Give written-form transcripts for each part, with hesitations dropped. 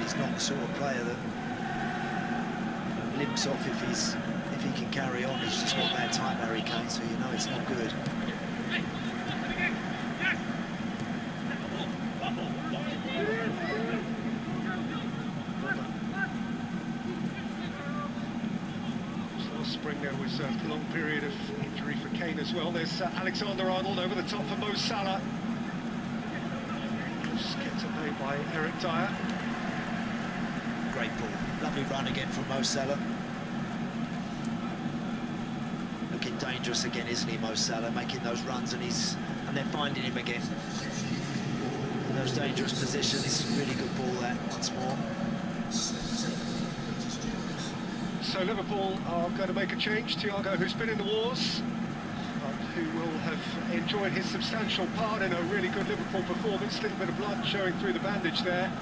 he's not the sort of player that limps off if he can carry on. He's just not that type, Harry Kane, so you know it's not good. Spring there was a long period of injury for Kane as well. There's Alexander-Arnold over the top for Mo Salah. Just gets made by Eric Dyer. Great ball. Lovely run again from Mo Salah. Looking dangerous again, isn't he, Mo Salah? Making those runs and they're finding him again. In those dangerous positions. Really good ball there, once more. So Liverpool are going to make a change. Thiago, who's been in the wars, who will have enjoyed his substantial part in a really good Liverpool performance. A little bit of blood showing through the bandage there.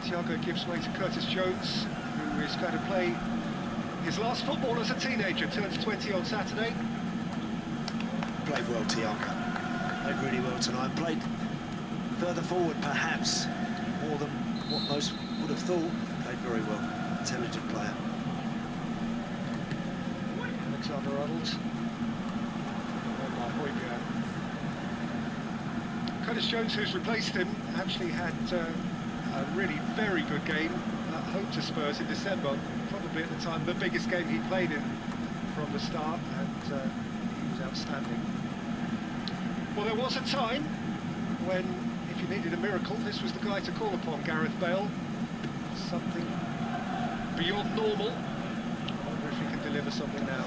Thiago gives way to Curtis Jones, who is going to play his last football as a teenager. Turns 20 on Saturday. Played well, Thiago. Played really well tonight. Played further forward, perhaps, more than what most would have thought. Played very well. Intelligent player. Alexander-Arnold. Curtis Jones, who's replaced him, actually had a really very good game at home to Spurs in December. Probably at the time the biggest game he played in from the start, and he was outstanding. Well, there was a time when, if you needed a miracle, this was the guy to call upon, Gareth Bale. Something beyond normal. Deliver something now.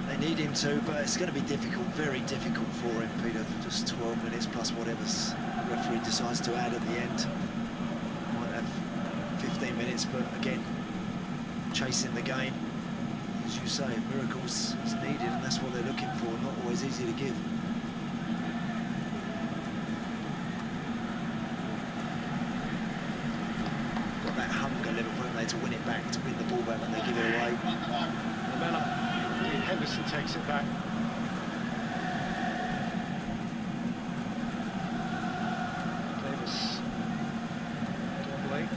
They need him to, but it's going to be difficult, very difficult for him, Peter. Just 12 minutes plus whatever the referee decides to add at the end. Might have 15 minutes, but again, chasing the game. As you say, miracles is needed, and that's what they're looking for. Not always easy to give. Got that hunger, Liverpool, to win it back, to win the ball back when they give it away. Henderson takes it back. Davis. Koulibaly.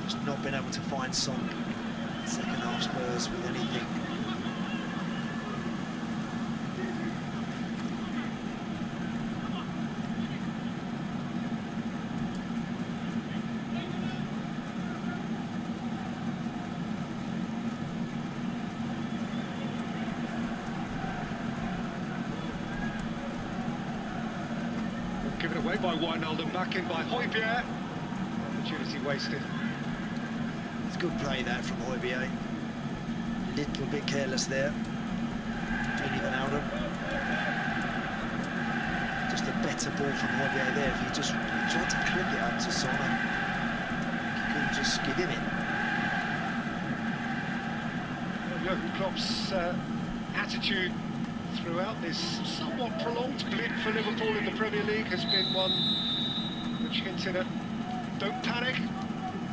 Just not been able to find some second half Spurs with anything. Given away by Wijnaldum, back in by Højbjerg. Opportunity wasted. It's good play that from Højbjerg. Little bit careless there. Wijnaldum. Just a better ball from Højbjerg there. If he just tried to clip it up to Son, he couldn't just give him it. Jurgen Klopp's attitude throughout this somewhat prolonged blip for Liverpool in the Premier League has been one which hinted at don't panic,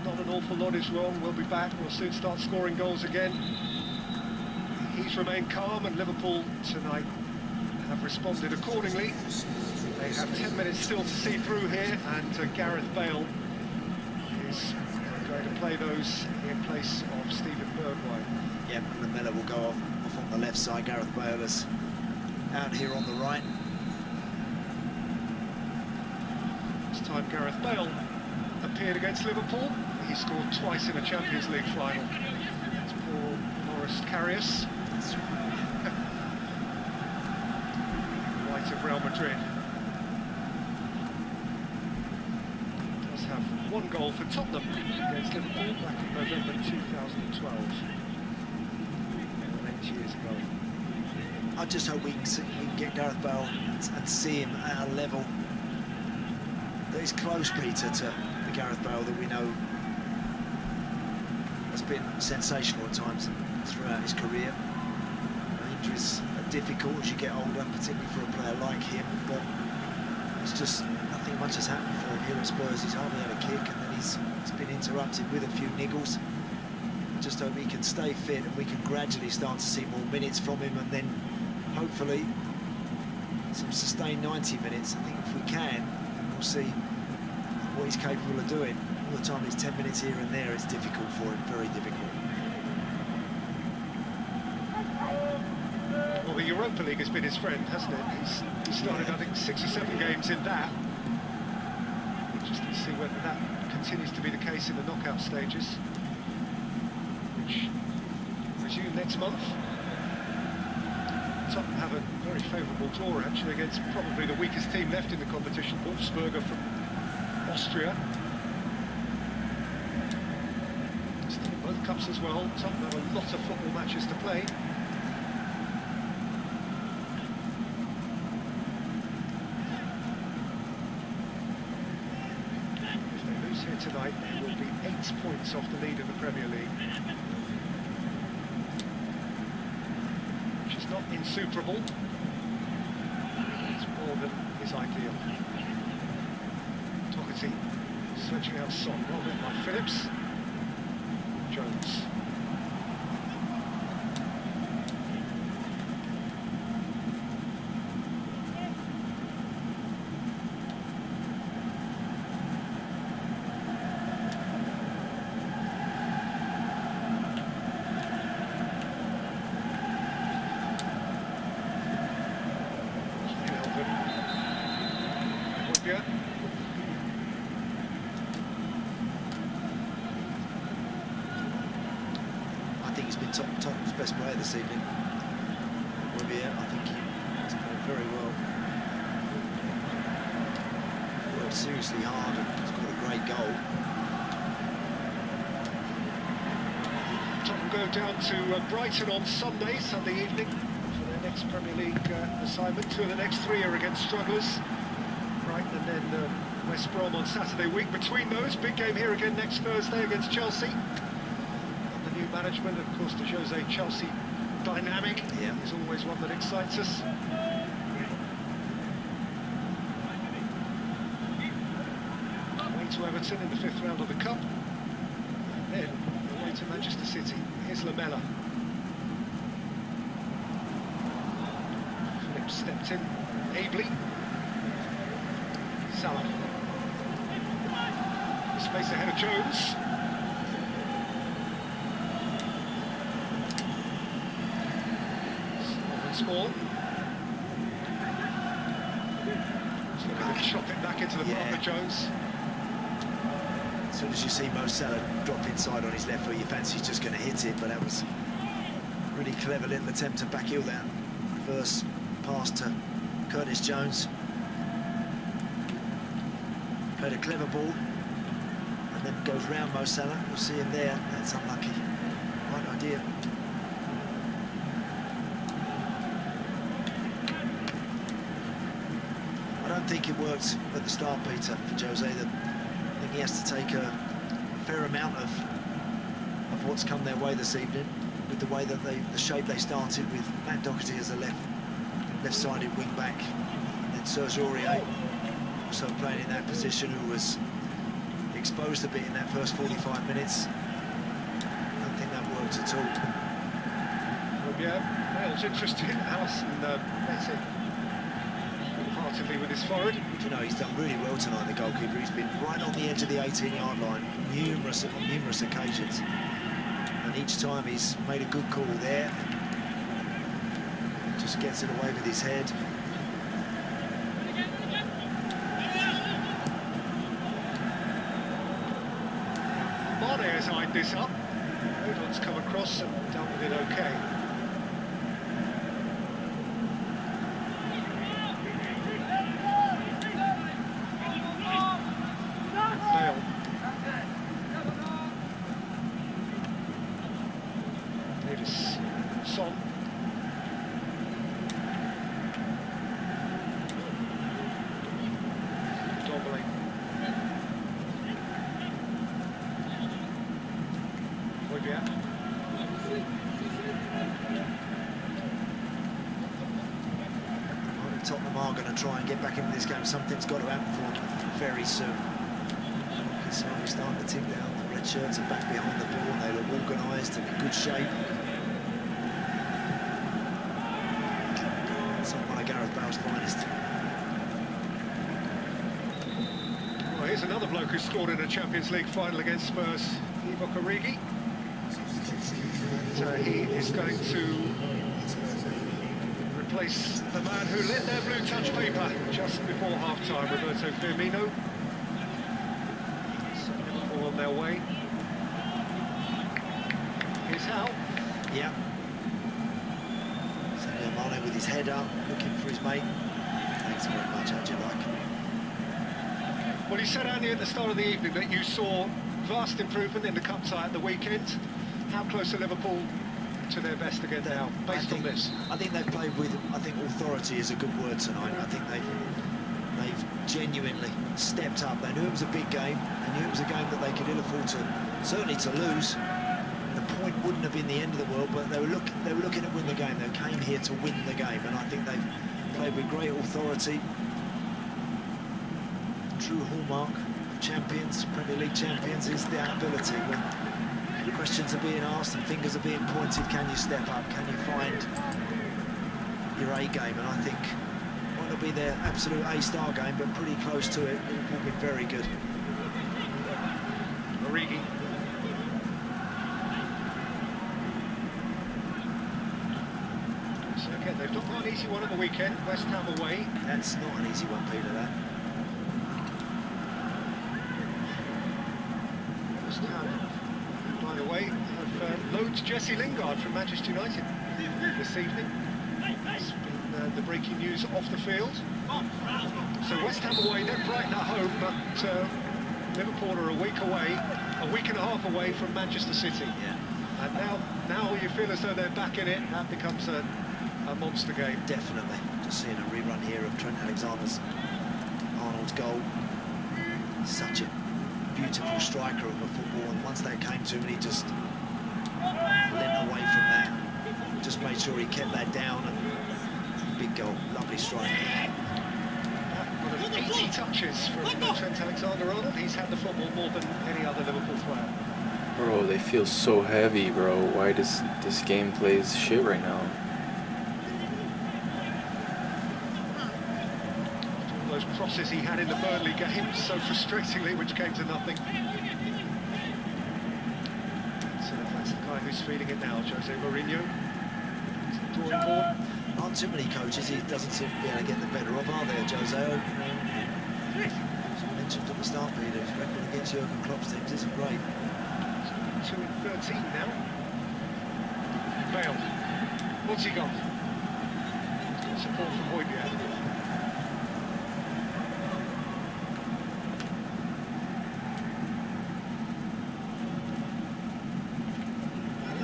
not an awful lot is wrong, we'll be back, we'll soon start scoring goals again. He's remained calm, and Liverpool tonight have responded accordingly. They have 10 minutes still to see through here, and Gareth Bale is going to play those in place of Steven Bergwijn. Yep, and Lamella will go off on the left side. Gareth Bale is out here on the right. This time Gareth Bale appeared against Liverpool. He scored twice in a Champions League final. It's poor Maurice Karius. White of Real Madrid. Does have one goal for Tottenham against Liverpool back in November 2012. 8 years ago. I just hope we can get Gareth Bale and see him at a level that is close, Peter, to the Gareth Bale that we know has been sensational at times throughout his career. Injuries are difficult as you get older, particularly for a player like him, but it's just nothing much has happened for him here at Spurs. He's hardly had a kick, and then he's been interrupted with a few niggles. I just hope he can stay fit and we can gradually start to see more minutes from him, and then hopefully some sustained 90 minutes. I think if we can, we'll see what he's capable of doing. All the time it's 10 minutes here and there, it's difficult for him, very difficult. Well, the Europa League has been his friend, hasn't it? He started, I think, 6 or 7 games in that. Interesting to see whether that continues to be the case in the knockout stages, which resume next month. Tottenham have a very favourable draw, actually, against probably the weakest team left in the competition, Wolfsberger from Austria. Still in both cups as well. Tottenham have a lot of football matches to play. If they lose here tonight, they will be 8 points off the lead in the Premier League, which is not insuperable. It's more than is ideal. Doherty sledging out Son, well in by Phillips. Jones. I think he's been Tottenham's best player this evening. I think he's played very well. Worked seriously hard and he's got a great goal. Tottenham go down to Brighton on Sunday evening for their next Premier League assignment. 2 of the next 3 are against strugglers. Brighton and then West Brom on Saturday week. Between those, big game here again next Thursday against Chelsea. And the new management, of course, the Jose Chelsea dynamic is always one that excites us. Away to Everton in the 5th round of the Cup. And then away to Manchester City. Here's Lamela. Phillips stepped in ably. Salah. Space ahead of Jones. Small. Just looking to chop it back into the path of Jones. As soon as you see Mo Salah drop inside on his left foot, you fancy he's just going to hit it, but that was a really clever little attempt to backheel that reverse pass to Curtis Jones. Played a clever ball and then goes round Mo Salah. You'll see him there. That's unlucky. Right idea. I don't think it worked at the start, Peter, for Jose. I think he has to take a fair amount of what's come their way this evening, with the way that the shape they started with Matt Doherty as a left-sided wing back, and then Serge Aurier also playing in that position, who was exposed a bit in that first 45 minutes. I don't think that worked at all. Well, yeah, Wales interested. Alisson better wholeheartedly with his forward. You know, he's done really well tonight, the goalkeeper. He's been right on the edge of the 18-yard line on numerous occasions. And each time he's made a good call there. Just gets it away with his head. Mane has eyed this up. Odon's come across and dealt with it okay. Bale. Davis. Son. Dobbling. Tottenham are going to try and get back into this game. Something's got to happen for them very soon. It's slowly starting to tick down. The red shirts are back behind the ball. They look organised and in good shape. It's not one of Gareth Bale's finest. Well, here's another bloke who scored in a Champions League final against Spurs, Div Rivals. And he is going to replace the man who lit their blue touch paper just before half-time, Roberto Firmino. So Liverpool on their way. Here's Hal. Yeah. Sadio Mane with his head up, looking for his mate. Thanks very much, how'd you like? Well, you said, Andy, at the start of the evening that you saw vast improvement in the cup tie at the weekend. How close are Liverpool to their best again now, based on this? I think they've played with, authority is a good word tonight. I think they've genuinely stepped up. They knew it was a big game. They knew it was a game that they could ill afford to, certainly to lose. The point wouldn't have been the end of the world, but they were looking to win the game. They came here to win the game, and I think they've played with great authority. True hallmark of champions, Premier League champions, is their ability. When questions are being asked and fingers are being pointed, can you step up? Can you find your A game? And I think it might not be their absolute A-star game, but pretty close to it. Liverpool have been very good. Origi. So again, they've not got an easy one at the weekend. West Ham away. That's not an easy one, Peter, that. West Ham, by the way, have loaned Jesse Lingard from Manchester United this evening. It's been the breaking news off the field. So West Ham away, then Brighton at home, but Liverpool are a week and a half away from Manchester City. Yeah. And now you feel as though they're back in it. That becomes a monster game. Definitely. Just seeing a rerun here of Trent Alexander-Arnold's goal. Such a beautiful striker of a football, and once that came to him, he just leant away from that. Just made sure he kept that down, and big goal. Lovely strike. 80 touches from Trent Alexander-Arnold. He's had the football more than any other Liverpool player. Bro, they feel so heavy, bro. Why does this game plays shit right now? All those crosses he had in the Burnley game so frustratingly, which came to nothing. So that's the guy who's feeding it now, Jose Mourinho. Drawing board. Aren't too many coaches he doesn't seem to be able to get the better of, are there, Jose? As I mentioned at the start, Peter, his record against Jurgen Klopp's teams isn't great. 2-13 now. Bale. What's he got? Support from Højbjerg.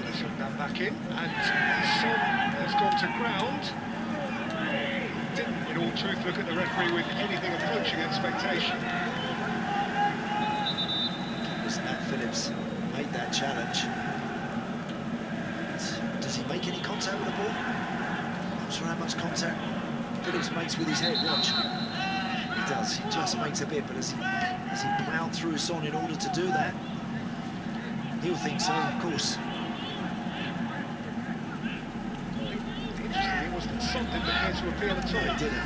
Let's hook that back in. And Son has gone to ground. Didn't, in all truth, look at the referee with anything approaching expectation. Was Nat Phillips made that challenge? Does he make any contact with the ball? I'm not sure how much contact Phillips makes with his head. Watch. He does. He just makes a bit, but as he ploughed through Son in order to do that, he'll think so, of course. Interesting, it was that Son didn't appear to appeal at all. He didn't.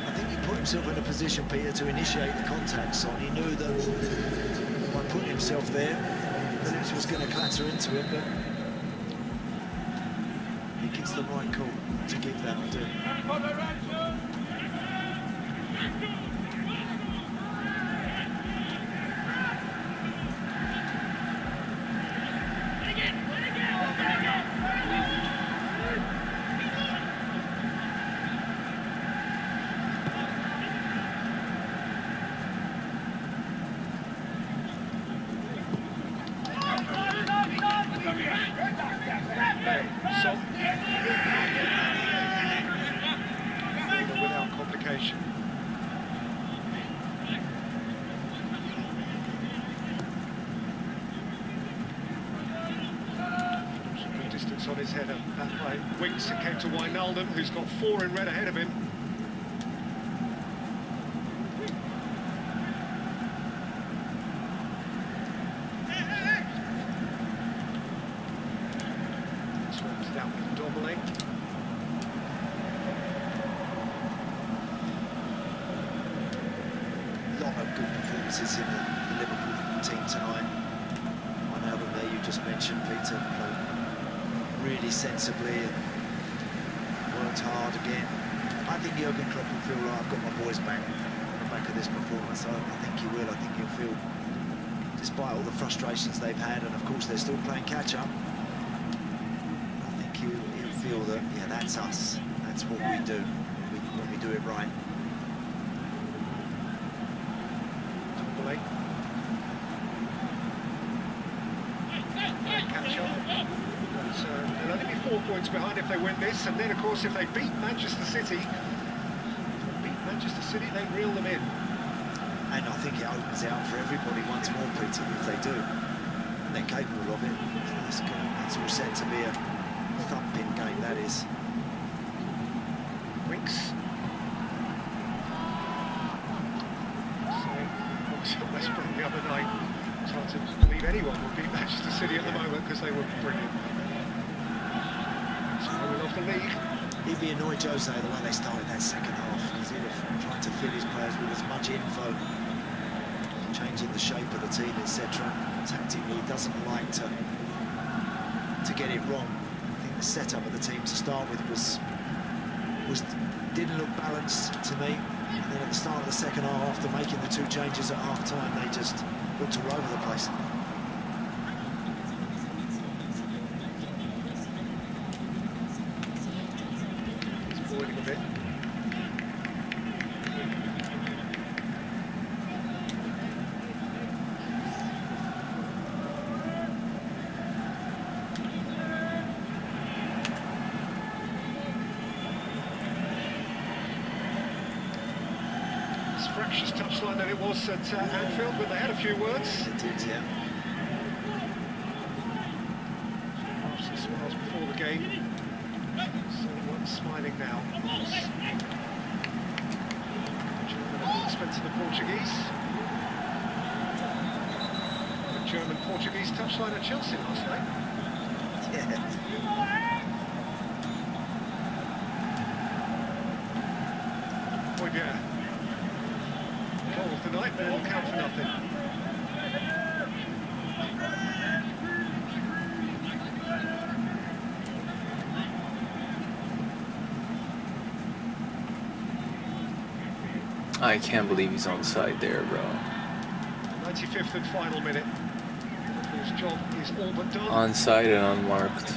I think he put himself in a position, Peter, to initiate the contact, Son. He knew that by putting himself there, Phillips was going to clatter into him, but I think it's the right call to give that to him. Son. Without complication. Good distance on his header. That by Winks, it came to Wijnaldum, who's got 4 in red ahead of him. Down with Dombele. good performances in the Liverpool team tonight. One album there you just mentioned, Peter, played really sensibly and worked hard again. I think Jurgen Klopp will feel like I've got my boys back on the back of this performance. I think he will. I think he'll feel, despite all the frustrations they've had, and of course they're still playing catch-up, I think he'll feel that, yeah, that's us. That's what we do when we do it right. They'll only be 4 points behind if they win this, and then of course if they beat Manchester City, they reel them in. And I think it opens it up for everybody once more, Peter, if they do. And they're capable of it. It's all set to be a thumping game, that is. Winks. So, West Brom the other night. It's hard to believe anyone would beat Manchester City at the moment because they were brilliant. So we're off the league. He'd be annoyed, Jose, the way they started that second half, because he'd have tried to fill his players with as much info, changing the shape of the team, etc. Tactically, he doesn't like to get it wrong. I think the setup of the team to start with didn't look balanced to me. And then at the start of the second half, after making the 2 changes at half-time, they just looked all over the place. It's boiling a bit. Fractious touchline than it was at Anfield, but they had a few words. It did, yeah. Laughs and smiles before the game. So one's smiling now. German at the expense of the Portuguese. The German-Portuguese touchline at Chelsea last night. Yeah. Hojbjerg. Goal of the night, but it'll count for nothing. I can't believe he's on side there, bro. 95th and final minute. His job is all but done. Onside and unmarked.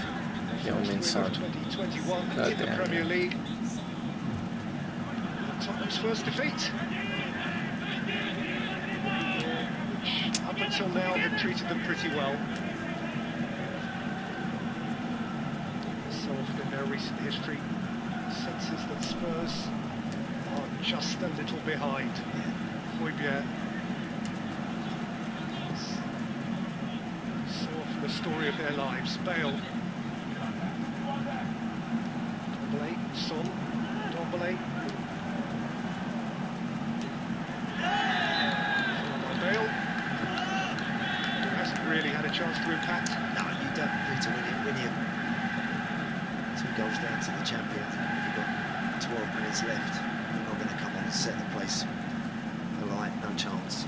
Yeomin Son. 2021 God in the damn. Premier League. Tottenham's first defeat. Which up until now had treated them pretty well. So often in their recent history, senses that Spurs are just a little behind. Hojbjerg. So often the story of their lives. Bale. Dombele, Son, Dombele. Bale. Who hasn't really had a chance to impact. No, you don't, Peter, when you're 2 goals down to the champion, you've got 12 minutes left. You're not going to come on and set the place alight, no chance.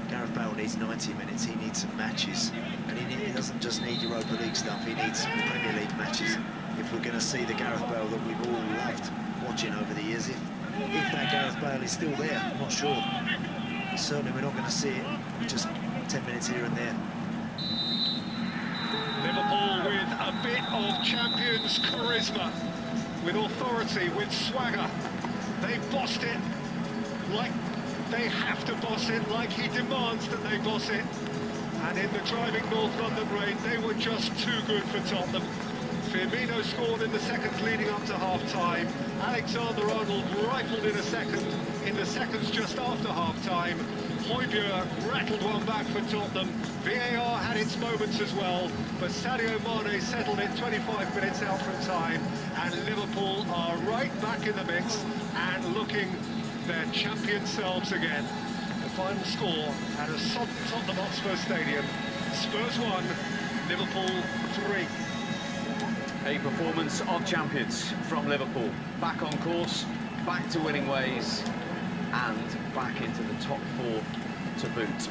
Gareth Bale needs 90 minutes, he needs some matches. And he doesn't just need Europa League stuff, he needs some Premier League matches. If we're going to see the Gareth Bale that we've all loved watching over the years, if that Gareth Bale is still there, I'm not sure. Certainly we're not going to see it with just 10 minutes here and there. Liverpool with a bit of Champions charisma, with authority, with swagger. They bossed it like they have to boss it, like he demands that they boss it. And in the driving North London rain, they were just too good for Tottenham. Firmino scored in the seconds leading up to half-time. Alexander-Arnold rifled in the seconds just after half-time. Hojbjerg rattled one back for Tottenham. VAR had its moments as well, but Sadio Mane settled it 25 minutes out from time, and Liverpool are right back in the mix and looking their champion selves again. The final score at a sodden Tottenham Hotspur Stadium: Spurs 1, Liverpool 3. A performance of champions from Liverpool, back on course, back to winning ways and back into the top 4 to boot.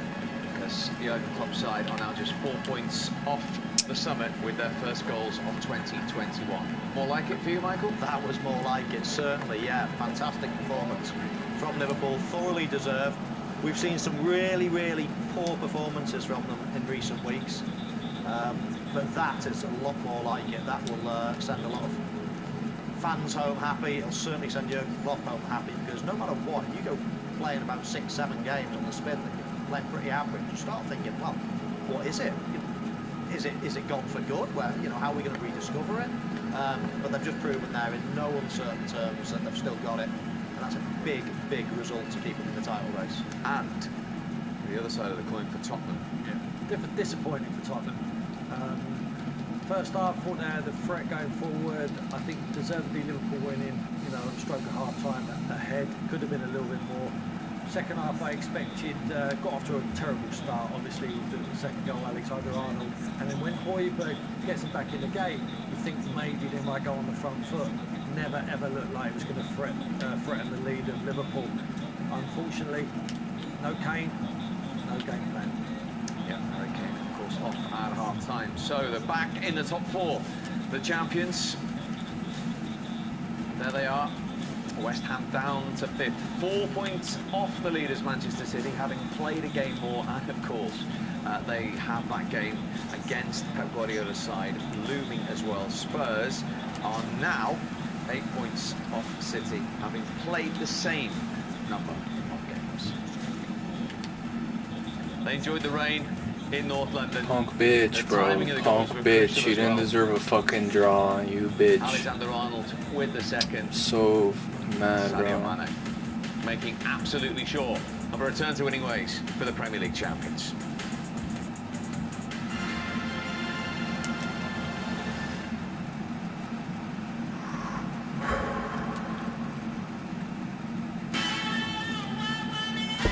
Because the Jurgen Klopp side are now just 4 points off the summit with their first goals of 2021. More like it for you, Michael? That was more like it, certainly, yeah. Fantastic performance from Liverpool, thoroughly deserved. We've seen some really, really poor performances from them in recent weeks. But that is a lot more like it. That will send a lot of fans home happy. It'll certainly send Jurgen Klopp home happy, because no matter what, you go playing about 6, 7 games on the spin, playing pretty average, you start thinking, well, what is it? Is it gone for good? Well, you know, how are we going to rediscover it? But they've just proven there in no uncertain terms that they've still got it, and that's a big, big result to keep them in the title race. And the other side of the coin for Tottenham. Yeah. Disappointing for Tottenham. First half, thought they had the threat going forward. I think deservedly Liverpool winning, you know, stroke at half time ahead. Could have been a little bit more. Second half, I expected, got off to a terrible start, obviously, with the second goal, Alexander-Arnold. And then when Højbjerg gets them back in the game, you think maybe they might go on the front foot. Never, ever looked like it was going to threaten the lead of Liverpool. Unfortunately, no Kane, no game plan. Yeah, Harry Kane, of course, off at half-time. So they're back in the top 4. The champions, there they are. West Ham down to 5th, 4 points off the leaders Manchester City, having played a game more, and of course they have that game against Pep Guardiola's side looming as well. Spurs are now 8 points off City, having played the same number of games. They enjoyed the rain in North London. Punk bitch, bro. Punk bitch. You didn't deserve a fucking draw, you bitch. Alexander-Arnold with the second. So mad, Sadio bro. Mane making absolutely sure of a return to winning ways for the Premier League champions.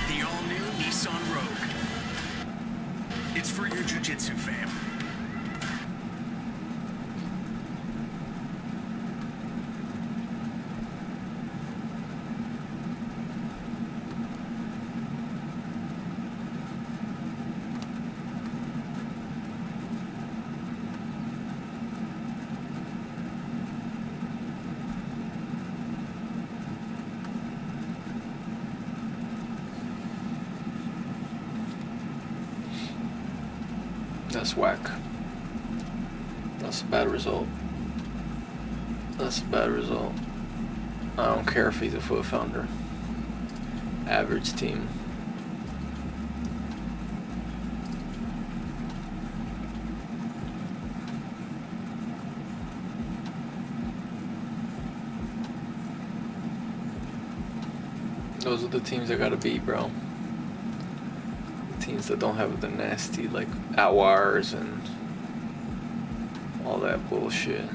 The all-new Nissan Rogue. It's for your jiu-jitsu fam. That's whack. That's a bad result. That's a bad result. I don't care if he's a FUT founder. Average team. Those are the teams I gotta beat, bro. Teams that don't have the nasty, like, outwires and all that bullshit.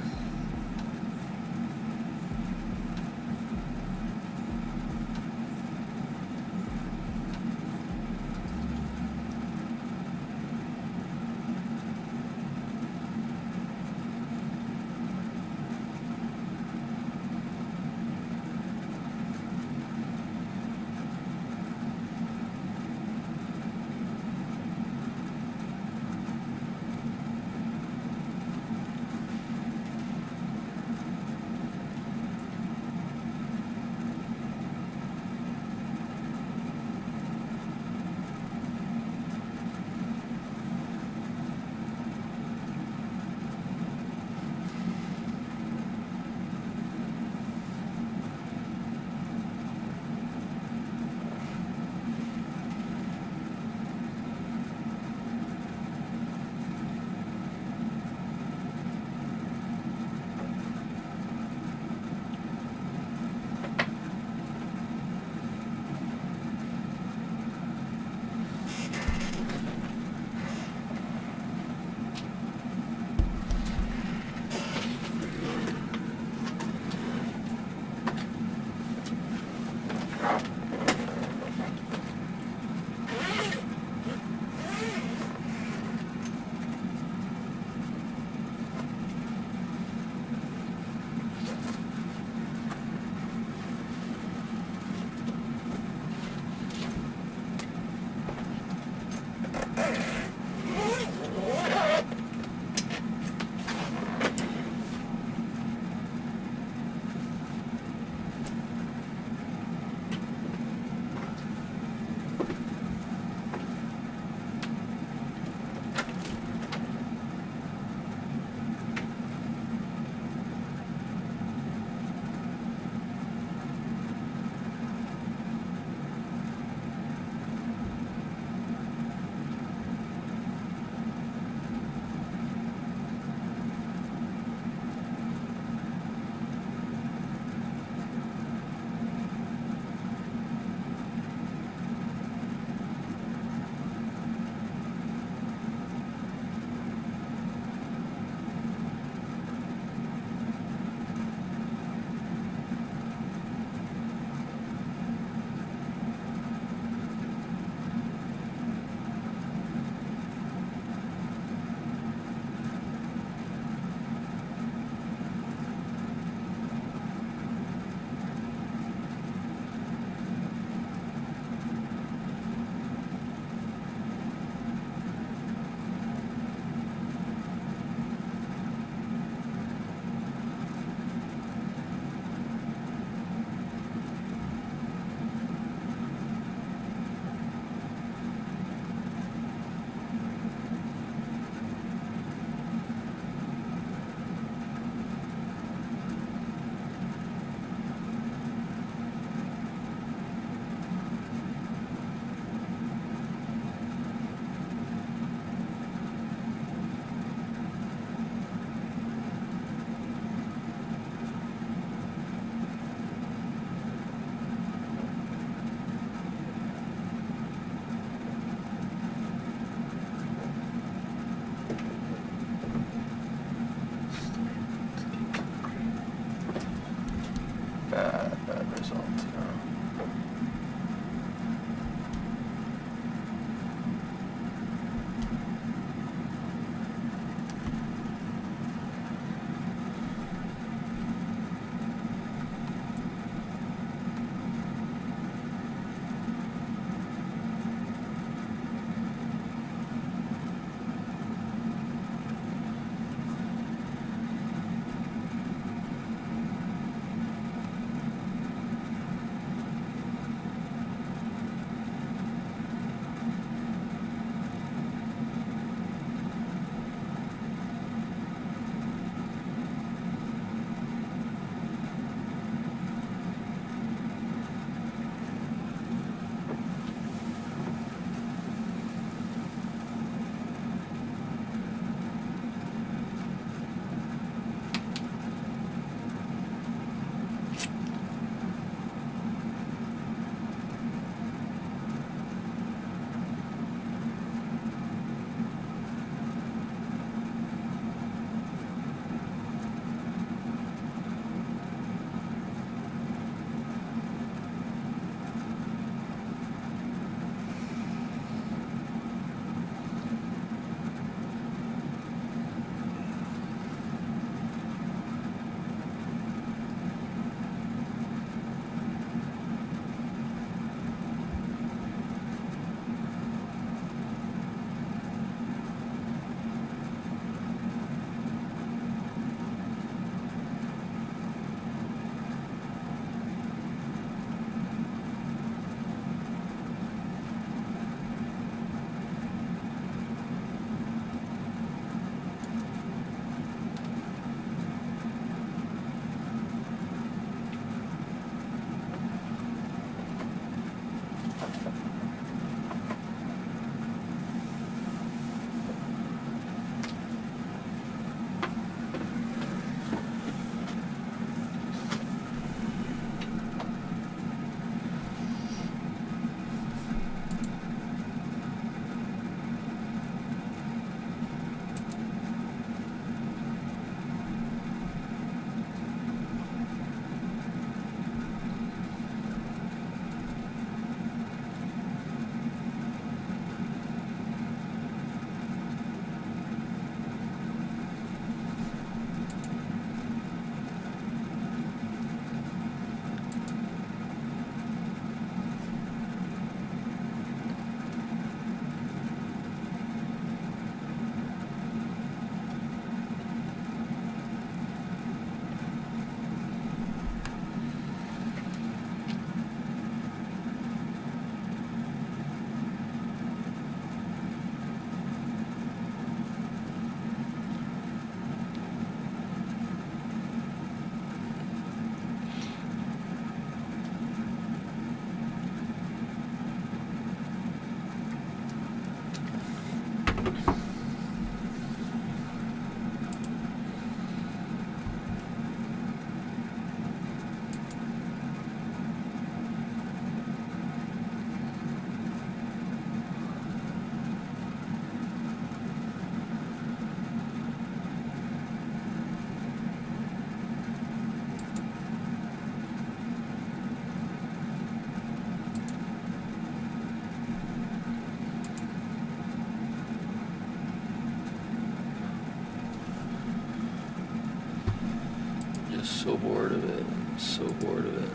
So bored of it. I'm so bored of it.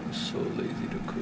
I'm so lazy to cook.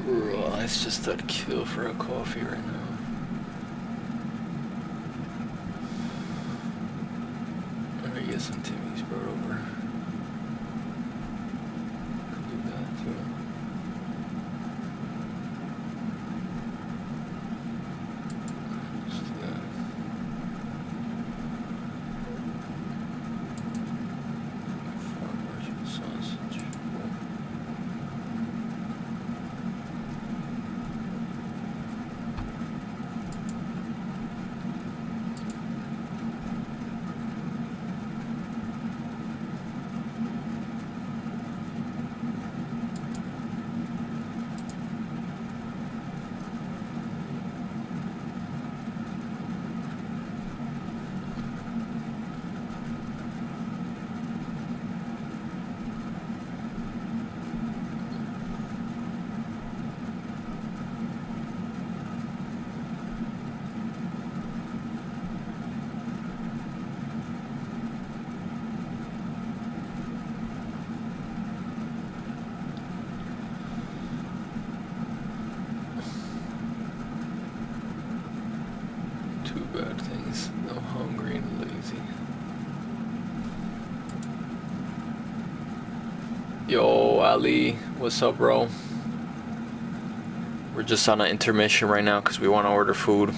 Bro, it's just that kill for a coffee right now. I'm gonna get some Timmy's brought over. Could do that too. Just do that. Farm market sausage. Yo, Ali, what's up, bro? We're just on an intermission right now because we want to order food.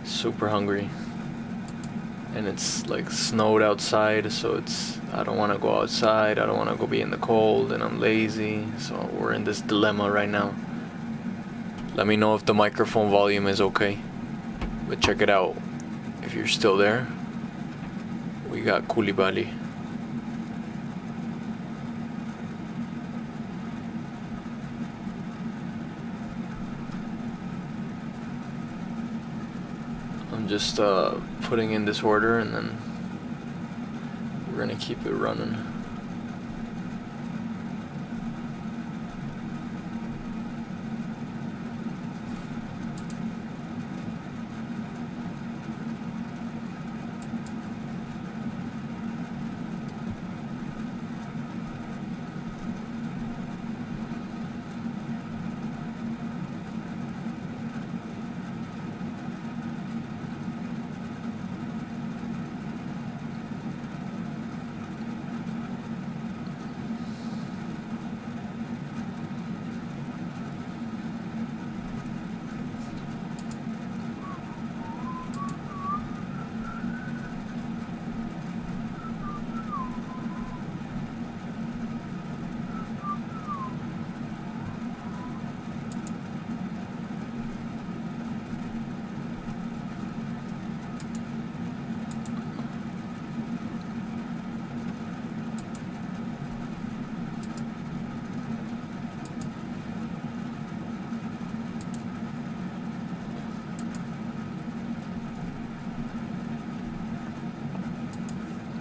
Super hungry. And it's like snowed outside, so I don't want to go outside, I don't want to go be in the cold, and I'm lazy, so we're in this dilemma right now. Let me know if the microphone volume is okay. But check it out. If you're still there, we got Koulibaly. I'm just putting in this order, and then we're gonna keep it running.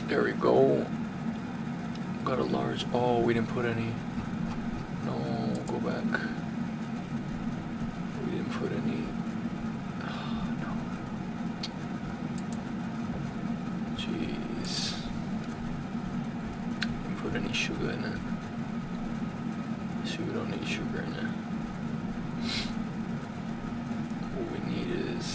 There we go. Got a large. Oh, we didn't put any. No, go back. We didn't put any. Oh, no. Jeez. Didn't put any sugar in it. So we don't need sugar in it. What we need is.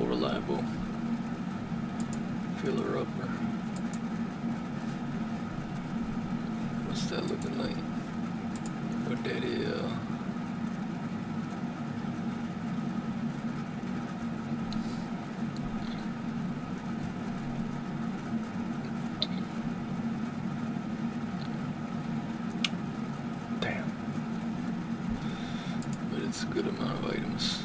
Reliable filler upper. What's that looking like? What that is? Damn. But it's a good amount of items.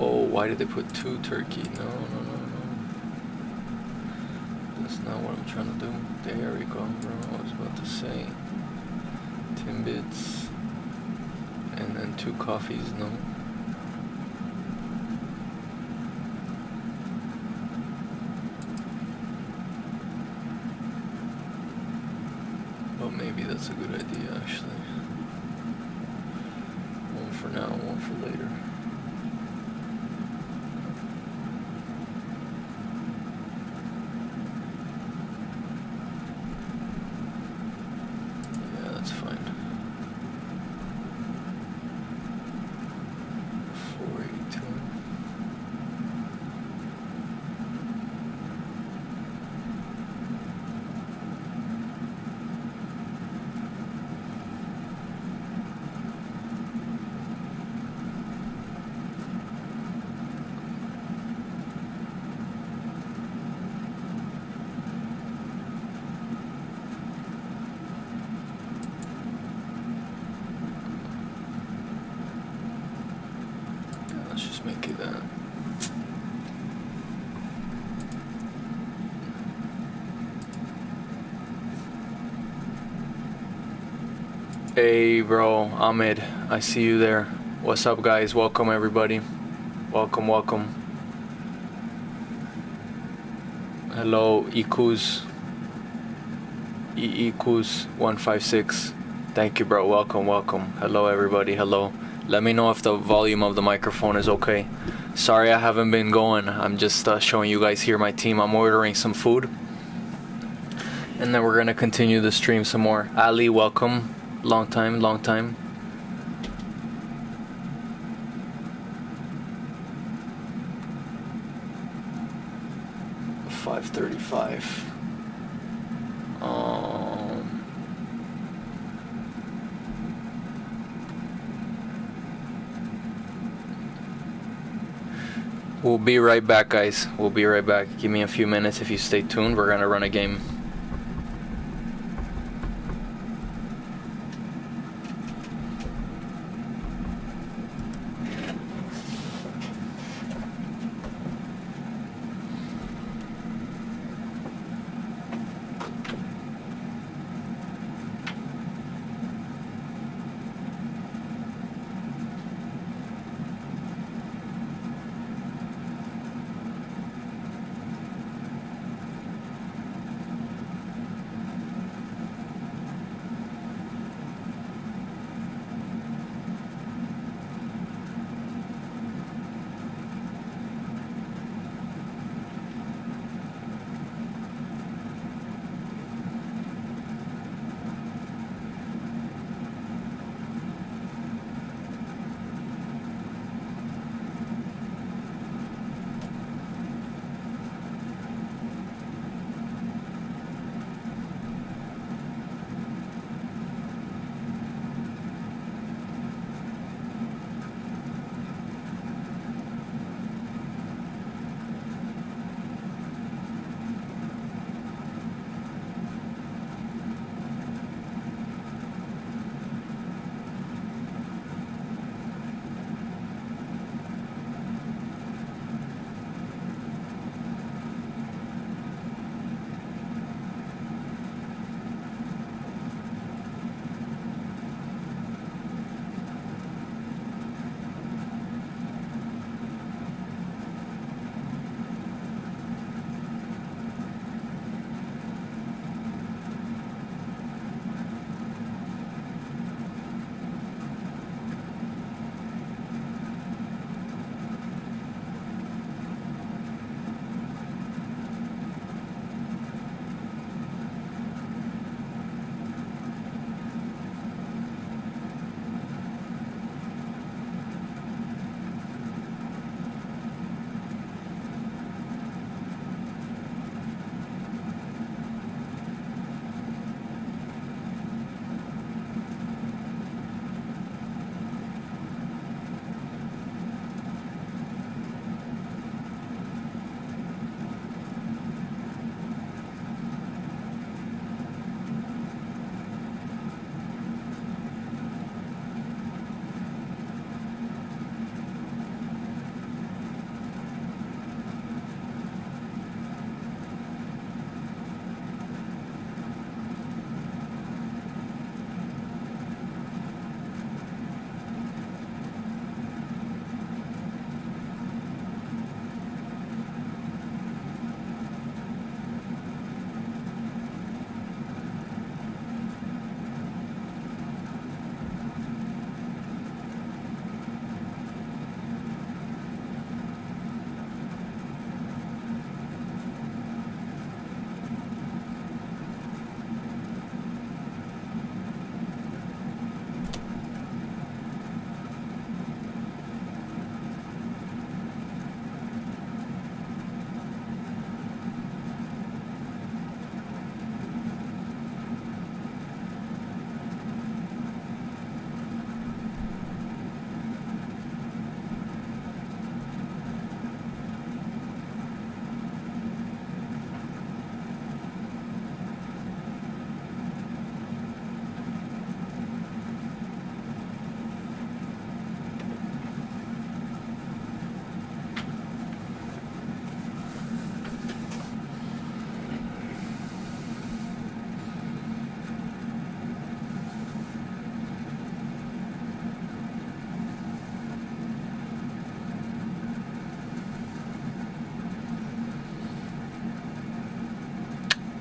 Oh, why did they put 2 turkey? No. That's not what I'm trying to do. There we go, bro. I was about to say 10 bits and then 2 coffees, no. But maybe that's a good idea, actually. One for now, one for later. Let's just make it that. Hey bro, Ahmed, I see you there. What's up guys? Welcome everybody. Welcome, welcome. Hello, Ikus. Ikus156. Thank you bro, welcome, welcome. Hello everybody, hello. Let me know if the volume of the microphone is okay. Sorry I haven't been going. I'm just showing you guys here my team. I'm ordering some food. And then we're gonna continue the stream some more. Ali, welcome. Long time, long time. $5.35. We'll be right back, guys. We'll be right back. Give me a few minutes if you stay tuned. We're gonna run a game.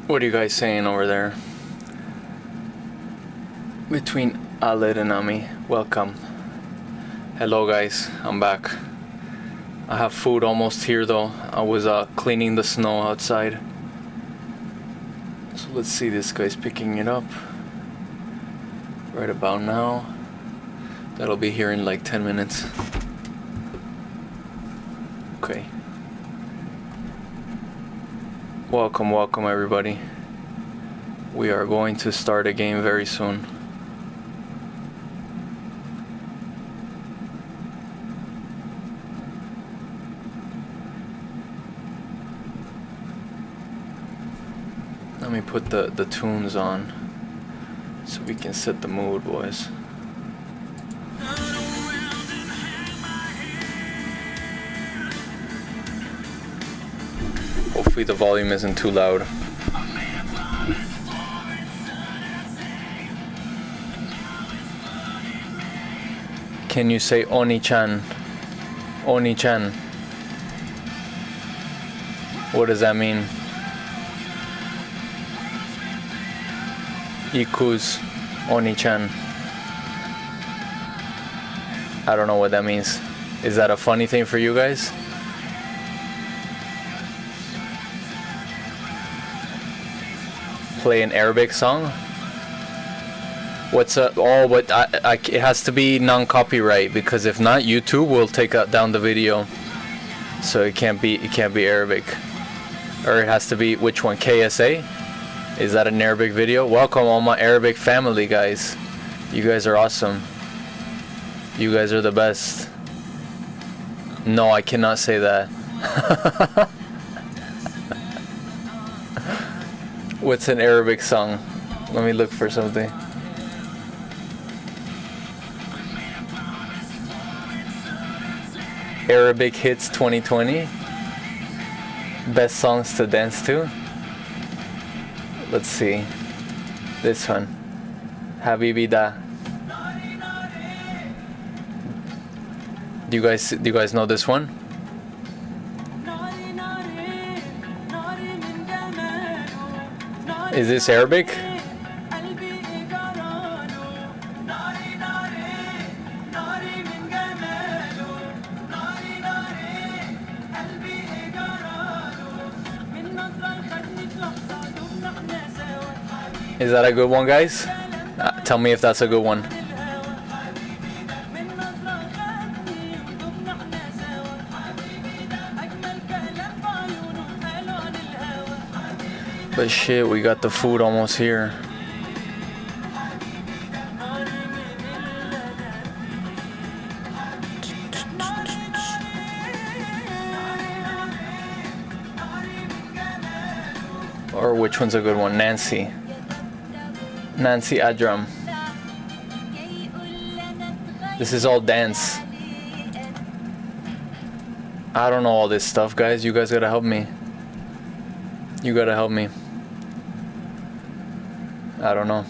What are you guys saying over there? Between Aled and Ami. Welcome. Hello guys, I'm back. I have food almost here though. I was cleaning the snow outside. So let's see, this guy's picking it up right about now. That'll be here in like 10 minutes. Okay. Welcome, welcome everybody. We are going to start a game very soon. Let me put the tunes on so we can set the mood, boys. Hopefully the volume isn't too loud. Can you say Oni-chan? Oni-chan. What does that mean? Iku's Oni-chan. I don't know what that means. Is that a funny thing for you guys? Play an Arabic song? What's up? Oh, but it has to be non-copyright, because if not, YouTube will take down the video. So it can't be Arabic. Or it has to be, which one? KSA? Is that an Arabic video? Welcome all my Arabic family, guys. You guys are awesome. You guys are the best. No, I cannot say that. What's an Arabic song? Let me look for something. Arabic hits 2020. Best songs to dance to. Let's see. This one. Habibi Da. Do you guys know this one? Is this Arabic? Is that a good one, guys? Tell me if that's a good one. But shit, we got the food almost here. Or which one's a good one? Nancy Adram. This is all dance. I don't know all this stuff, guys. You guys gotta help me. You gotta help me. I don't know.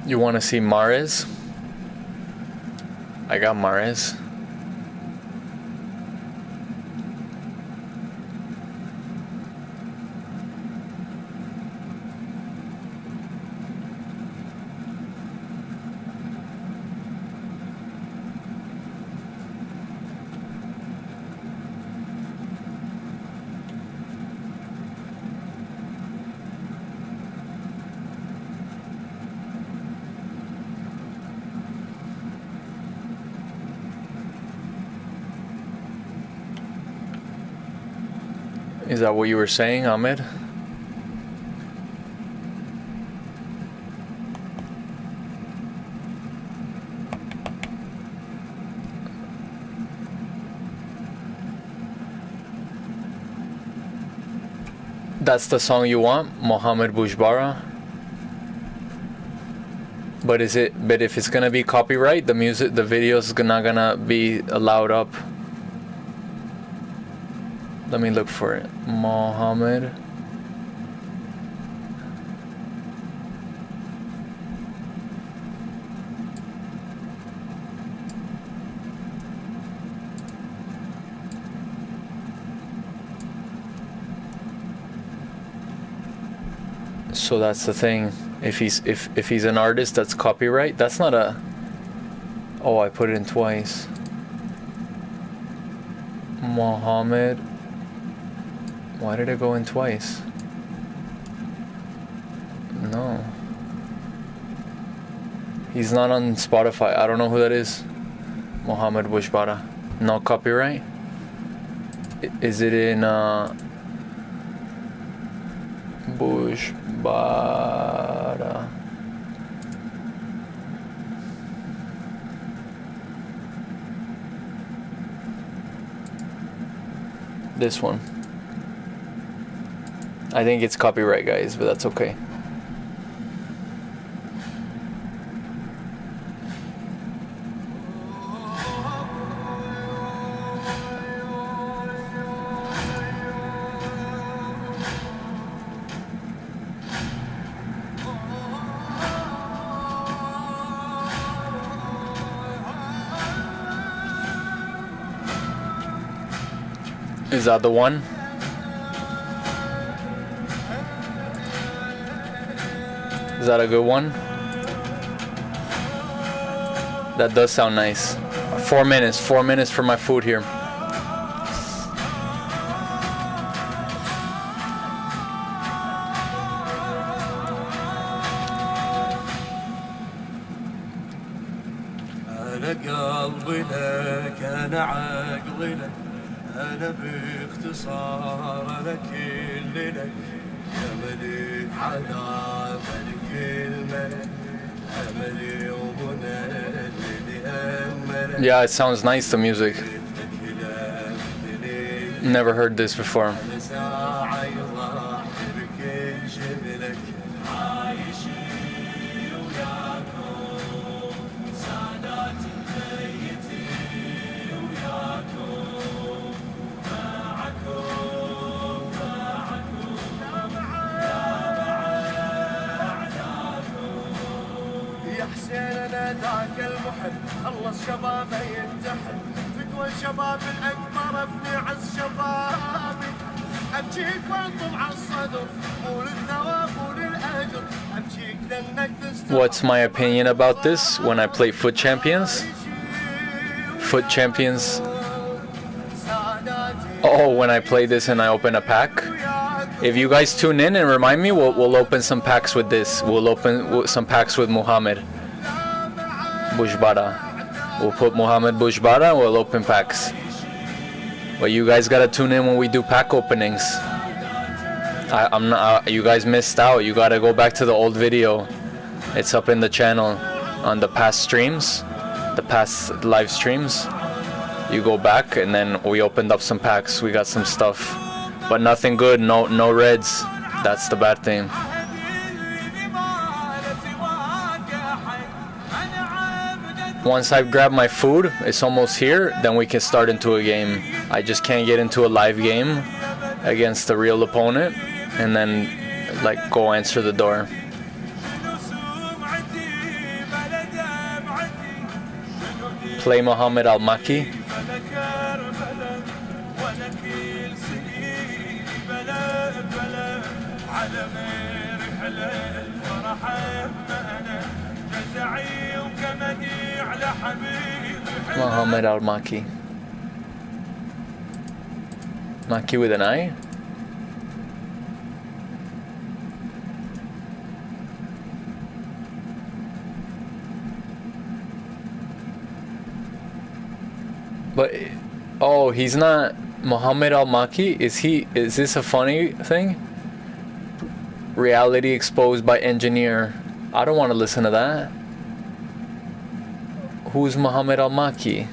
You want to see Mahrez? I got Mahrez. Is that what you were saying, Ahmed? That's the song you want, Mohammed Bouchbara? But if it's gonna be copyright, the music, the video's not gonna be allowed up. Let me look for it. Mohammed. So that's the thing. If he's an artist, that's copyright. That's not a. Oh, I put it in twice. Mohammed. Why did it go in twice? No. He's not on Spotify. I don't know who that is. Mohammed Bushbara. No copyright? Is it in Bushbara? This one. I think it's copyright, guys, but that's okay. Is that the one? Is that a good one? That does sound nice. 4 minutes. 4 minutes for my food here. أنا باختصار أنا كلنا يا ملك على ملك الملك أملي ومنى اللي أملك. Yeah, it sounds nice, the music. Never heard this before. ذاك المحب خلص شبابه ينتحل فتوى الشباب الأكبر ابني عز شبابي أبجيك وانطم على الصدر قول الثواب قول الأجر أبجيك لأنك تستطيع. What's my opinion about this when I play FUT Champions? FUT Champions. Oh, when I play this and I open a pack. If you guys tune in and remind me, we'll open some packs with this. We'll open some packs with Muhammad Bushbara. We'll put Muhammad Bushbara and we'll open packs. But you guys gotta tune in when we do pack openings. I'm not. You guys missed out. You gotta go back to the old video. It's up in the channel on the past streams, the past live streams. You go back and then we opened up some packs. We got some stuff, but nothing good. No reds. That's the bad thing. Once I've grabbed my food, it's almost here, then we can start into a game. I just can't get into a live game against a real opponent and then like go answer the door. Play Mohammed Al-Maki. Mohammed Al-Maki. Maki with an I? But oh, he's not Mohammed Al-Maki. Is this a funny thing? Reality exposed by engineer. I don't want to listen to that. Who's Mohammed Al-Maki?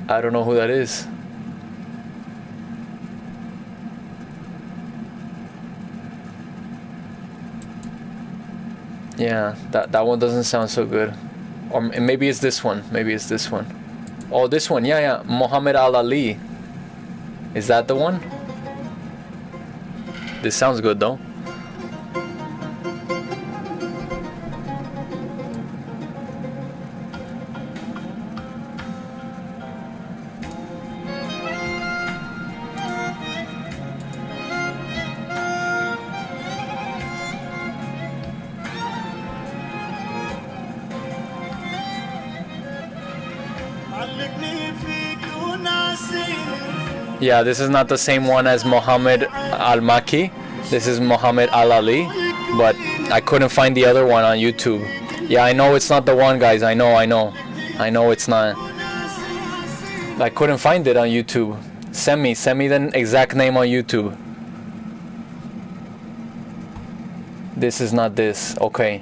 I don't know who that is. Yeah, that one doesn't sound so good. Or maybe it's this one. Maybe it's this one. Oh, this one. Yeah, yeah. Muhammad Ali. Is that the one? This sounds good though. Yeah, this is not the same one as Muhammad Al-Maki. This is Muhammad Al-Ali, but I couldn't find the other one on YouTube. Yeah, I know it's not the one, guys. I know it's not. I couldn't find it on YouTube. Send me the exact name on YouTube. This is not this. Okay.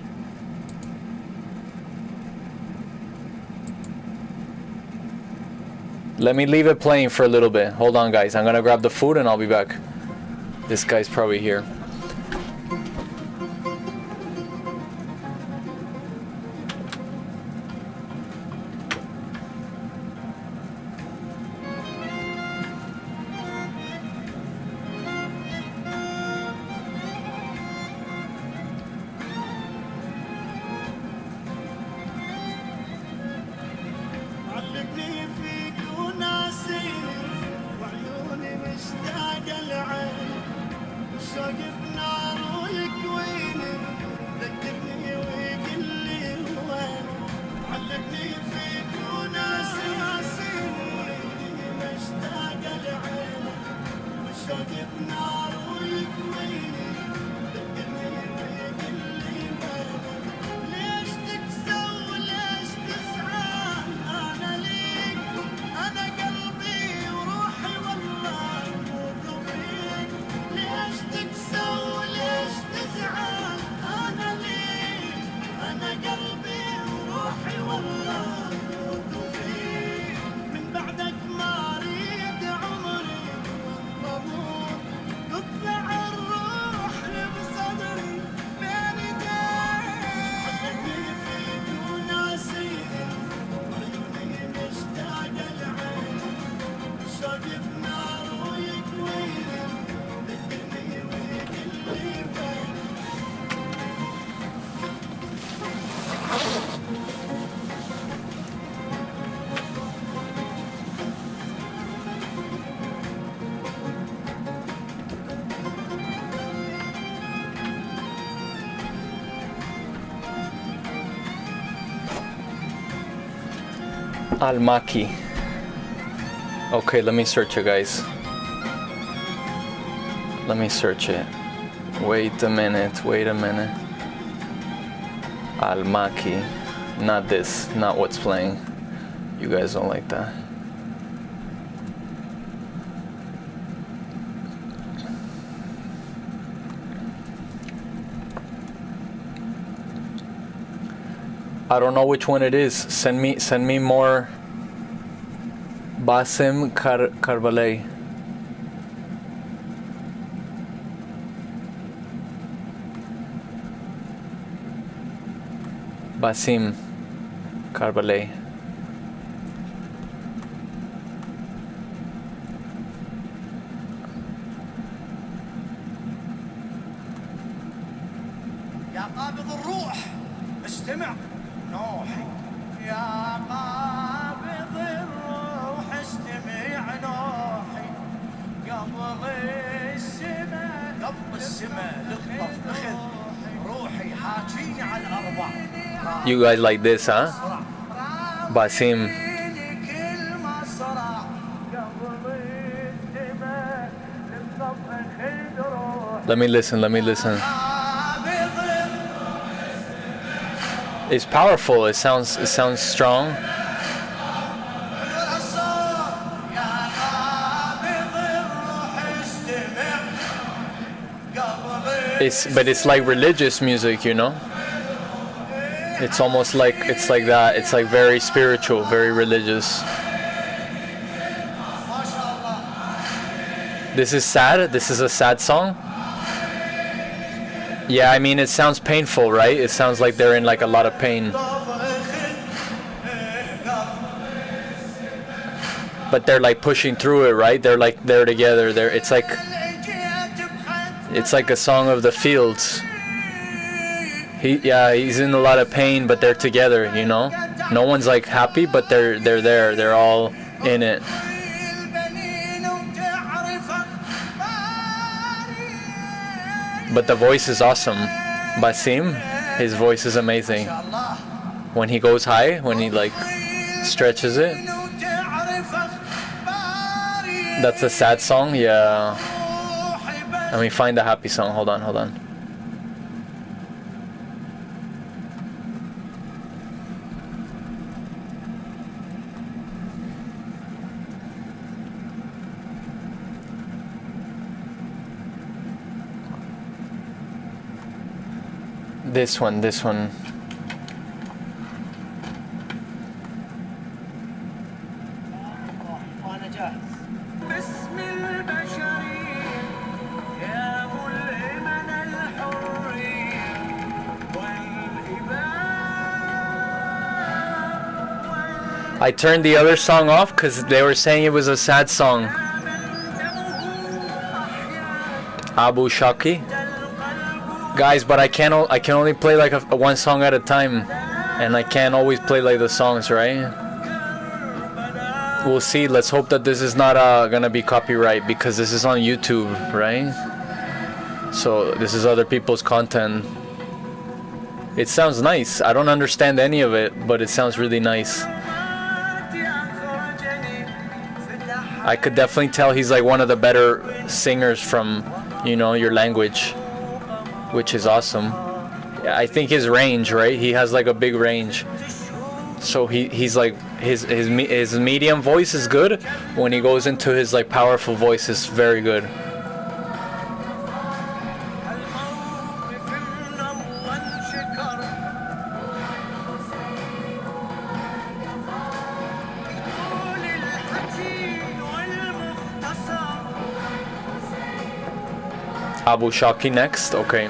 Let me leave it playing for a little bit. Hold on, guys. I'm gonna grab the food and I'll be back. This guy's probably here. Al-Maki. Okay, let me search it, guys. Let me search it. Wait a minute. Al-Maki. Not this. Not what's playing. You guys don't like that. I don't know which one it is. Send me more. Basim Koulibaly. Basim Koulibaly. يا قابض الروح استمع نوحي يا قابض الروح استمع نوحي قبل السماء لطف اخذ روحي حاجيني على الاربع. You guys like this, huh? Basim. Let me listen. It's powerful. It sounds strong. But it's like religious music, you know? It's almost like that. It's like very spiritual, very religious. This is sad. This is a sad song. Yeah, I mean, it sounds painful, right? It sounds like they're in like a lot of pain. But they're like pushing through it, right? They're like they're together. It's like a song of the fields. He's in a lot of pain, but they're together, you know? No one's like happy, but they're there. They're all in it. But the voice is awesome. Basim, his voice is amazing. When he goes high, when he like stretches it. That's a sad song, yeah. Let me find the happy song. Hold on. This one. I turned the other song off because they were saying it was a sad song. Abu Shaki. Guys, but I can only play like one song at a time, and I can't always play like the songs, right? We'll see. Let's hope that this is not gonna be copyright, because this is on YouTube, right? So this is other people's content. It sounds nice. I don't understand any of it, but it sounds really nice. I could definitely tell he's like one of the better singers from, you know, your language, which is awesome. I think his range, right? He has like a big range. So he's like his medium voice is good. When he goes into his like powerful voice, is very good. Abu Shaki next, okay.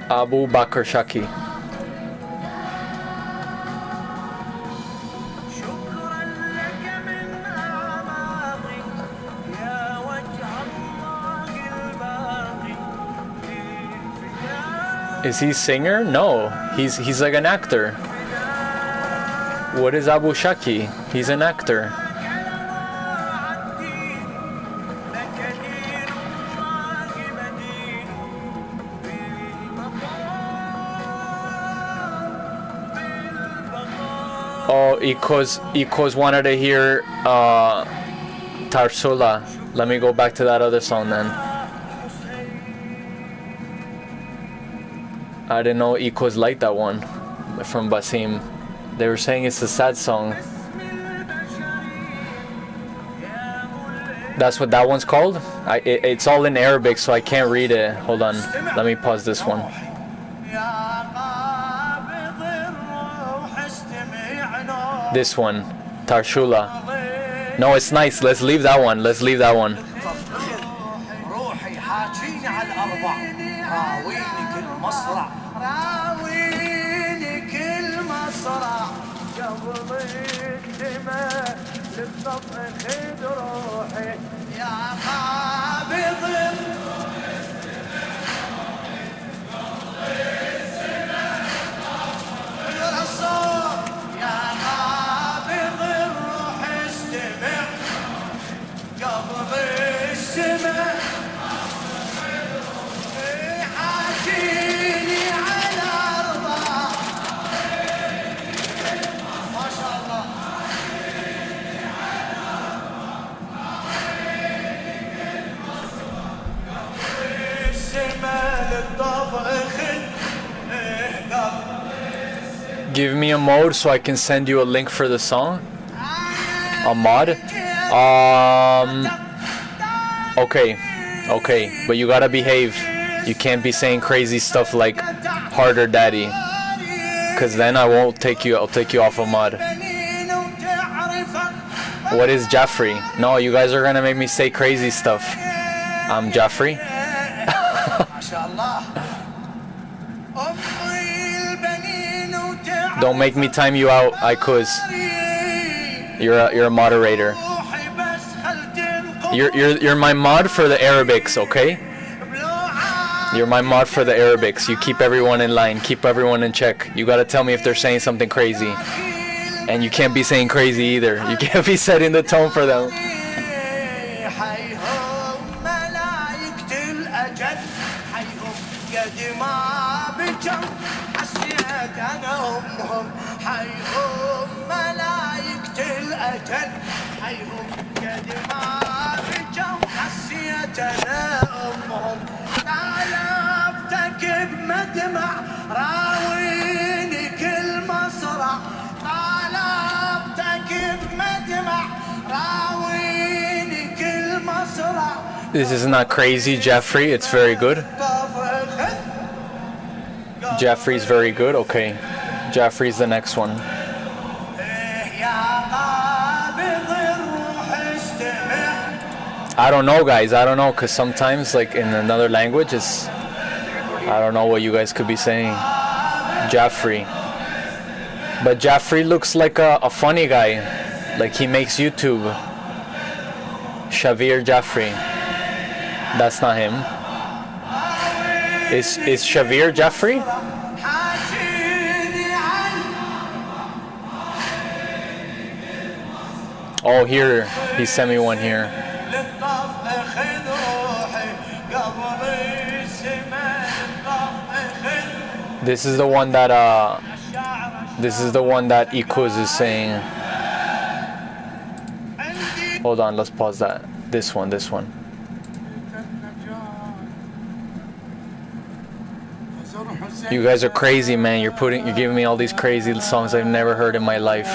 Abu Bakr Shaki. Is he a singer? No, he's like an actor. What is Abu Shaki? He's an actor. Oh, Ikos wanted to hear Tarsula. Let me go back to that other song then. I didn't know Ikos liked that one from Basim. They were saying it's a sad song. That's what that one's called? It's all in Arabic, so I can't read it. Hold on. Let me pause this one. This one, Tarshula. No, it's nice. Let's leave that one. Let's leave that one. Give me a mode so I can send you a link for the song. A mod. Okay, okay, but you gotta behave. You can't be saying crazy stuff like harder daddy, cause then I won't take you. I'll take you off of mod. What is Jaffrey? No, you guys are gonna make me say crazy stuff. I'm Jaffrey. Don't make me time you out, Ikuz. You're a moderator. You're my mod for the Arabics, okay? You're my mod for the Arabics. You keep everyone in line, keep everyone in check. You gotta tell me if they're saying something crazy. And you can't be saying crazy either. You can't be setting the tone for them. This is not crazy, Jeffrey. It's very good. Jeffrey's very good. Okay. Jeffrey's the next one. I don't know, guys. I don't know, because sometimes, like, in another language, it's... I don't know what you guys could be saying. Jeffrey. But Jeffrey looks like a funny guy. Like, he makes YouTube. Xavier Jeffrey. That's not him. Is Xavier Jeffrey? Oh, here. He sent me one here. This is the one that Ikuz is saying. Hold on, let's pause that. This one. You guys are crazy, man. You're giving me all these crazy songs I've never heard in my life.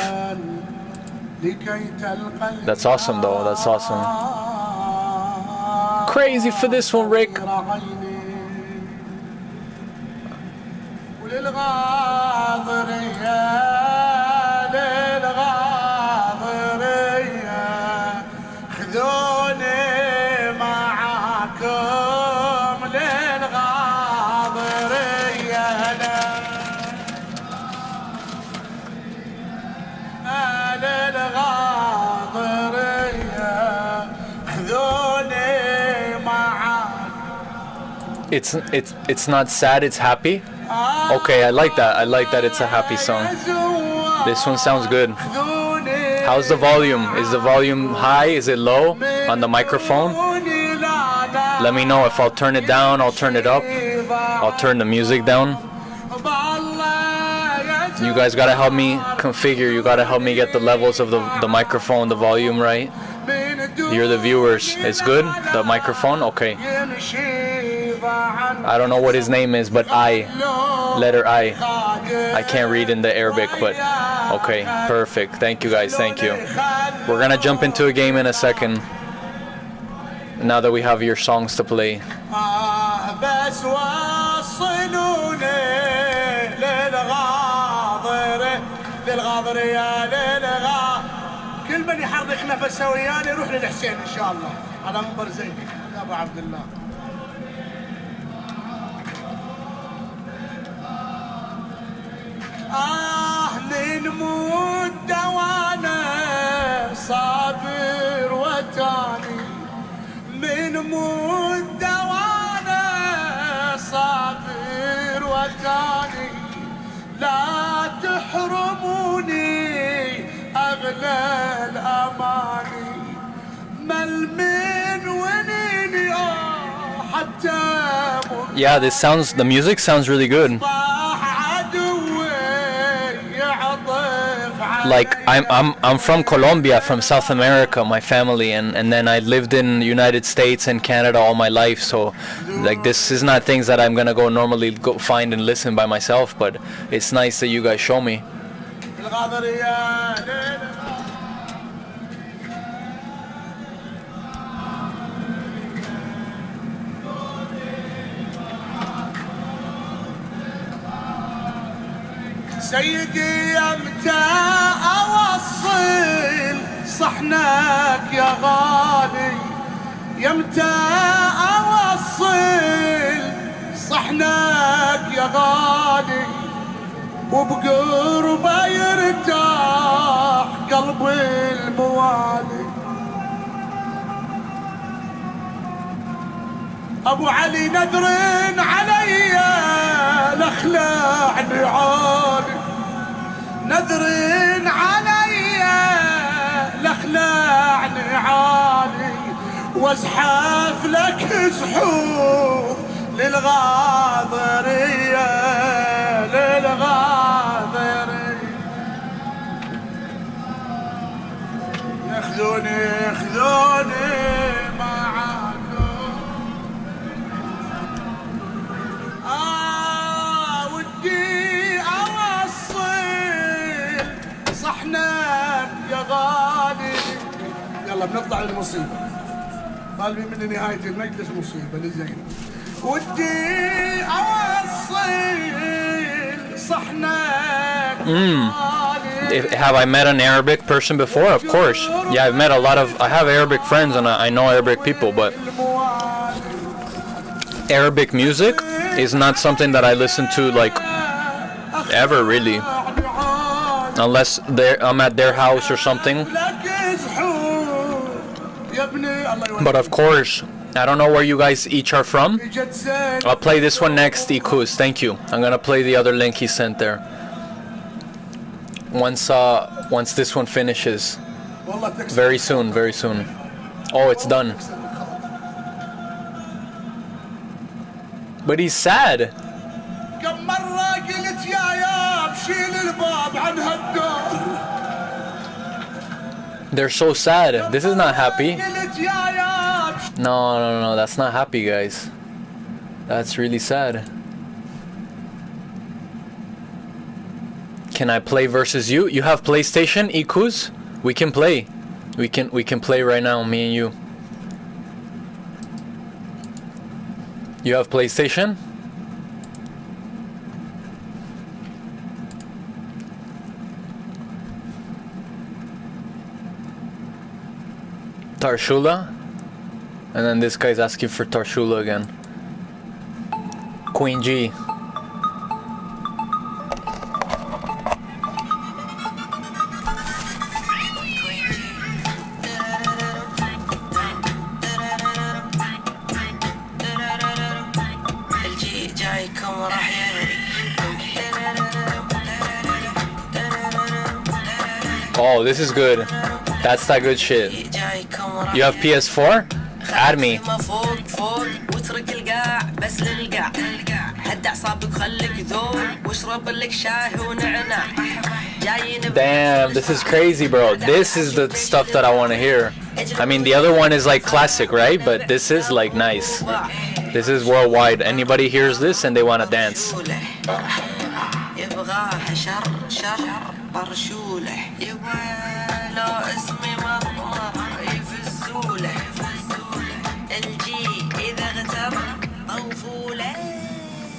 That's awesome, though. That's awesome. Crazy for this one, Rick. It's not sad, it's happy. Okay, I like that. I like that it's a happy song. This one sounds good. How's the volume? Is the volume high? Is it low on the microphone? Let me know. If I'll turn it down, I'll turn it up. I'll turn the music down. You guys gotta help me configure. You gotta help me get the levels of the microphone, the volume right. You're the viewers. It's good? The microphone? Okay. I don't know what his name is, but letter I. I can't read in the Arabic, but okay, perfect. Thank you, guys. Thank you. We're gonna jump into a game in a second. Now that we have your songs to play. كل من يحرك نفسه ويانا يروح للحسين ان شاء الله على منبر زين يا ابو عبد الله. من مدة وانا صابر وتاني من مدة وانا صابر وتاني لا تحرموني أغلى الأماني مل من ونيني حتى Yeah, the music sounds really good. Like I'm from Colombia, from South America, my family, and then I lived in the United States and Canada all my life, so like this is not things that I'm gonna go normally go find and listen by myself, but it's nice that you guys show me. سيدي يمتى أوصل صحنك يا غالي يمتى أوصل صحنك يا غالي وبقربه يرتاح قلبي الموالي ابو علي نذر علي لاخلعني عالي نذر علي لاخلعني عالي وازحف لك زحوف للغاضريه للغاضريه ياخذوني معاكم ودي اوصل صحنك يا غالي يلا بنطلع للمصيبه طالبين مني نهايه المجلس مصيبه لزين ودي اوصل صحنك يا غالي. Have I met an Arabic person before? Of course. Yeah, I've met a lot of... I have Arabic friends and I know Arabic people, but Arabic music is not something that I listen to, like, ever, really. Unless I'm at their house or something. But of course, I don't know where you guys each are from. I'll play this one next, Ikus. Thank you. I'm gonna play the other link he sent there. Once this one finishes. Very soon, very soon. Oh, it's done. But he's sad. They're so sad. This is not happy. No, that's not happy, guys. That's really sad. Can I play versus you? You have PlayStation, Ikus? We can play. We can play right now, me and you. You have PlayStation? Tarshula? And then this guy's asking for Tarshula again. Queen G. Oh, this is good. That's that good shit. You have PS4? Add me. Damn, this is crazy, bro. This is the stuff that I want to hear. I mean, the other one is like classic, right? But this is like nice. This is worldwide. Anybody hears this and they want to dance.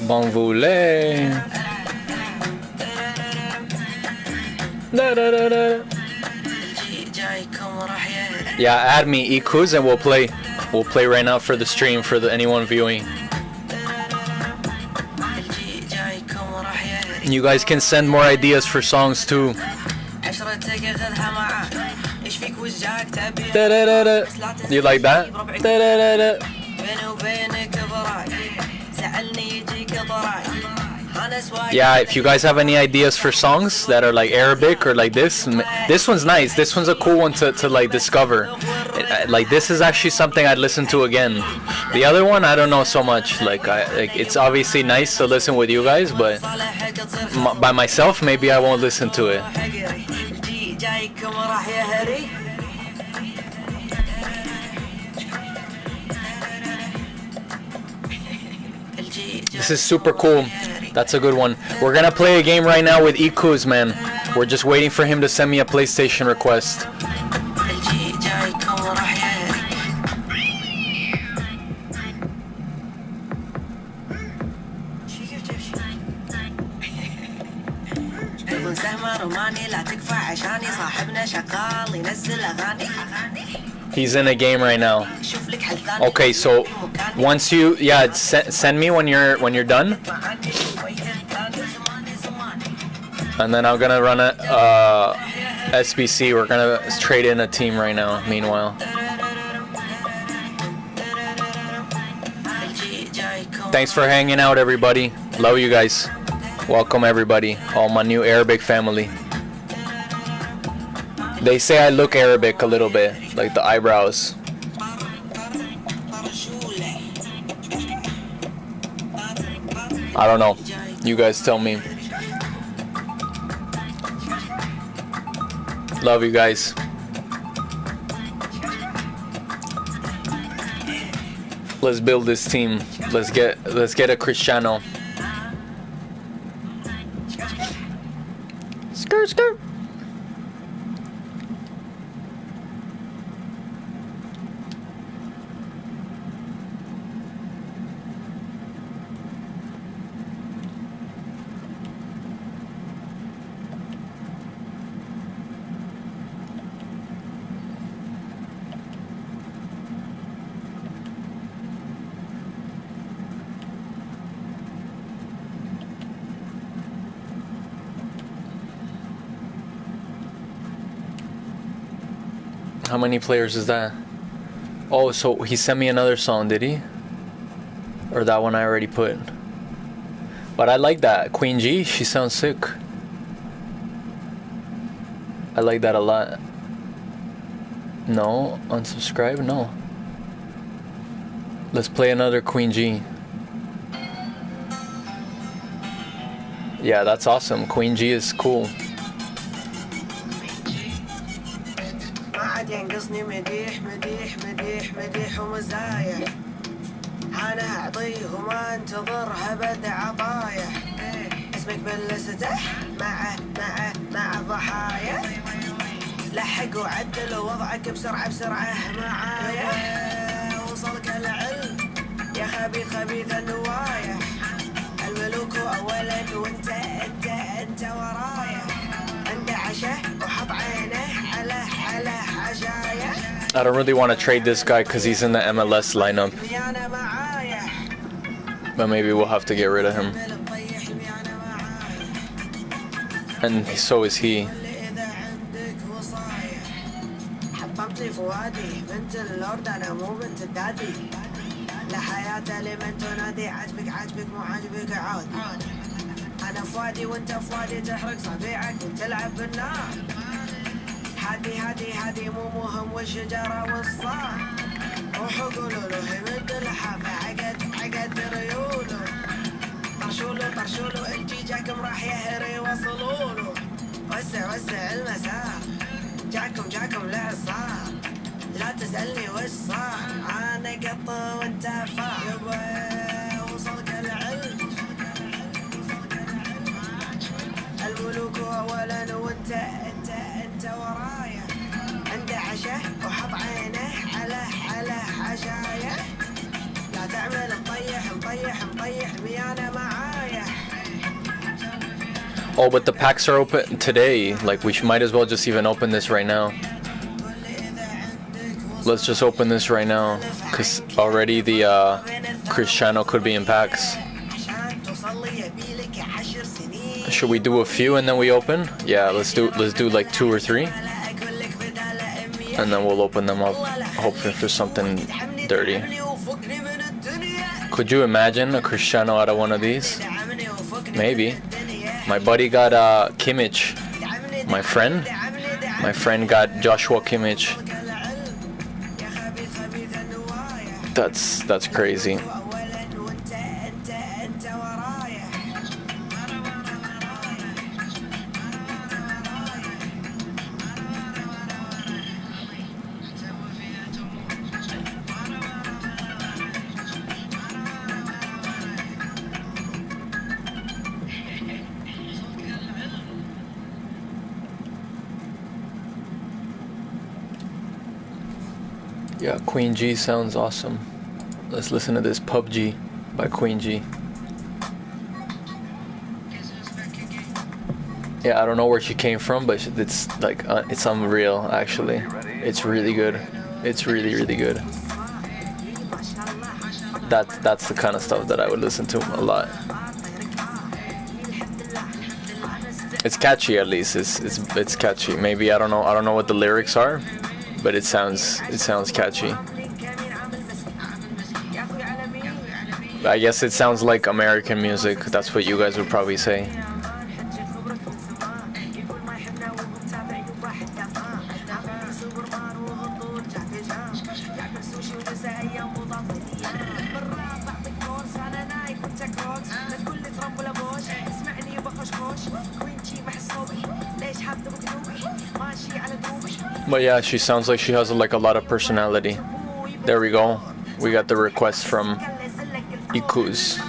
Bon voulez. Yeah, add me, Ikuz, and we'll play. We'll play right now for the stream for anyone viewing. You guys can send more ideas for songs too. You like that? Yeah, if you guys have any ideas for songs that are like Arabic or like this one's nice. This one's a cool one to like discover. Like this is actually something I'd listen to again. The other one I don't know so much. Like it's obviously nice to listen with you guys, but by myself maybe I won't listen to it. This is super cool. That's a good one. We're gonna play a game right now with Ikuz, man. We're just waiting for him to send me a PlayStation request. He's in a game right now. Okay, so once you send me when you're done, and then I'm gonna run a SBC. We're gonna trade in a team right now. Meanwhile, thanks for hanging out, everybody. Love you guys. Welcome everybody, all my new Arabic family. They say I look Arabic a little bit, like the eyebrows. I don't know. You guys tell me. Love you guys. Let's build this team. Let's get a Cristiano. Skirt, skirt. How many players is that? Oh, so he sent me another song, did he? Or that one I already put? But I like that. Queen G, she sounds sick. I like that a lot. No, unsubscribe? No. Let's play another Queen G. Yeah, that's awesome. Queen G is cool. ينقصني مديح مديح مديح مديح ومزايا انا اعطيه وما انتظرها بد عطايا اسمك بلسته مع ضحايا لحق وعدل ووضعك بسرعة معايا وصلك العلم يا خبيث النوايا الملوك اولا وانت ورايا عنده عشاء وحط عينه على عشايا. I don't really want to trade this guy because he's in the MLS lineup. But maybe we'll have to get rid of him. And so is he. أنا فؤادي وأنت فؤادي تحرق صبيعك وتلعب بالنار هادي مو مهم والشجرة والصار روحوا قولوا له يمد الحافة عقد ريوله طرشوله الجي جاكم راح يهري وصلوله وسع المسار جاكم الإعصار لا تسألني وش صار أنا قط وأنت فار يبا وصلك العلم الملوك اولا وانت ورايا عنده عشاء وحط عينه على عشايا لا تعمل مطيح ميانه معايا. Oh, but the packs are open today. Like, we might as well just even open this right now. Let's just open this right now, because already the Cristiano could be in packs. Should we do a few and then we open? Yeah, let's do like 2 or 3, and then we'll open them up, hoping for something dirty. Could you imagine a Cristiano out of one of these? Maybe. My buddy got Kimmich. My friend got Joshua Kimmich. That's crazy. Yeah, Queen G sounds awesome. Let's listen to this PUBG by Queen G. Yeah, I don't know where she came from, but it's like it's unreal. Actually, it's really good. It's really, really good. That's the kind of stuff that I would listen to a lot. It's catchy, at least. It's catchy. Maybe I don't know what the lyrics are, but it sounds catchy. I guess it sounds like American music. That's what you guys would probably say. But yeah, she sounds like she has like a lot of personality. There we go. We got the request from Ikuz.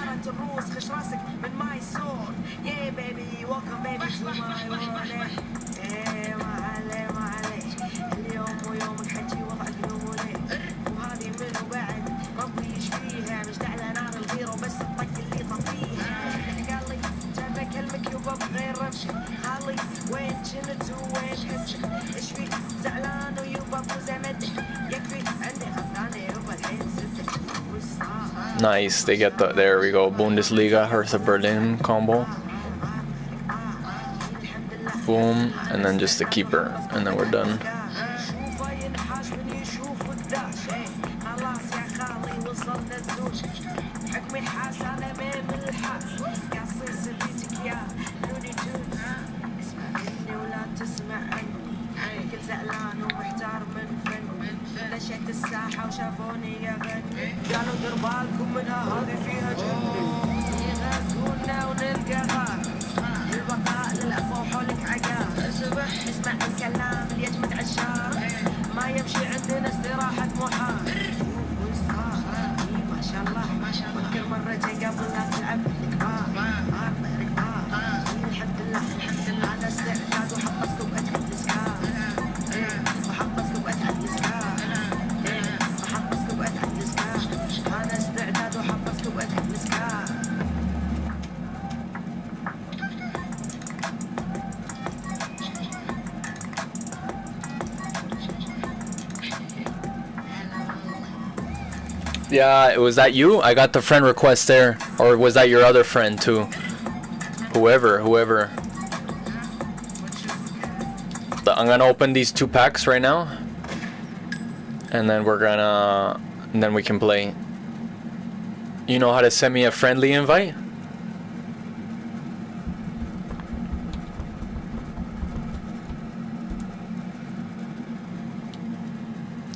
Nice, they get the, there we go, Bundesliga, Hertha Berlin combo. Boom, and then just the keeper, and then we're done. Yeah, was that you? I got the friend request there. Or was that your other friend too? Whoever. I'm gonna open these 2 packs right now. And then then we can play. You know how to send me a friendly invite?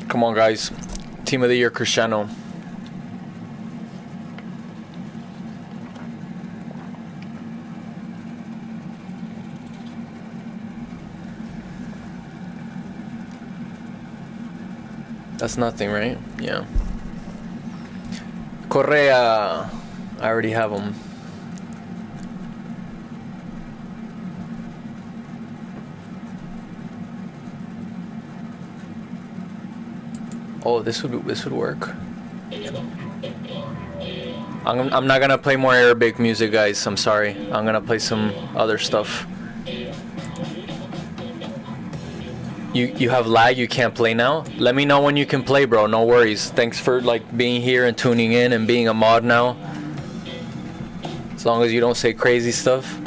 Come on, guys. Team of the Year, Cristiano. That's nothing, right? Yeah. Correa. I already have him. Oh, this would work. I'm not gonna play more Arabic music, guys. I'm sorry. I'm gonna play some other stuff. You have lag, you can't play now? Let me know when you can play, bro. No worries. Thanks for like being here and tuning in and being a mod now. As long as you don't say crazy stuff.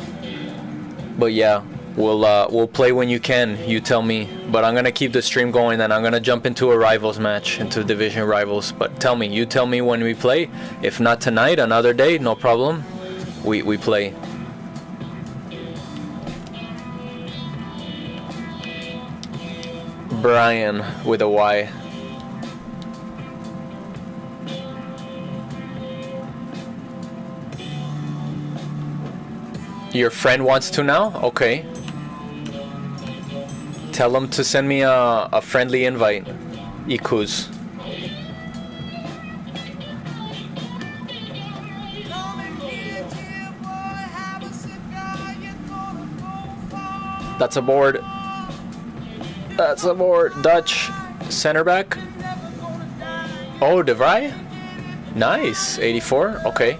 But yeah, we'll play when you can. You tell me. But I'm gonna keep the stream going, and I'm gonna jump into a rivals match, into division rivals. But you tell me when we play. If not tonight, another day, no problem. We play. Brian with a Y. Your friend wants to now? Okay. Tell him to send me a friendly invite. Ikuz. That's a board. That's a board. Dutch center back. Oh, De Vrij? Nice. 84. Okay.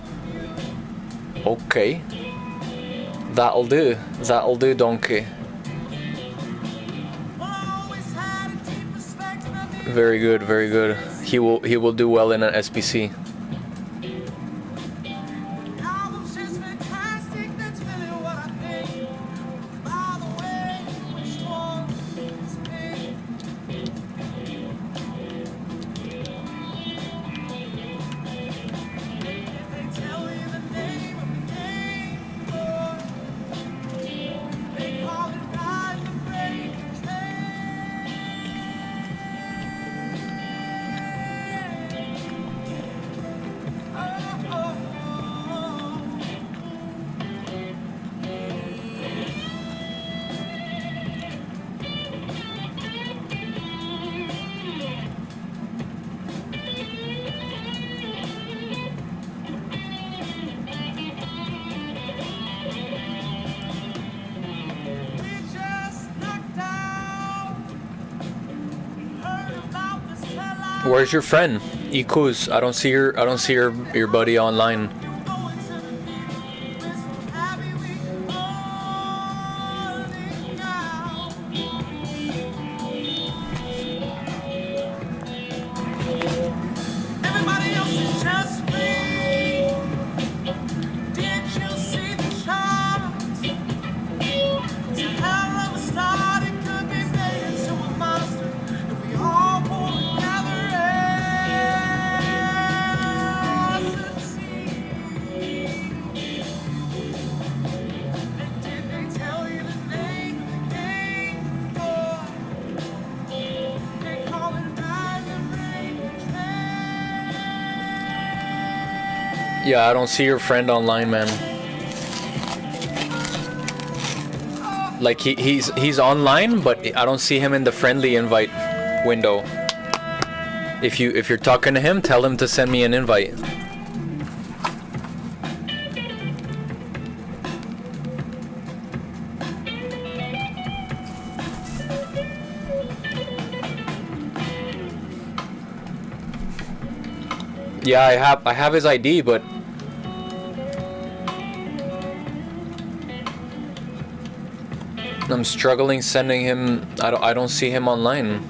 Okay. That'll do. That'll do, donkey. Very good, very good. He will do well in an SBC. Where's your friend, Ikuz? I don't see your buddy online. Yeah, I don't see your friend online, man. Like he's online, but I don't see him in the friendly invite window. If you're talking to him, tell him to send me an invite. Yeah, I have his ID, but I'm struggling sending him. I don't see him online.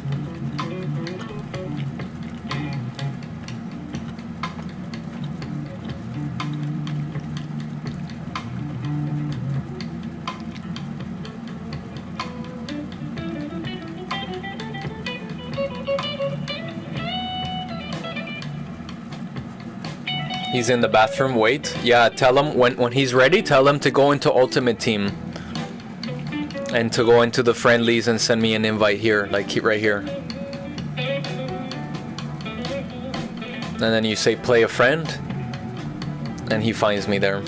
He's in the bathroom. Wait. Yeah, tell him when he's ready, tell him to go into Ultimate Team. And to go into the friendlies and send me an invite here, like right here. And then you say play a friend, and he finds me there.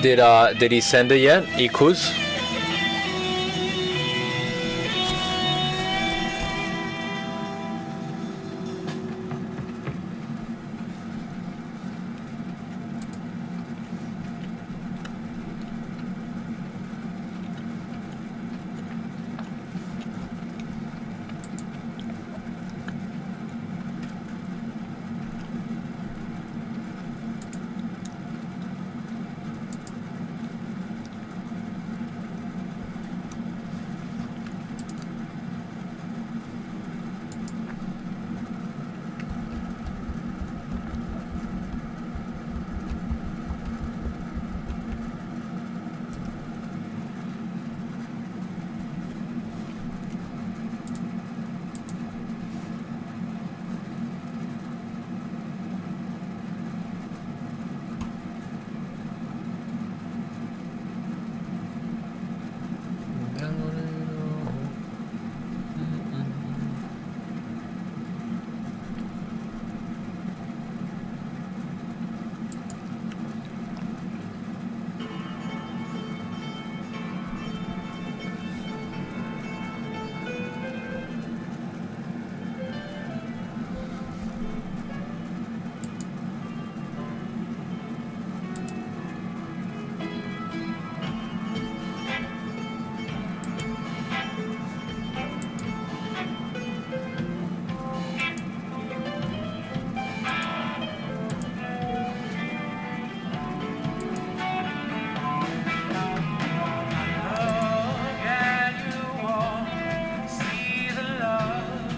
Did he send it yet? Ikuz?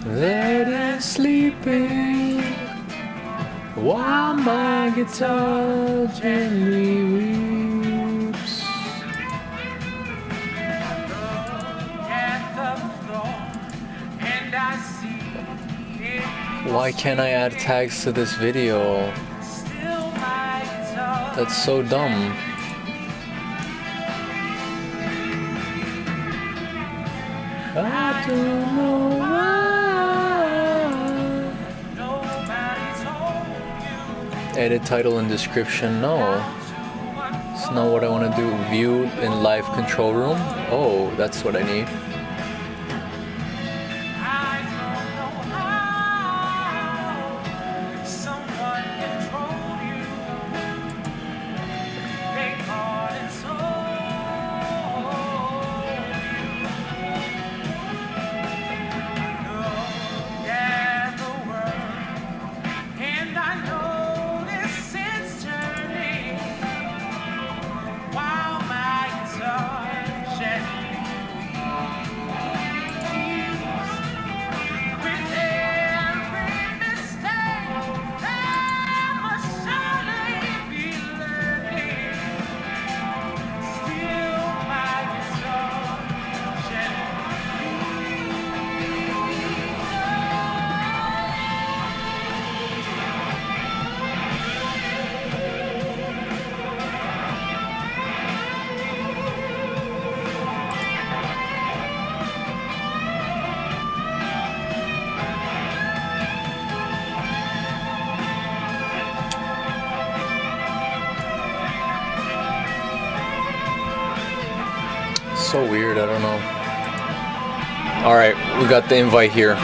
Let it sleeping while my guitar gently weeps. Why can't I add tags to this video? That's so dumb. I don't know why. Edit title and description, no. It's not what I want to do. View in live control room. Oh, that's what I need. So weird, I don't know. Alright, we got the invite here.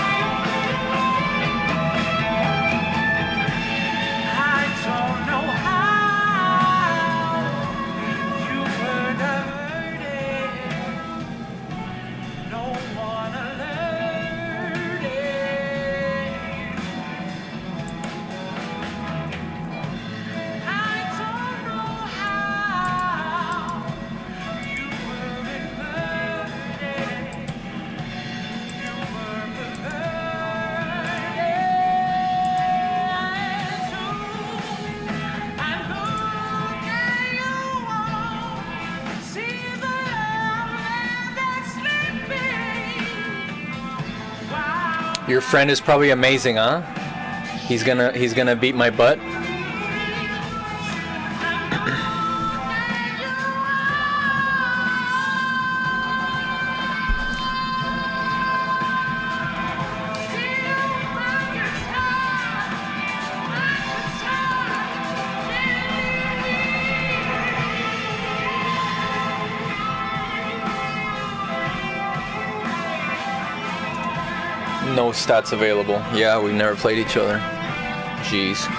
Your friend is probably amazing, huh? He's gonna beat my butt. No stats available. Yeah, we never played each other. Jeez.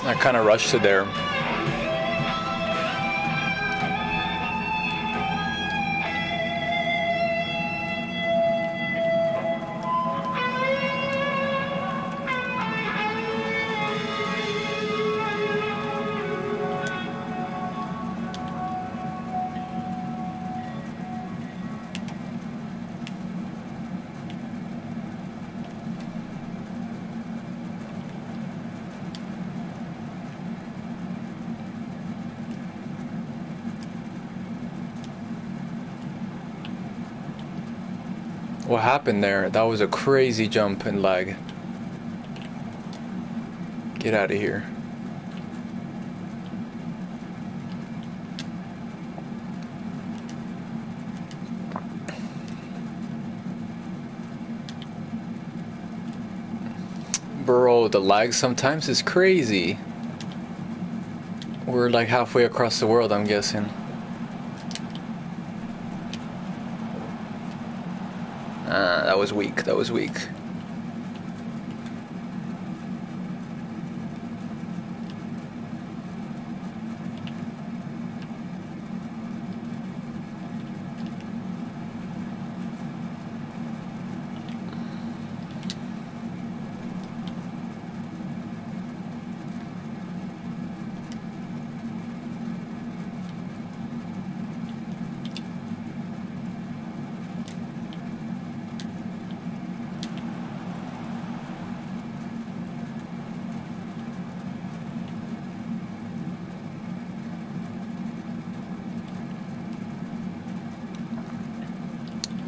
I kind of rushed it there. What happened there? That was a crazy jump and lag. Get out of here. Bro, the lag sometimes is crazy. We're like halfway across the world, I'm guessing. That was weak. That was weak.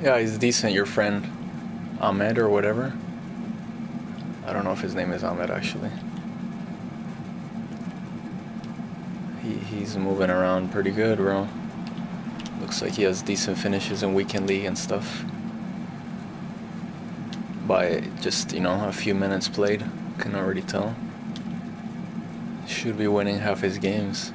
Yeah, he's decent, your friend Ahmed or whatever. I don't know if his name is Ahmed actually. He's moving around pretty good, bro. Looks like he has decent finishes in weekend league and stuff. By just, you know, a few minutes played, can already tell. Should be winning half his games.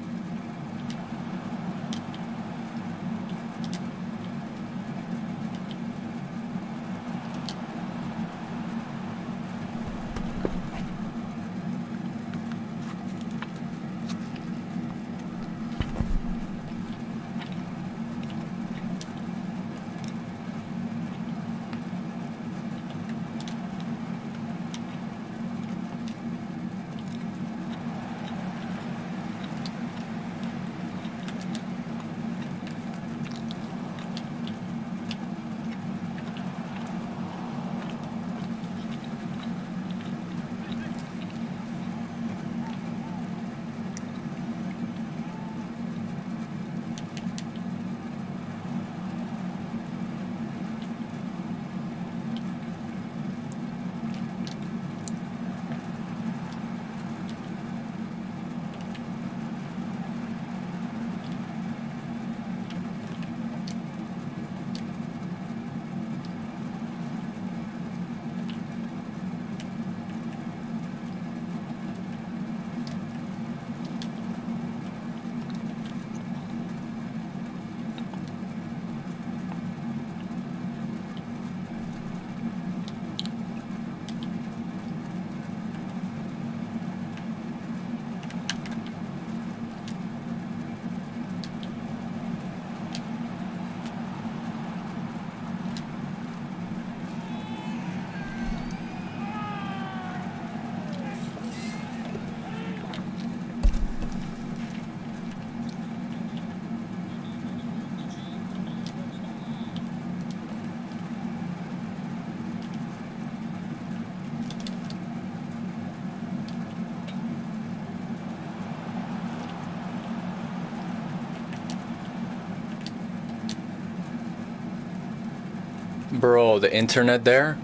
Bro, the internet there,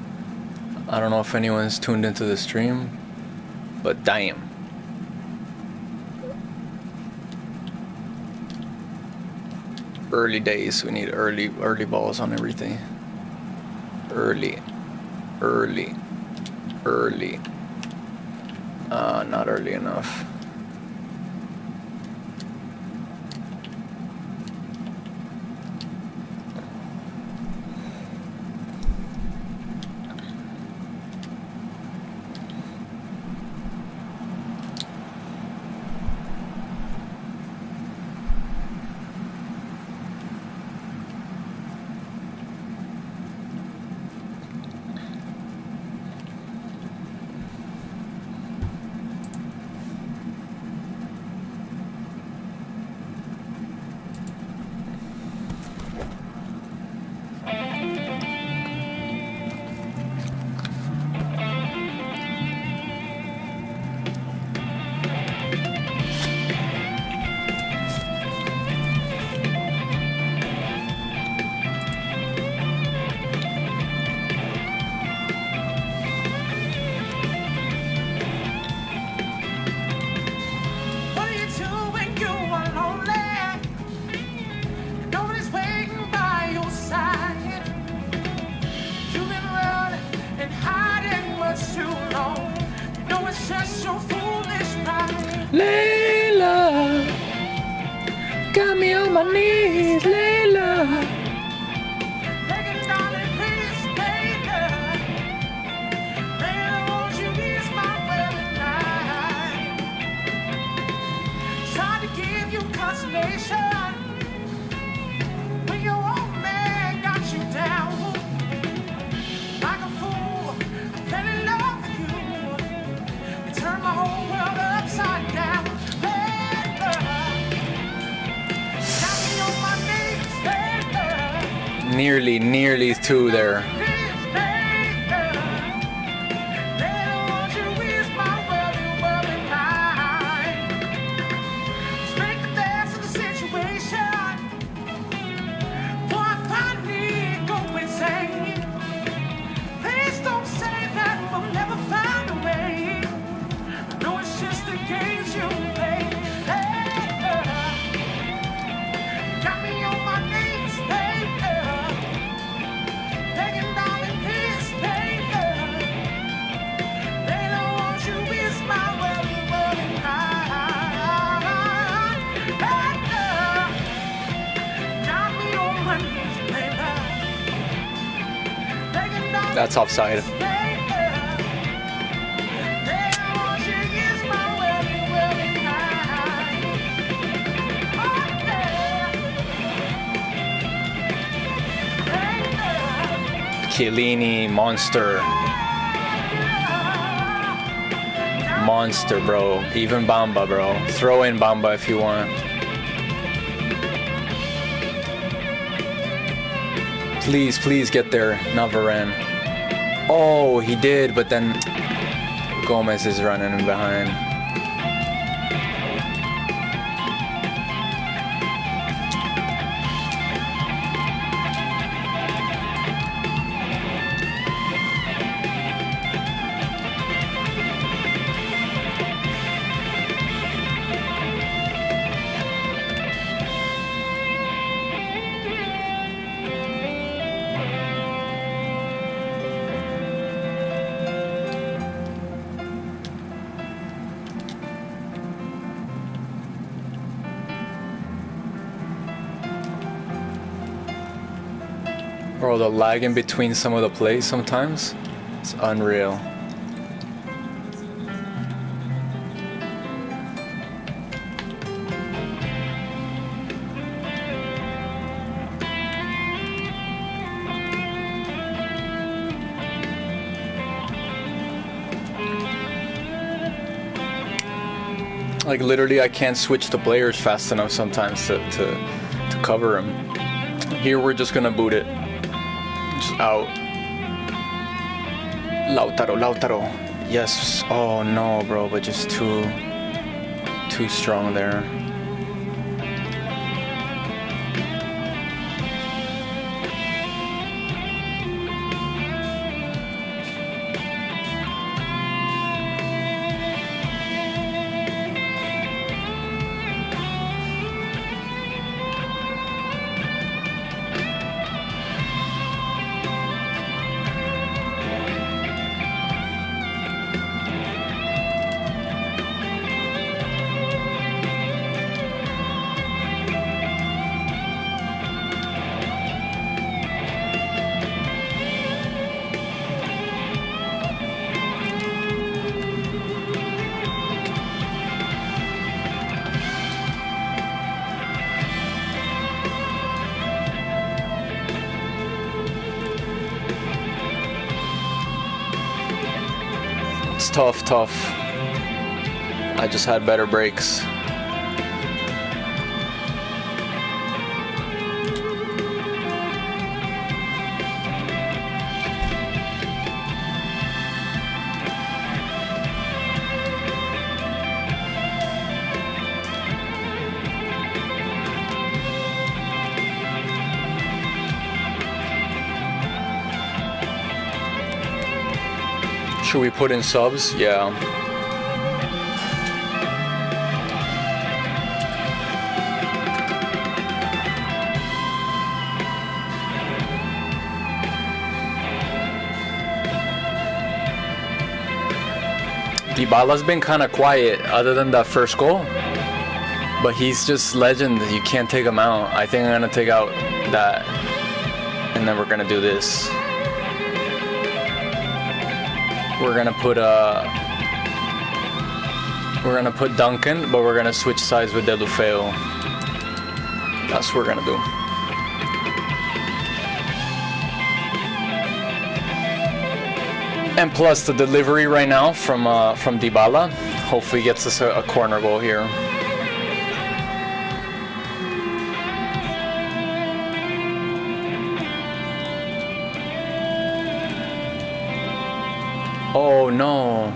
I don't know if anyone's tuned into the stream, but damn. Early days, we need early balls on everything. Early. Not early enough. Layla, got me on my knees, Layla. Nearly two there. That's offside. Chiellini, monster, bro. Even Bamba, bro. Throw in Bamba if you want. Please get there, not Varane. Oh, he did, but then Gomez is running in behind. Bro, the lag in between some of the plays sometimes, it's unreal. Like literally I can't switch the players fast enough sometimes to cover him. Here we're just gonna boot it. Just out. Lautaro. Yes. Oh no, bro, but just too strong there. It's tough. I just had better breaks. Should we put in subs? Yeah. Dybala's been kind of quiet other than that first goal, but he's just legend. You can't take him out. I think I'm gonna take out that, and then we're gonna do this. We're gonna put Duncan, but we're gonna switch sides with Delufeo. That's what we're gonna do. And plus the delivery right now from Dybala hopefully gets us a corner goal here. Oh no.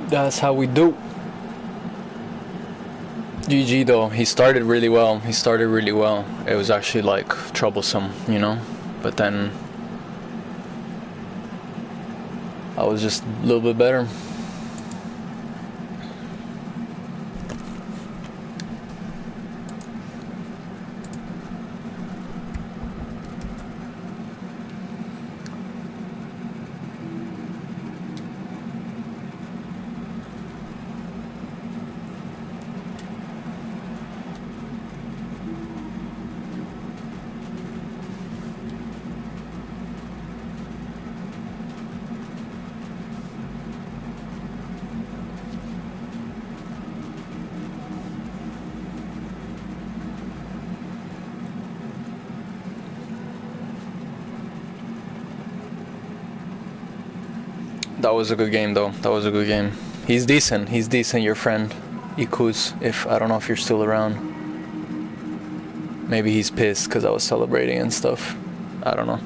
That's how we do. GG though, he started really well. It was actually like troublesome, you know? But then I was just a little bit better. That was a good game though. That was a good game. He's decent. He's decent. Your friend, Ikus. I don't know if you're still around. Maybe he's pissed because I was celebrating and stuff. I don't know.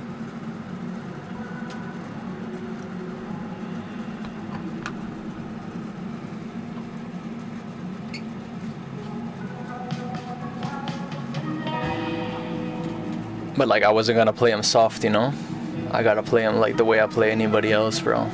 But like, I wasn't gonna play him soft, you know? I gotta play him like the way I play anybody else, bro.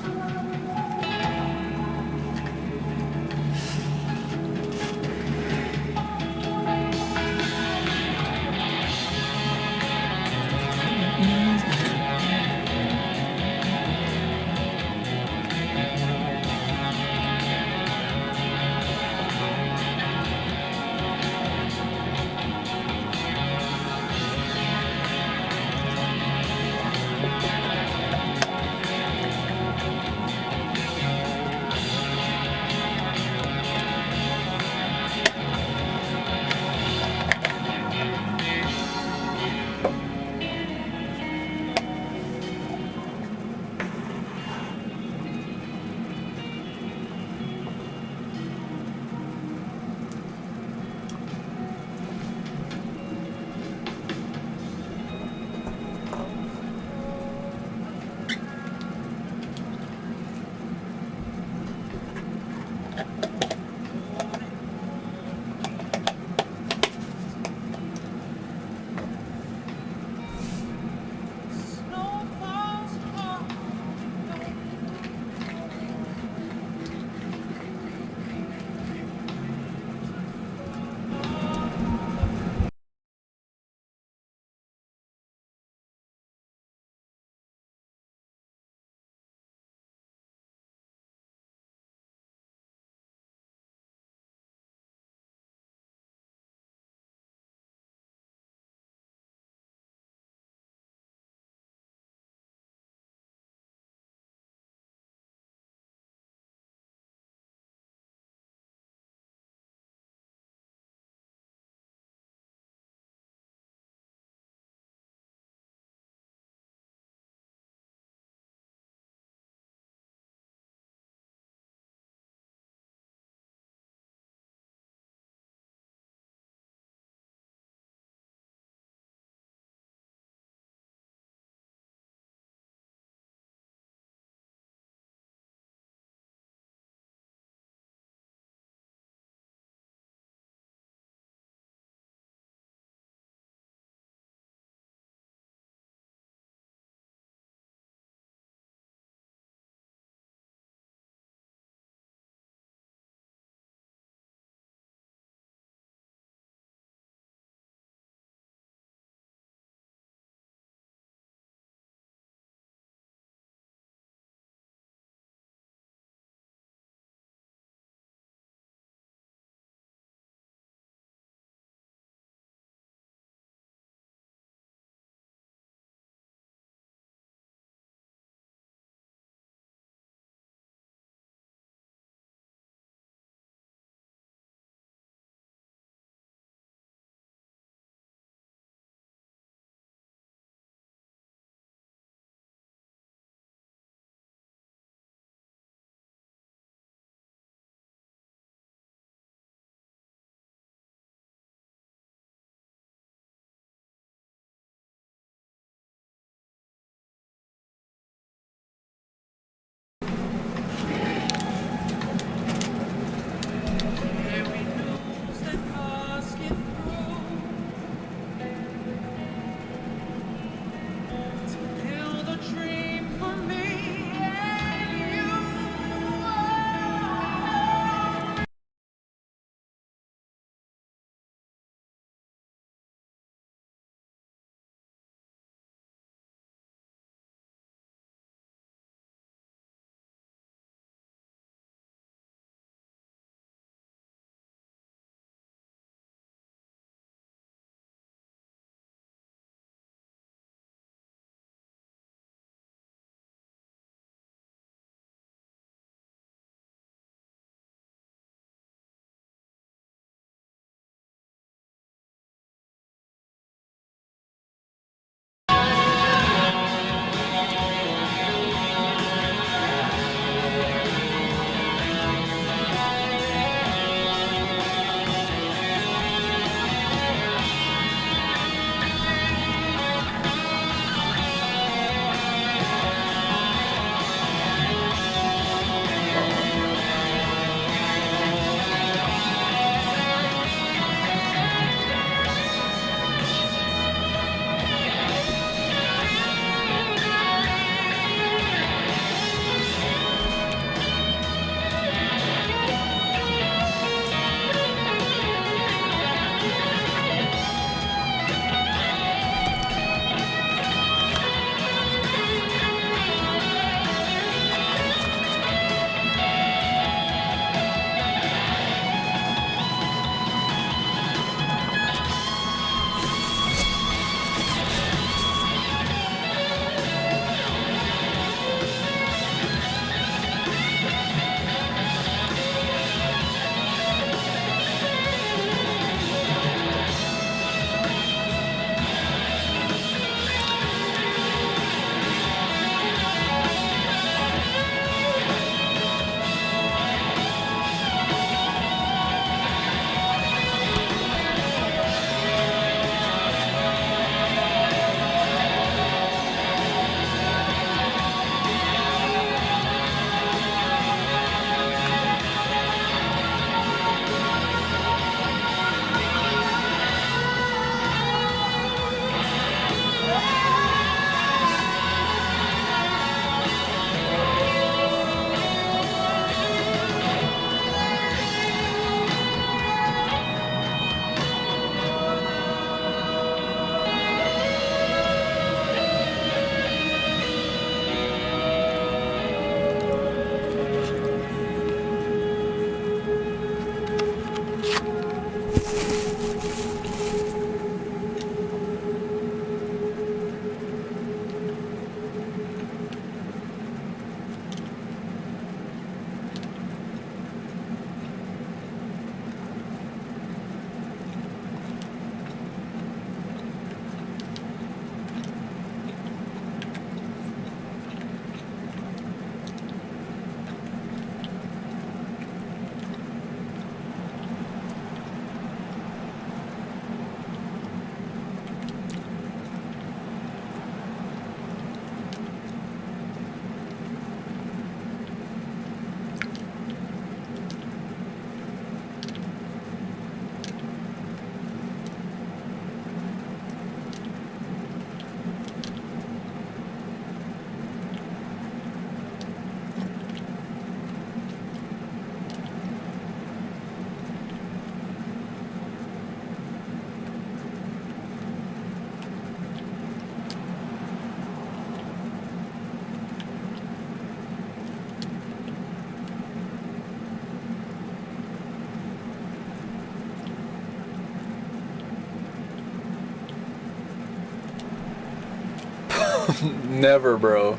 Never, bro.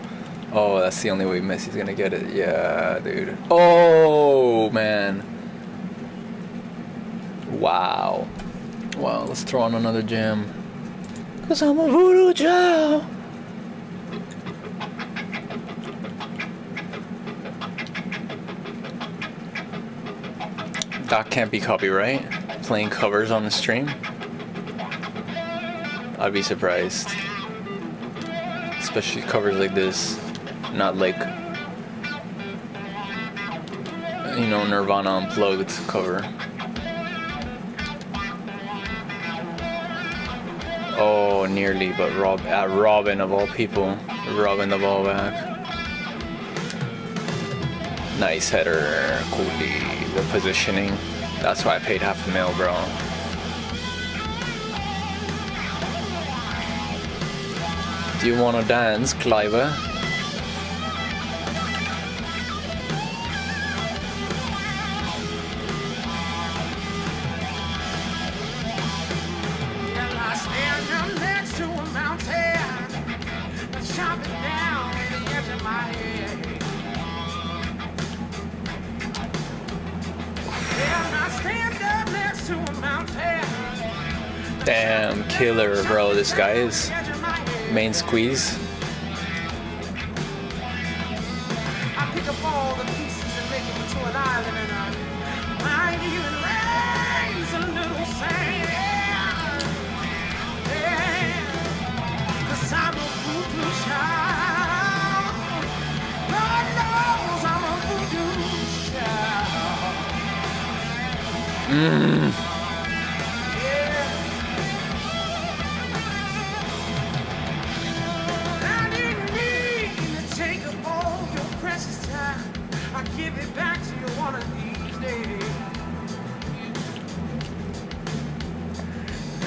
Oh, that's the only way Messi's gonna get it. Yeah, dude. Oh, man. Wow. Wow, let's throw on another jam. Cause I'm a voodoo child. That can't be copyright. Playing covers on the stream. I'd be surprised. Especially covers like this. Not like, you know, Nirvana Unplugged cover. Oh, nearly, but Robin of all people, robbing the ball back. Nice header, Koulibaly, the positioning. That's why I paid $500,000, bro. Do you wanna dance, Clive? Damn, killer, bro. This guy is main squeeze. I pick up all the pieces and make them into an island, and I might even raise a little sand. Yeah, 'cause I'm a voodoo child. Lord knows I'm a voodoo child. Give it back to you one of these days.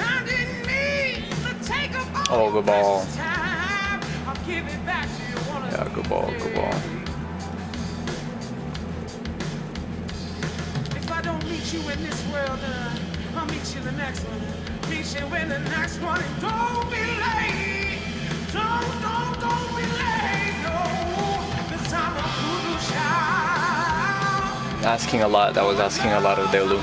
I didn't mean to take a ball. Oh, good ball. I'll give it back to you one of Yeah, good ball, good ball. If I don't meet you in this world, I'll meet you in the next one. Meet you in the next one, and don't be late. Don't be late, no. 'Cause I'm a voodoo child. Asking a lot. That was asking a lot of Delu.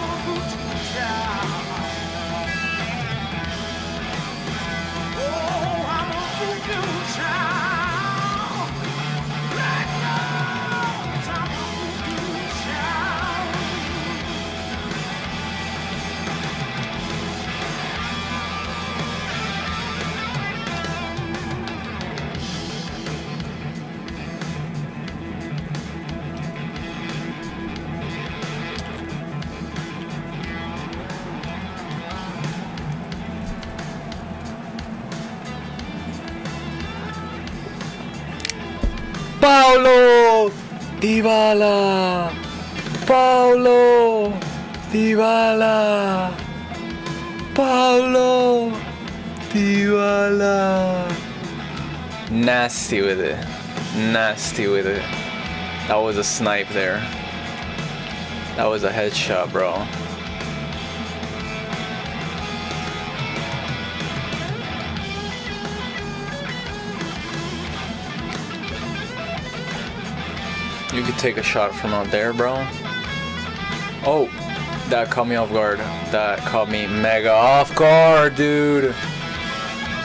Paulo Dybala, Paulo Dybala, Paulo Dybala. Nasty with it, nasty with it. That was a snipe there. That was a headshot, bro. You could take a shot from out there, bro. Oh, that caught me off guard. That caught me mega off guard, dude.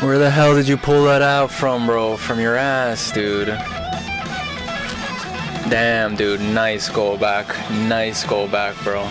Where the hell did you pull that out from, bro? From your ass, dude. Damn, dude. Nice goal back. Nice goal back, bro.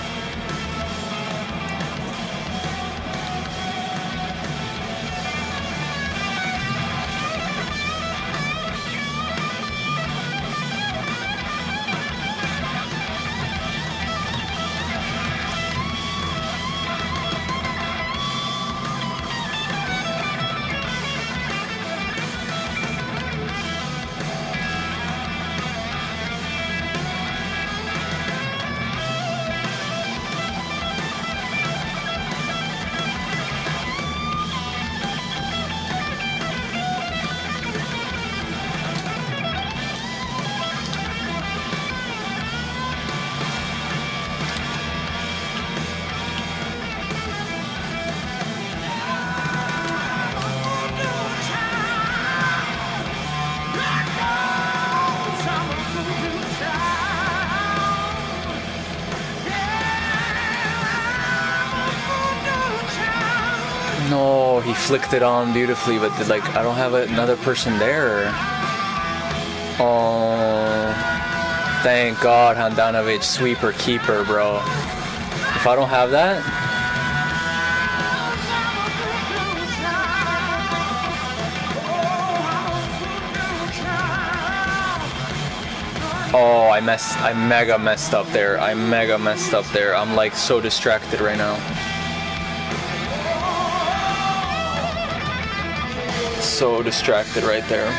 he flicked it on beautifully, but like I don't have another person there. Oh, thank God, Handanovic, sweeper, keeper, bro. If I don't have that, oh, I mega messed up there. I'm like so distracted right now. So distracted right there.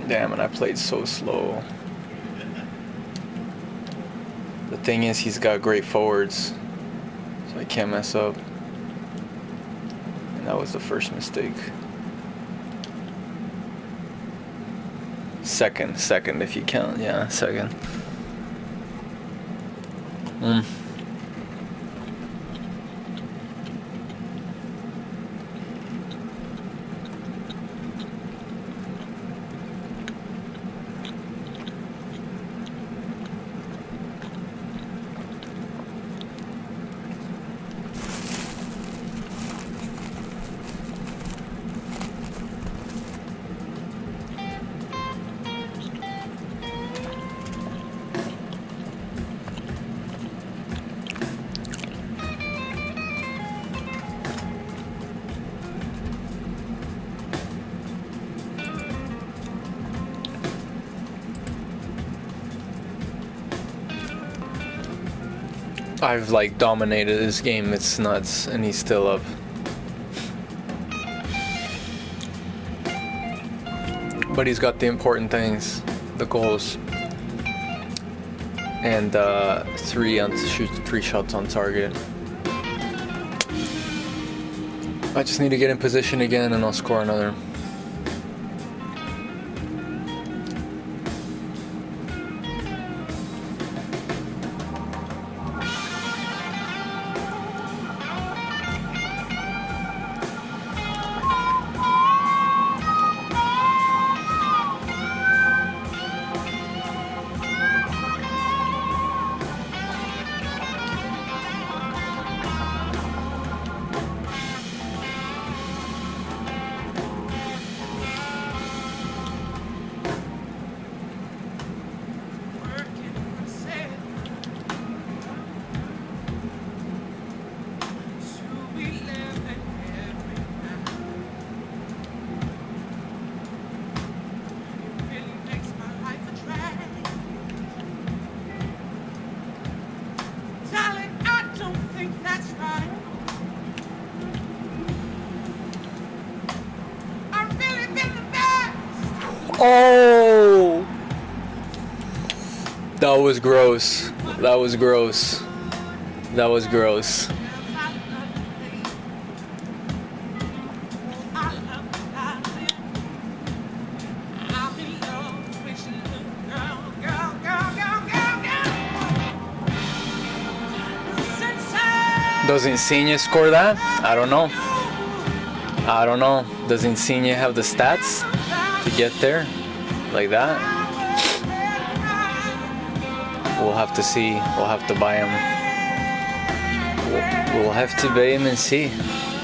Damn, and I played so slow. The thing is, he's got great forwards, so I can't mess up. And that was the first mistake. Second if you count, yeah, second. I've like dominated this game, it's nuts, and he's still up. But he's got the important things, the goals, and 3 shots on target. I just need to get in position again and I'll score another. Oh! That was gross. That was gross. That was gross. Does Insigne score that? I don't know. I don't know. Does Insigne have the stats to get there like that? We'll have to see. We'll have to buy him. We'll have to buy him and see.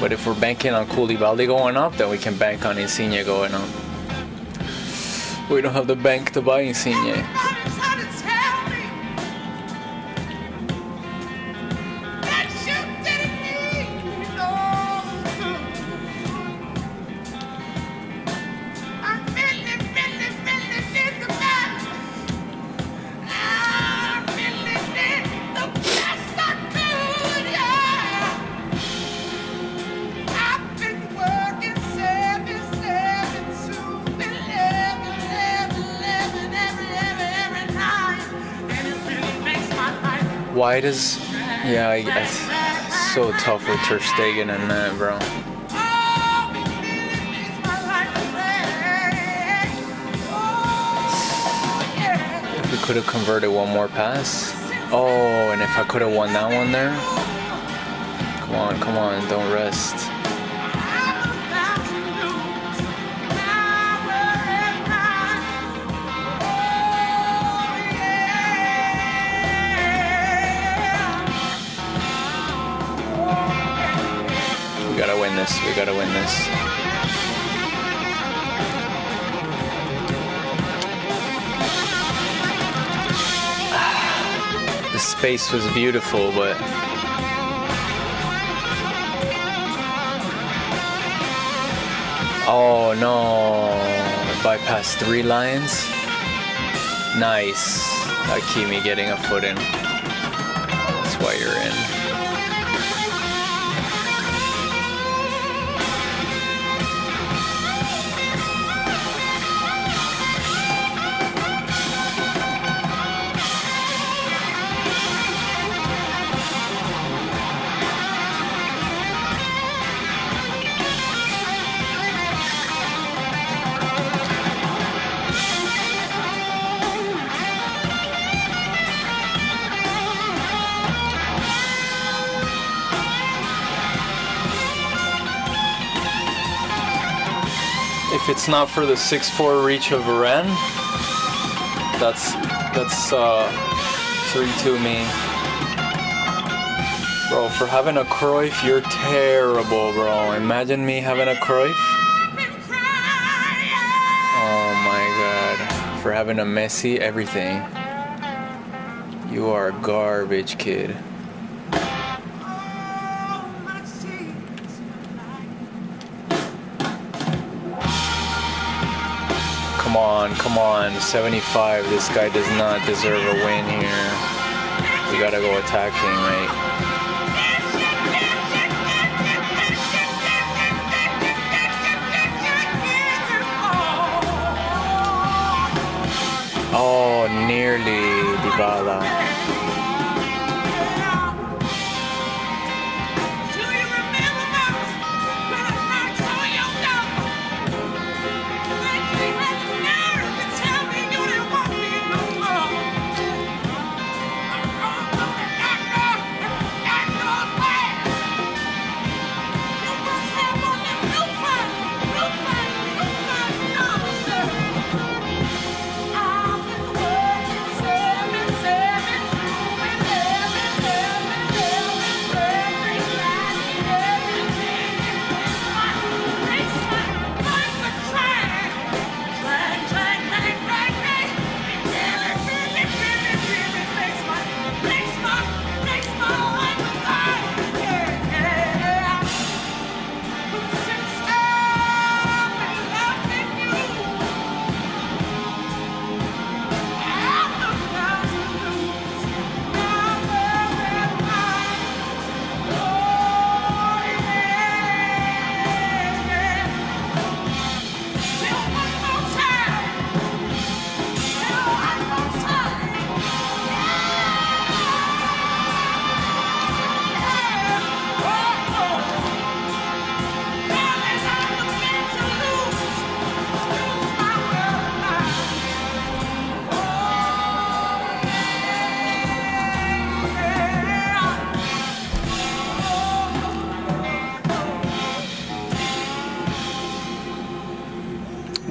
But if we're banking on Koulibaly going up, then we can bank on Insigne going up. We don't have the bank to buy Insigne. Why does... Yeah, it's so tough with Ter Stegen and that, bro. If we could have converted one more pass. Oh, and if I could have won that one there. Come on, don't rest. win this. We gotta win this. The space was beautiful, but oh no! Bypass 3 lines. Nice. That keep me getting a foot in. That's why you're in. If it's not for the 6'4" reach of Varane, that's 3-2 me. Bro, for having a Cruyff, you're terrible, bro. Imagine me having a Cruyff. Oh my god. For having a Messi, everything. You are a garbage kid. Come on, 75. This guy does not deserve a win here. We gotta go attacking, mate. Oh, nearly Dybala.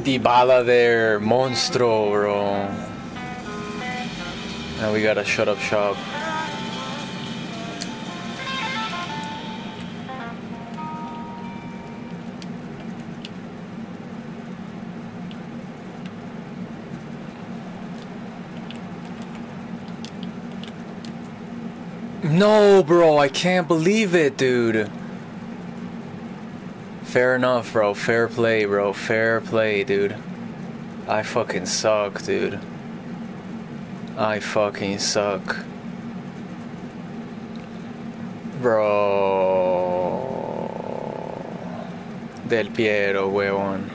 Dybala there, monstro, bro. Now we gotta shut up shop. No, bro, I can't believe it, dude. Fair enough, bro. Fair play, bro. Fair play, dude. I fucking suck, dude. I fucking suck. Bro. Del Piero, huevón.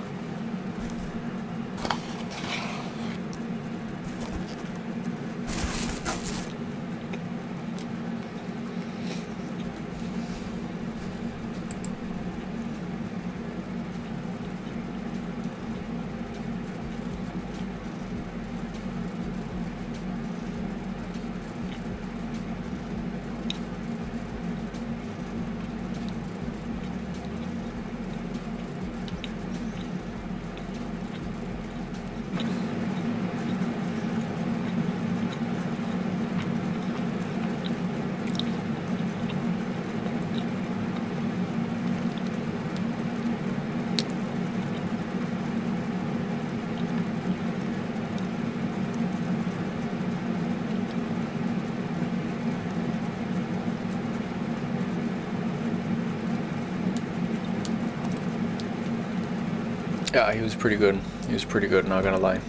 Yeah, he was pretty good. He was pretty good, not gonna lie.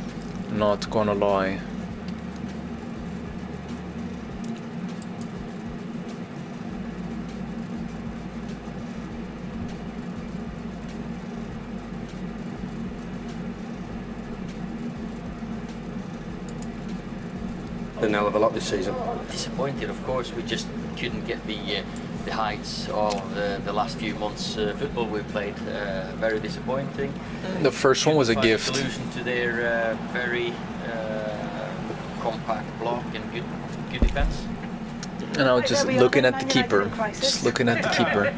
Not gonna lie. Didn't hell of a lot this season. Disappointed, of course. We just couldn't get the heights of the last few months football we played. Very disappointing. The first one was a gift. Solution to their very compact block and good defence. And I was just looking at the keeper. Just looking at the keeper.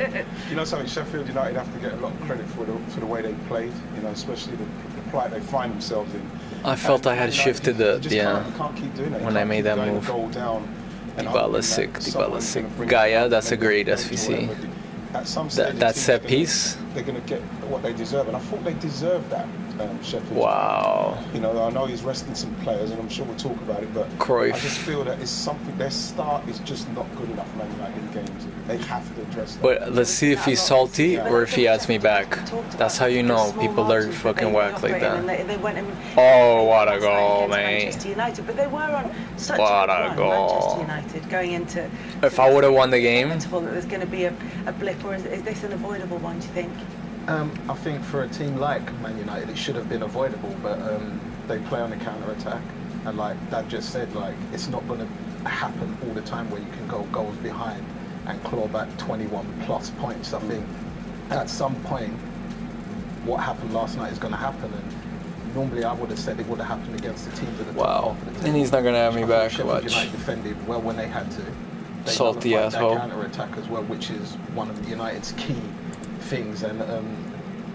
You know something, Sheffield United have to get a lot of credit for the way they played, you know, especially the plight they find themselves in. I felt I had shifted can't keep doing it. When I made that move. Dybala's sick, Dybala's sick. Gaia, that's a great SVC. That set piece. They're going to get what they deserve, and I thought they deserved that. Sheffield. Wow. You know, I know he's resting some players, and I'm sure we'll talk about it, but Cruyff. I just feel that it's something. Their start is just not good enough, Man United in games. They have to address that. But let's see if he's salty or if he adds me back. That's how you know people are fucking whack like that. Oh, what a goal, man! Manchester United, but they were on such What a a goal! Manchester United going into. If I would have won the game, there's going to be a blip, or is this an avoidable one? Do you think? I think for a team like Man United, it should have been avoidable, but they play on a counter-attack, and like Dad just said, like it's not going to happen all the time where you can go goals behind and claw back 21 plus points. I think at some point, what happened last night is going to happen, and normally I would have said it would have happened against the teams at the top half of the team. And he's not going to have me back. Sheffield United defended well when they had to. They Salty asshole. Counter-attack as well, which is one of United's key things, and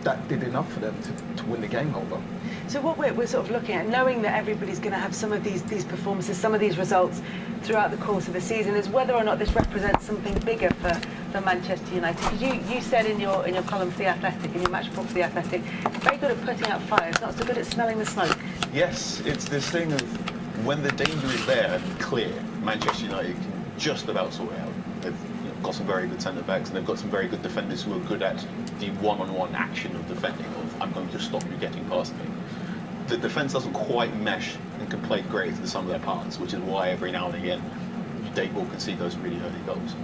that did enough for them to win the game over. So what we're sort of looking at, knowing that everybody's going to have some of these performances, some of these results throughout the course of the season, is whether or not this represents something bigger for Manchester United. Because you said in your column for The Athletic, in your match report for The Athletic, very good at putting out fires, not so good at smelling the smoke. Yes, it's this thing of when the danger is there and clear, Manchester United can just about sort it out. They've got some very good centre-backs, and they've got some very good defenders who are good at the one-on-one action of defending, of I'm going to stop you getting past me. The defence doesn't quite mesh and can play great in some of their parts, which is why every now and again they will concede those really early goals.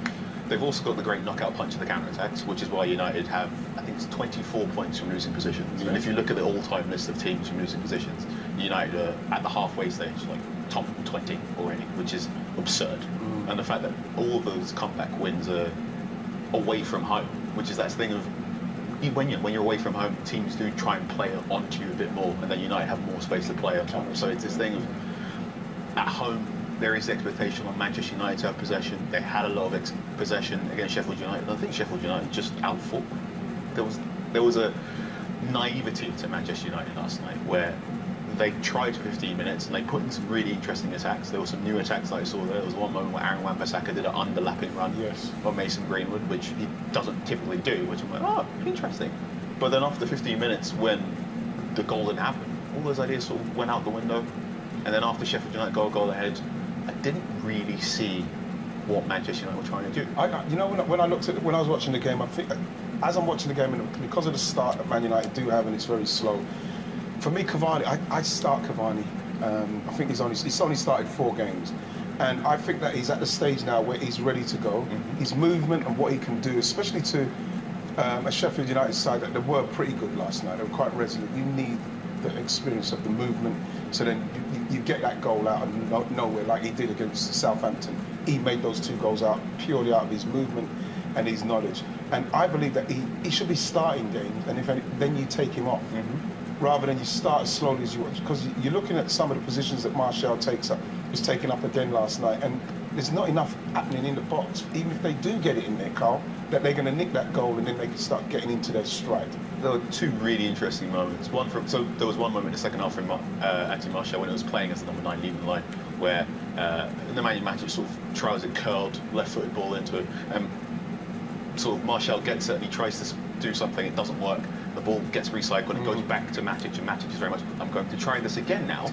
They've also got the great knockout punch of the counter-attacks, which is why United have, I think it's 24 points from losing positions. And if you look at the all-time list of teams from losing positions, United are at the halfway stage, like top 20 already, which is absurd. And the fact that all of those comeback wins are away from home, which is that thing of when you're away from home, teams do try and play onto you a bit more, and then United have more space to play on. So it's this thing of at home there is the expectation on Manchester United to have possession. They had a lot of possession against Sheffield United, and I think Sheffield United just outfought. There was a naivety to Manchester United last night where they tried for 15 minutes and they put in some really interesting attacks. There were some new attacks that I saw there. There was one moment where Aaron Wan-Bissaka did an underlapping run on Mason Greenwood, which he doesn't typically do, which I'm like, oh, interesting. But then after 15 minutes, when the goal didn't happen, all those ideas sort of went out the window. And then after Sheffield United got a goal ahead, I didn't really see what Manchester United were trying to do. You know, when I was watching the game, I think as I'm watching the game, and because of the start that Man United do have, and it's very slow. For me, Cavani, I start Cavani. I think he's only started 4 games, and I think that he's at the stage now where he's ready to go. His movement and what he can do, especially to a Sheffield United side that they were pretty good last night. They were quite resolute. You need the experience of the movement, so then you get that goal out of nowhere, like he did against Southampton. He made those 2 goals out purely out of his movement and his knowledge. And I believe that he should be starting games, and then you take him off. Rather than you start as slowly as you want, because you're looking at some of the positions that Martial was taking up again last night, and there's not enough happening in the box. Even if they do get it in there, Carl, that they're going to nick that goal and then they can start getting into their stride. There were 2 really interesting moments. So there was one moment in the second half from Anthony Martial when it was playing as the number 9 leading the line, where the Man United sort of tries a curled left-footed ball into it, and sort of Martial gets it and he tries to do something, it doesn't work. The ball gets recycled and goes back to Matic, and Matic is very much, I'm going to try this again now.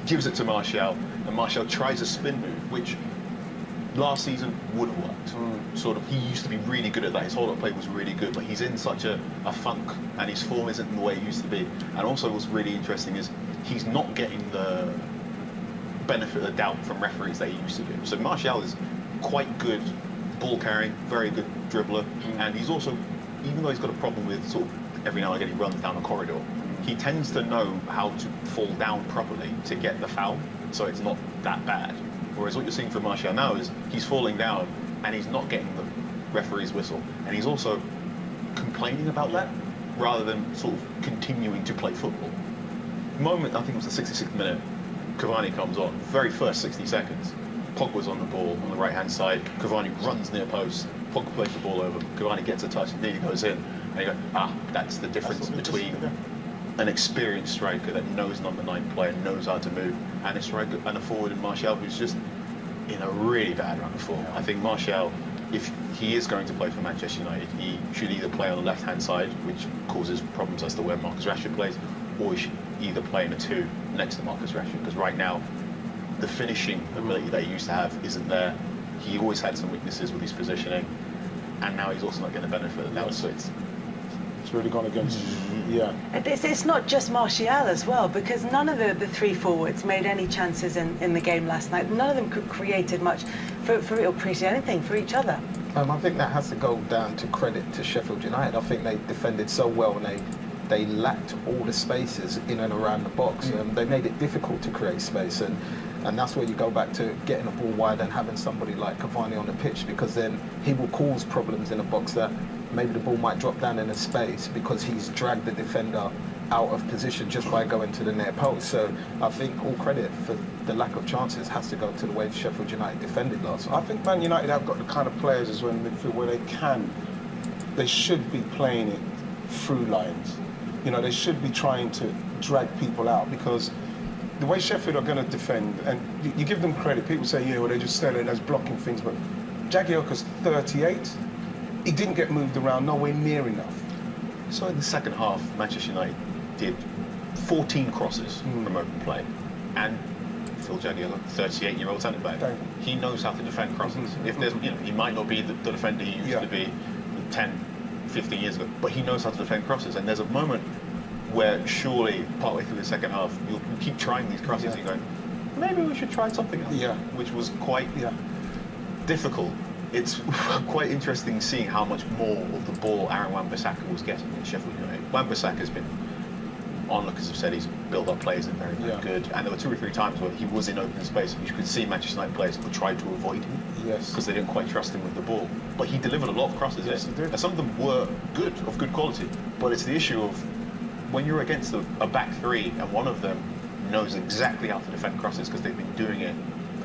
Gives it to Martial, and Martial tries a spin move, which last season would have worked. Sort of, he used to be really good at that. His hold-up play was really good, but he's in such a funk, and his form isn't in the way it used to be. And also, what's really interesting is he's not getting the benefit of the doubt from referees that he used to do. So Martial is quite good ball carrying, very good dribbler, and he's also, even though he's got a problem with sort of every now and again he runs down a corridor, he tends to know how to fall down properly to get the foul, so it's not that bad. Whereas what you're seeing from Martial now is he's falling down and he's not getting the referee's whistle, and he's also complaining about that rather than sort of continuing to play football. The moment, I think it was the 66th minute, Cavani comes on, very first 60 seconds, Pogba's on the ball on the right-hand side, Cavani runs near post, Pogba plays the ball over, Cavani gets a touch, nearly goes in, and you go, that's the difference between an experienced striker that knows number 9 player, knows how to move, and a striker and a forward in Martial who's just in a really bad run of form. I think Martial, if he is going to play for Manchester United, he should either play on the left-hand side, which causes problems as to where Marcus Rashford plays, or he should either play in a 2 next to Marcus Rashford, because right now the finishing ability that he used to have isn't there. He always had some weaknesses with his positioning, and now he's also not getting the benefit of that. So it's really gone against It's not just Martial as well, because none of the 3 forwards made any chances in the game last night. None of them created much for real anything for each other. I think that has to go down to credit to Sheffield United. I think they defended so well, and they lacked all the spaces in and around the box. They made it difficult to create space, and that's where you go back to getting the ball wide and having somebody like Cavani on the pitch, because then he will cause problems in a box that maybe the ball might drop down in a space because he's dragged the defender out of position just by going to the near post. So I think all credit for the lack of chances has to go to the way Sheffield United defended last night. I think Man United have got the kind of players as well in midfield where they should be playing it through lines. You know, they should be trying to drag people out, because the way Sheffield are going to defend, and you give them credit, people say, yeah, well, they just stand there as blocking things, but Jagielka's 38, he didn't get moved around nowhere near enough. So in the second half, Manchester United did 14 crosses from open play, and Phil Jagielka, 38-year-old centre-back, he knows how to defend crosses. If there's, he might not be the defender he used to be 10, 15 years ago, but he knows how to defend crosses. And there's a moment where surely, partway through the second half, you'll keep trying these crosses and you're going, maybe we should try something else, which was quite difficult. It's quite interesting seeing how much more of the ball Aaron Wan-Bissaka was getting in Sheffield United. Wan-Bissaka's been, onlookers have said he's build-up players and very, very good. And there were 2 or 3 times where he was in open space, and you could see Manchester United players who tried to avoid him because they didn't quite trust him with the ball. But he delivered a lot of crosses. Yes, he did. And some of them were good, of good quality. But it's the issue of when you're against a back 3 and one of them knows exactly how to defend crosses because they've been doing it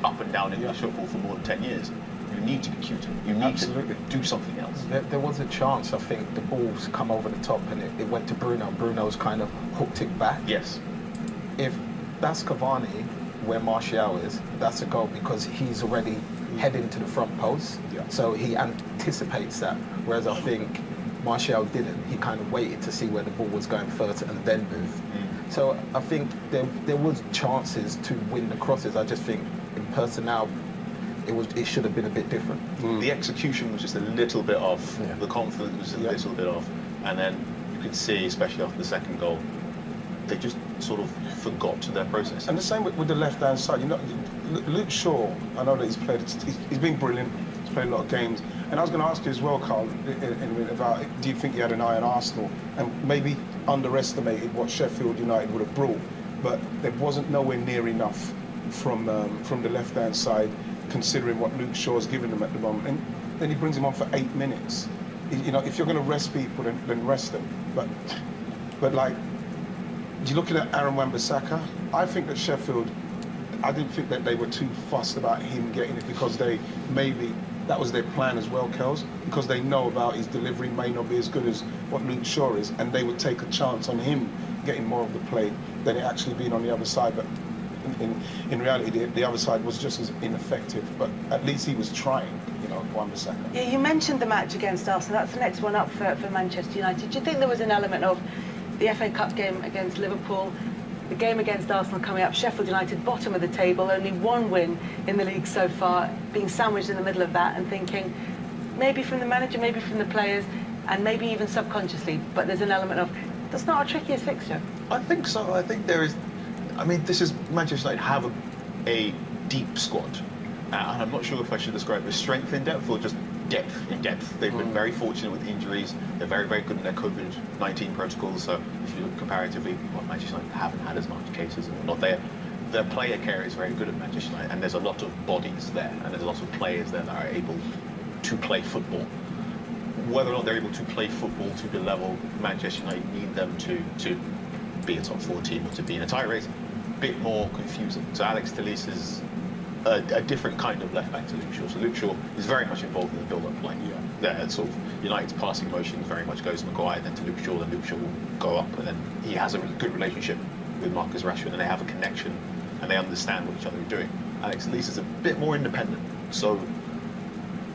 up and down English football for more than 10 years. You need to be cuter. You need to do something else. There was a chance, I think, the ball's come over the top and it went to Bruno. Bruno's kind of hooked it back. Yes. If that's Cavani, where Martial is, that's a goal because he's already heading to the front post. So he anticipates that. Whereas I think Martial didn't. He kind of waited to see where the ball was going first and then moved. So I think there was chances to win the crosses. I just think in personnel, it should have been a bit different. The execution was just a little bit off. The confidence was a little bit off. And then you could see, especially after the second goal, they just sort of forgot their process. And the same with the left-hand side. You know, Luke Shaw, I know that he's been brilliant. He's played a lot of games. And I was going to ask you as well, Carl, in a minute about, do you think he had an eye on Arsenal and maybe underestimated what Sheffield United would have brought? But there wasn't nowhere near enough from the left-hand side, considering what Luke Shaw's given them at the moment. And then he brings him on for 8 minutes. You know, if you're going to rest people, then rest them. But like, you looking at Aaron Wan-Bissaka, I think that Sheffield, I didn't think that they were too fussed about him getting it because that was their plan as well, Kels, because they know about his delivery may not be as good as what Luke Shaw is, and they would take a chance on him getting more of the play than it actually being on the other side. But in reality, the other side was just as ineffective, but at least he was trying, you know, Wan-Bissaka. Yeah, you mentioned the match against Arsenal. That's the next one up for Manchester United. Do you think there was an element of the FA Cup game against Liverpool, the game against Arsenal coming up, Sheffield United bottom of the table, only one win in the league so far, being sandwiched in the middle of that and thinking, maybe from the manager, maybe from the players, and maybe even subconsciously, but there's an element of, that's not our trickiest fixture. I think so. I think there is. I mean, this is Manchester United have a deep squad, and I'm not sure if I should describe it as strength in depth or just depth in depth. They've been very fortunate with injuries. They're very, very good in their COVID-19 protocols. So if you look comparatively, well, Manchester United haven't had as much cases and whatnot. Their player care is very good at Manchester United, and there's a lot of bodies there, and there's a lot of players there that are able to play football. Whether or not they're able to play football to the level Manchester United need them to be a top 4 team or to be in a title race, a bit more confusing. So Alex Telles is a different kind of left back to Luke Shaw. So Luke Shaw is very much involved in the build-up play. Yeah. Sort of United's passing motion very much goes to Maguire, then to Luke Shaw, then Luke Shaw will go up, and then he has a really good relationship with Marcus Rashford, and they have a connection, and they understand what each other are doing. Alex Telles is a bit more independent, so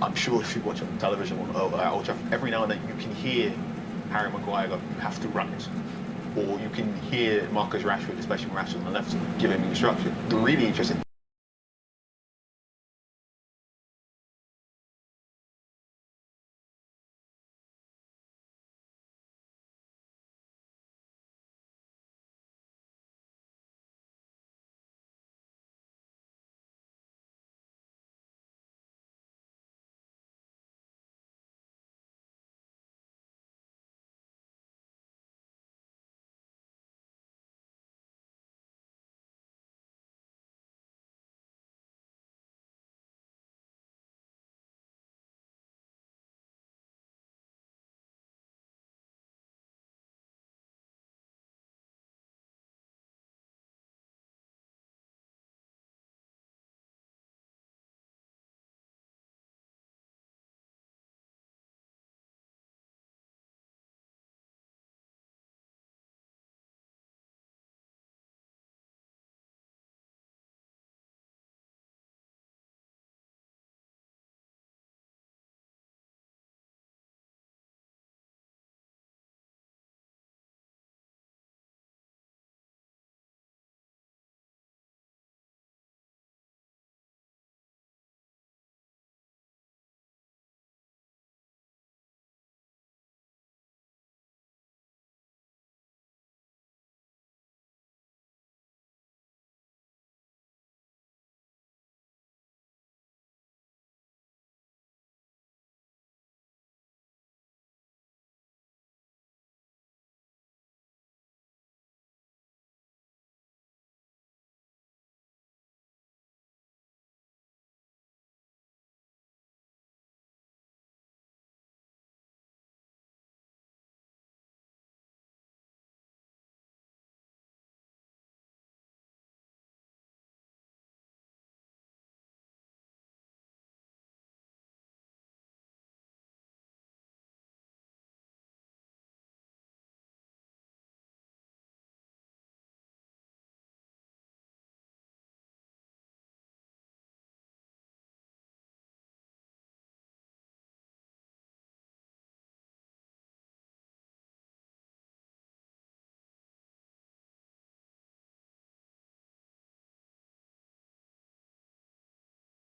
I'm sure if you watch on television or Old Trafford, every now and then you can hear Harry Maguire go, you have to run it. Or you can hear Marcus Rashford, especially when Rashford on the left, give him instruction. The really interesting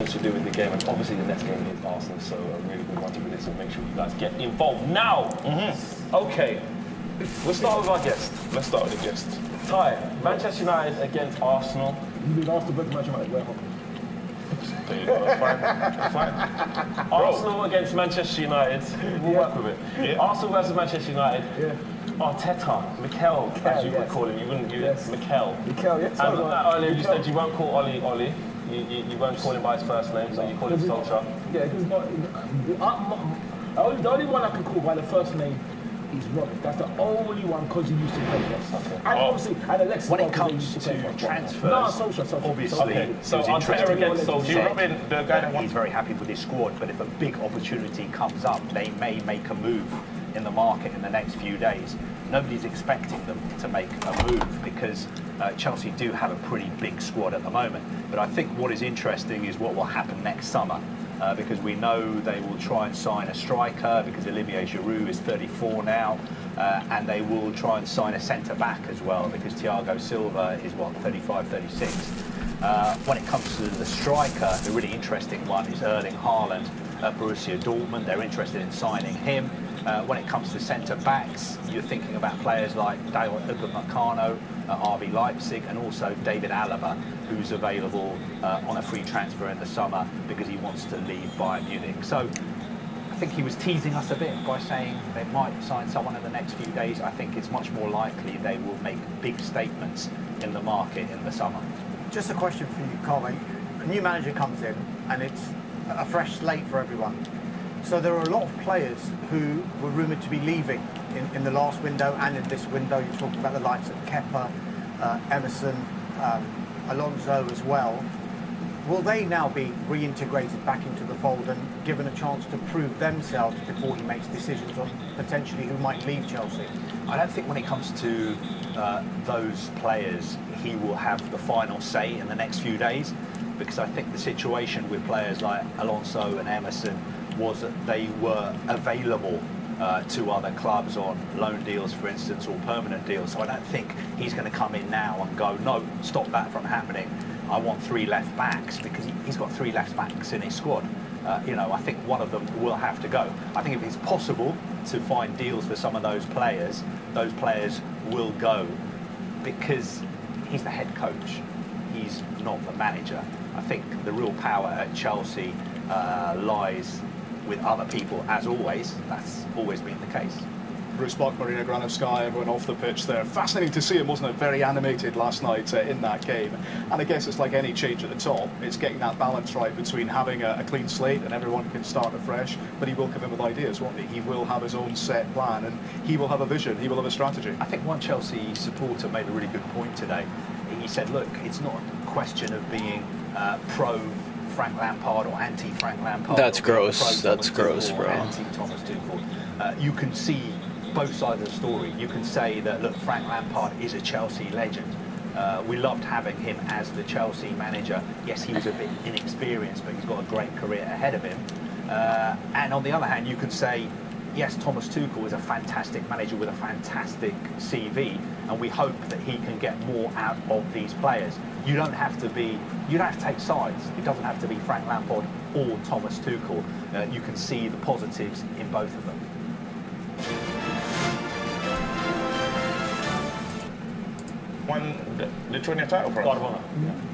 to do with the game, and obviously the next game is Arsenal, so a really good one to do this, so make sure you guys get involved now. Okay, we'll start with our guest. Let's start with the guest. Ty, Manchester United against Arsenal. You mean after Manchester United? Where There you go, that's fine. That's fine. Arsenal against Manchester United. We'll work with it. Yeah. Arsenal versus Manchester United. Yeah. Arteta, Mikel, as you would call him. You wouldn't use it. Mikel. Mikel, yes. Earlier you said you won't call Oli. You won't call him by his first name, so you call him Solskjaer. Yeah, because the only one I can call by the first name is Robert. That's the only one because he used to play for us. Okay. And obviously, and Alexis. When it comes to transfers, obviously, okay. So Arteta against Solskjaer. He's very happy with his squad, but if a big opportunity comes up, they may make a move in the market in the next few days. Nobody's expecting them to make a move because Chelsea do have a pretty big squad at the moment. But I think what is interesting is what will happen next summer. because we know they will try and sign a striker because Olivier Giroud is 34 now, and they will try and sign a centre-back as well because Thiago Silva is, what, 35, 36. When it comes to the striker, the really interesting one is Erling Haaland at Borussia Dortmund. They're interested in signing him. When it comes to centre-backs, you're thinking about players like Dale Upamecano at RB Leipzig and also David Alaba, who's available on a free transfer in the summer because he wants to leave Bayern Munich. So I think he was teasing us a bit by saying they might sign someone in the next few days. I think it's much more likely they will make big statements in the market in the summer. Just a question for you, Carl. A new manager comes in and it's a fresh slate for everyone. So there are a lot of players who were rumoured to be leaving in the last window and in this window. You're talking about the likes of Kepa, Emerson, Alonso as well. Will they now be reintegrated back into the fold and given a chance to prove themselves before he makes decisions on potentially who might leave Chelsea? I don't think when it comes to those players, he will have the final say in the next few days, because I think the situation with players like Alonso and Emerson was that they were available to other clubs on loan deals, for instance, or permanent deals. So I don't think he's going to come in now and go, no, stop that from happening. I want 3 left backs, because he's got 3 left backs in his squad. I think one of them will have to go. I think if it's possible to find deals for some of those players will go, because he's the head coach. He's not the manager. I think the real power at Chelsea lies with other people, as always. That's always been the case. Bruce Buck, Marina Granovskaya, everyone off the pitch there. Fascinating to see him, wasn't it? Very animated last night in that game. And I guess it's like any change at the top. It's getting that balance right between having a clean slate and everyone can start afresh, but he will come in with ideas, won't he? He will have his own set plan and he will have a vision, he will have a strategy. I think one Chelsea supporter made a really good point today. He said, look, it's not a question of being pro Frank Lampard or anti-Frank Lampard. That's gross. That's gross, bro. Anti-Thomas Tuchel. You can see both sides of the story. You can say that, look, Frank Lampard is a Chelsea legend. We loved having him as the Chelsea manager. Yes, he was a bit inexperienced, but he's got a great career ahead of him. And on the other hand, you can say, yes, Thomas Tuchel is a fantastic manager with a fantastic CV, and we hope that he can get more out of these players. You don't have to take sides. It doesn't have to be Frank Lampard or Thomas Tuchel. You can see the positives in both of them. Won the 20th title for us.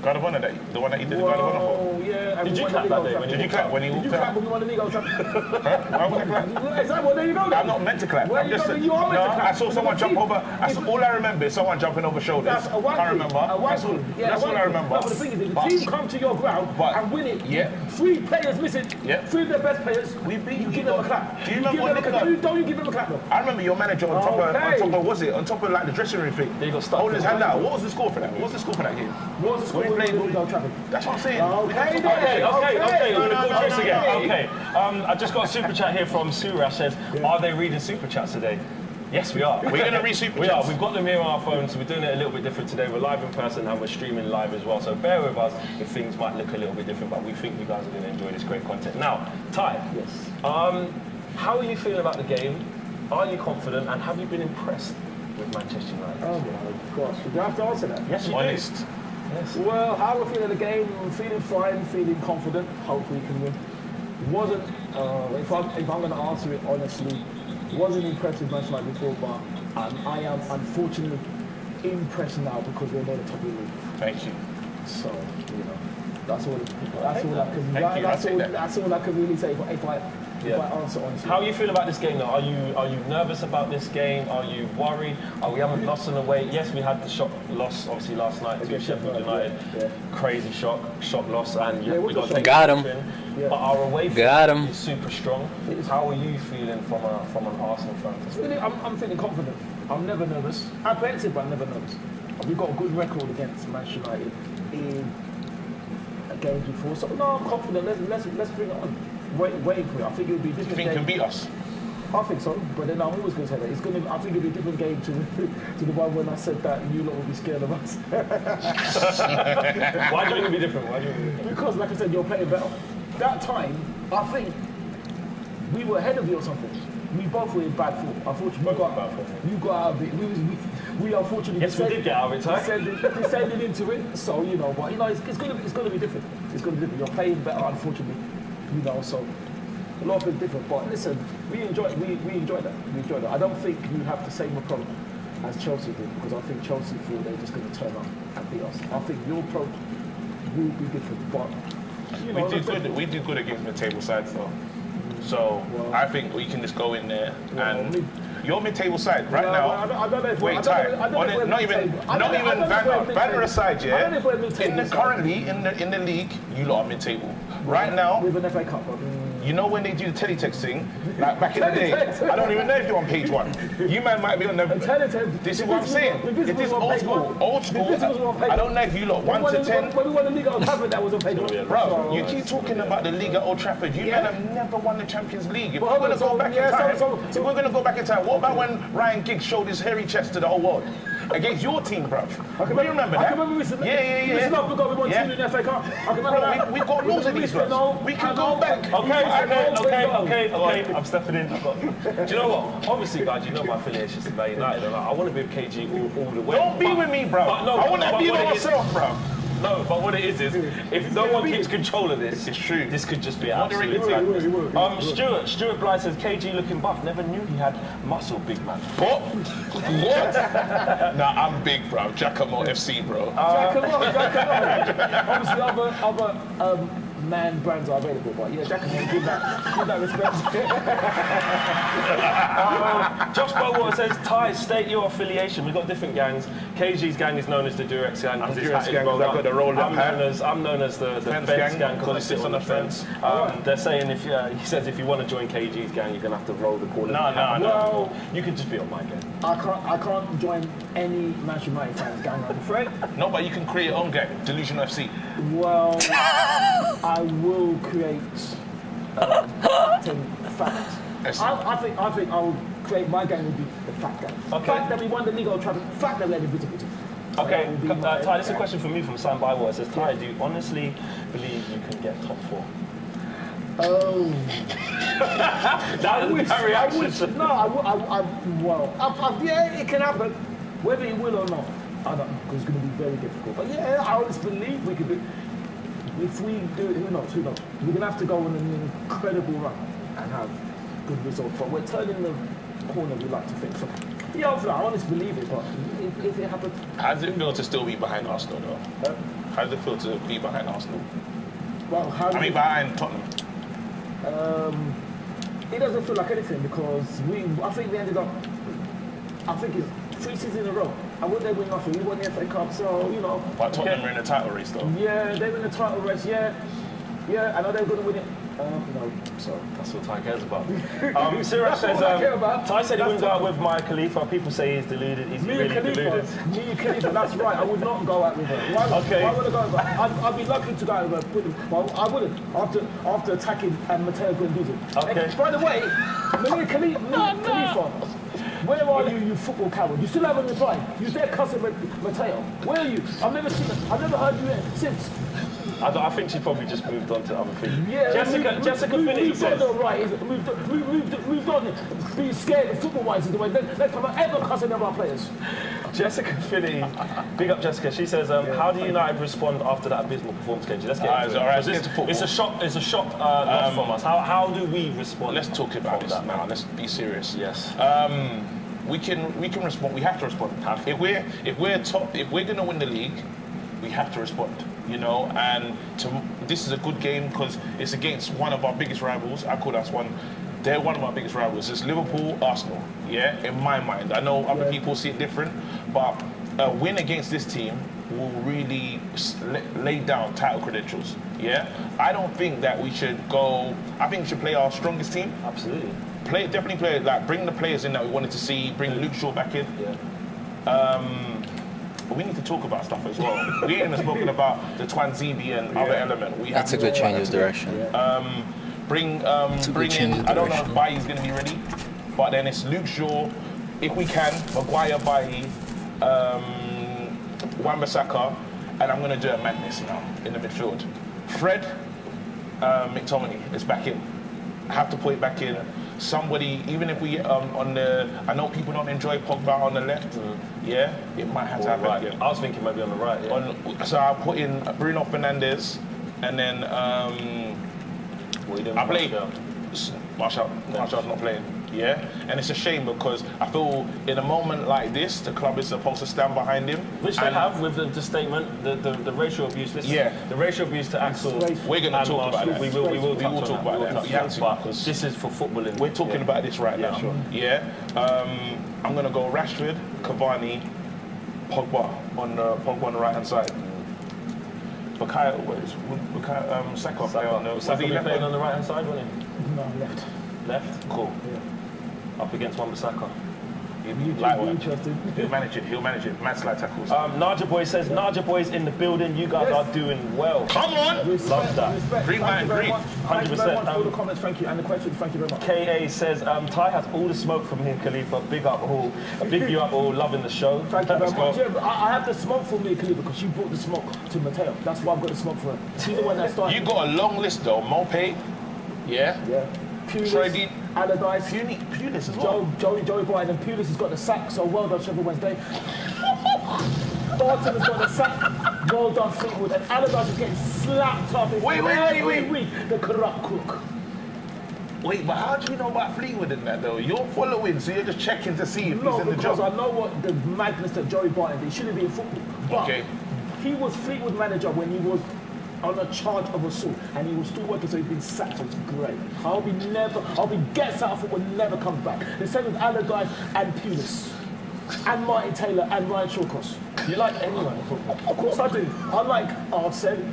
God of Honor Day. The one that he did the God of Honor for. Oh, yeah. Did you clap that day? Did you clap when he walked out? Did you clap when we won the league? I was I want to clap. Exactly. Well, there you go. I'm not meant to clap. You are meant to clap. I saw someone jump over. All I remember is someone jumping over shoulders. That's a one. I remember. That's all I remember. No, but the thing is, if the team come to your ground and win it, 3 players miss it, 3 of their best players, you give them a clap. Do you remember when don't you give them a clap, though? I remember your manager on top of like the dressing room thing. They got stuck. Holding his hand out. What was the score for that? What was the score for that game? What was the score? That's what I'm saying. Okay. We're gonna go through this again. Okay. I just got a super chat here from Suraj. Says, are they reading super chats today? Yes, we are. We're going to read super chats. We are. We've got them here on our phones, so we're doing it a little bit different today. We're live in person and we're streaming live as well. So bear with us if things might look a little bit different, but we think you guys are going to enjoy this great content. Now, Ty. Yes. How are you feeling about the game? Are you confident? And have you been impressed with Manchester United? Oh my gosh, you have to answer that. Yes, you Honest. do. Yes. Well, how we're feeling the game, I'm feeling fine, feeling confident, hopefully we can win. Wasn't, if I'm going to answer it honestly, wasn't impressed with Manchester United before, but I am unfortunately impressed now because we're near the top of the league. Thank you. So, that's all I can really say if I answer honestly. How you feel about this game though? Are you nervous about this game? Are you worried? We haven't lost on the way. Yes, we had the shock loss obviously last night to Sheffield United. Yeah. Crazy shock loss, and we got him. Yeah. But our away form is super strong. How are you feeling from an Arsenal fan? I'm feeling confident. I'm never nervous. Apprehensive, but I'm never nervous. We've got a good record against Manchester United in games before, so no, I'm confident. Let's bring it on. Waiting for it. I think it'll be a different game. You think you can beat us? I think so, but then I'm always going to say that. I think it'll be a different game to the one when I said that you lot will be scared of us. Why do you think it'll be different? Because, like I said, you're playing better. That time, I think we were ahead of you or something. We both were in bad form. Unfortunately, you got out of it. We unfortunately yes, we did get out of it, descended into it. So but it's going to be different. It's going to be different. You're playing better, unfortunately. So a lot of things different. But listen, we enjoyed that. We enjoyed that. I don't think you have the same problem as Chelsea did, because I think Chelsea thought they're just going to turn up and beat us. I think your approach will be different, but we do good against mid-table sides though. So I think we can just go in there and you're mid-table side right now. I don't know if wait, not even banner aside, yeah. Currently in the league, you lot are mid-table. Right now, with an FA Cup. You know when they do the teletext thing, like back in the day, I don't even know if you're on page 1. You might be on the... This is what I'm saying. It is old school. Old school. I don't know if you lot 1 to 10. When we won the League at Old Trafford, that was on page 1. Bro, you keep talking about the League at Old Trafford. You men have never won the Champions League. If we're going to go back in time, what about when Ryan Giggs showed his hairy chest to the whole world? Against your team, bruv. Do you remember that? I can remember recently. Yeah. Listen up, we won 2 in the FA Cup. I can remember that. We got loads of these, bruv. We can go back. Okay. I'm stepping in. Do you know what? Obviously, guys, you know my affiliations to Man United. And I want to be with KG all the way. Don't be with me, bro. I want to be with myself, bro. No, but what it is if no one keeps control of this, it's true. This could just be absolutely Stuart Blythe says KG looking buff. Never knew he had muscle, big man. What? Nah, I'm big, bro. Giacomo FC, bro. Giacomo. Obviously, other man brands are available, but yeah, Giacomo, give that respect. Josh Bowater says, Ty, state your affiliation. We've got different gangs. KG's gang is known as the Durex gang. I'm Durex gang because I've got the rolled up hat. I'm known as the fence gang because he sits on the fence. They're saying he says if you want to join KG's gang, you're gonna have to roll the corner. No. You can just be on my gang. I can't join any Manchester United fans gang, I'm afraid. No, but you can create your own gang, Delusion FC. Well, I will create fact. I think I will create my gang will be the fact gang. Okay. Fact that we won the League of Travel, fact that we're invisible. Okay, Ty, this is a question for me from Sam Bywater. It says, Ty, do you honestly believe you can get top 4? Oh. That reaction. Yeah, it can happen. Whether it will or not, I don't know, because it's going to be very difficult. But yeah, I always believe we could do. If we do it, who knows? We're going to have to go on an incredible run and have good results. But we're turning the corner, we like to think. So, yeah, I honestly believe it, but if it happens... How does it feel to still be behind Arsenal, though? How does it feel to be behind Arsenal? Well, behind Tottenham. It doesn't feel like anything because I think we ended up... I think it's 3 seasons in a row. And when they win nothing, we won the FA Cup, so, But Tottenham are in the title race, though. Yeah, they were in the title race, yeah. Yeah, I know they're going to win it. No, sorry. That's what Ty cares about. Siraj says, Ty said he wouldn't go out with Mia Khalifa. People say he's deluded. He's really deluded. Mia Khalifa, that's right. I would not go out with her. Why would I go with her? I'd be lucky to go out with her. Well, I wouldn't, after attacking Matteo Guendouzi. Okay. By the way, Mia Khalifa, where are you, you football coward? You still haven't replied. You're there cussing Matteo. Where are you? I've never seen it. I've never heard you since. I think she probably just moved on to other things. Yeah, Jessica Finney says... Moved on. Being scared of football-wise is the way. Next time I ever cuss any of our players. Jessica Finney, big up Jessica. She says, how do United respond after that abysmal performance, KG? Let's get into it. It's a shock loss from us. How do we respond? Let's talk about this now. Let's be serious. Yes. We can respond. We have to respond. If we're going to win the league, we have to respond. You know, and this is a good game because it's against one of our biggest rivals. I call us one. They're one of our biggest rivals. It's Liverpool, Arsenal. Yeah, in my mind. I know other people see it different, but a win against this team will really lay down title credentials. Yeah, I don't think that we should go. I think we should play our strongest team. Absolutely. Definitely play like bring the players in that we wanted to see. Bring Luke Shaw back in. Yeah. But we need to talk about stuff as well. We ain't even spoken about the Twanzebe and other element. That's a good change of direction. Bring in, I don't know if Bailly's going to be ready, but then it's Luke Shaw, if we can, Maguire, Bailly, Wan-Bissaka, and I'm going to do a madness now in the midfield. Fred, McTominay is back in. Have to put it back in. Somebody, even if we on the, I know people don't enjoy Pogba on the left. Yeah, it might have to happen again. I was thinking maybe on the right. Yeah. So I'll put in Bruno Fernandes, and then I play Martial's not playing. Yeah, and it's a shame because I feel in a moment like this, the club is supposed to stand behind him. Which they have with the statement, the racial abuse. The racial abuse to Axel. We're going to talk about that. We will talk about that. Yeah, but this is for footballing. We're talking about this right now. Sure. Yeah, I'm going to go Rashford, Cavani, Pogba on the right hand side. Saka playing on the right hand side, wasn't he? No, left. Left? Cool. Yeah. Up against Wan-Bissaka. He'll manage it. Landslide tackles. Naja Boy says, Naja Boy's in the building. You guys are doing well. Come on! Love that. Green man, green. 100%. Thank you very much for all the comments. Thank you. And the questions, thank you very much. KA says, Ty has all the smoke from him, Khalifa. Big up all. Big you up all. Loving the show. Thank you very much. Yeah, but I have the smoke for me, Khalifa, because you brought the smoke to Mateo. That's why I've got the smoke for her. She's the one that started. You got a long list though. Mopé. Yeah. Pulis, Allardyce, Pulis as well. Joey Bryan, and Pulis has got the sack, so well done Sheffield Wednesday. Barton has got the sack, well done Fleetwood, and Allardyce is getting slapped up every week, the corrupt cook. Wait, but how do you know about Fleetwood in that though? You're following, so you're just checking to see if he's in the job. No, because I know what the madness that Joey Barton did. He shouldn't be in football. But he was Fleetwood manager when he was on a charge of assault, and he was still working, so he's been sacked, so it's great. I'll be gets out of football, never comes back. The same with Allardyce and Pulis, and Martin Taylor and Ryan Shawcross. You like anyone in football? Of course I do. I like Arsene.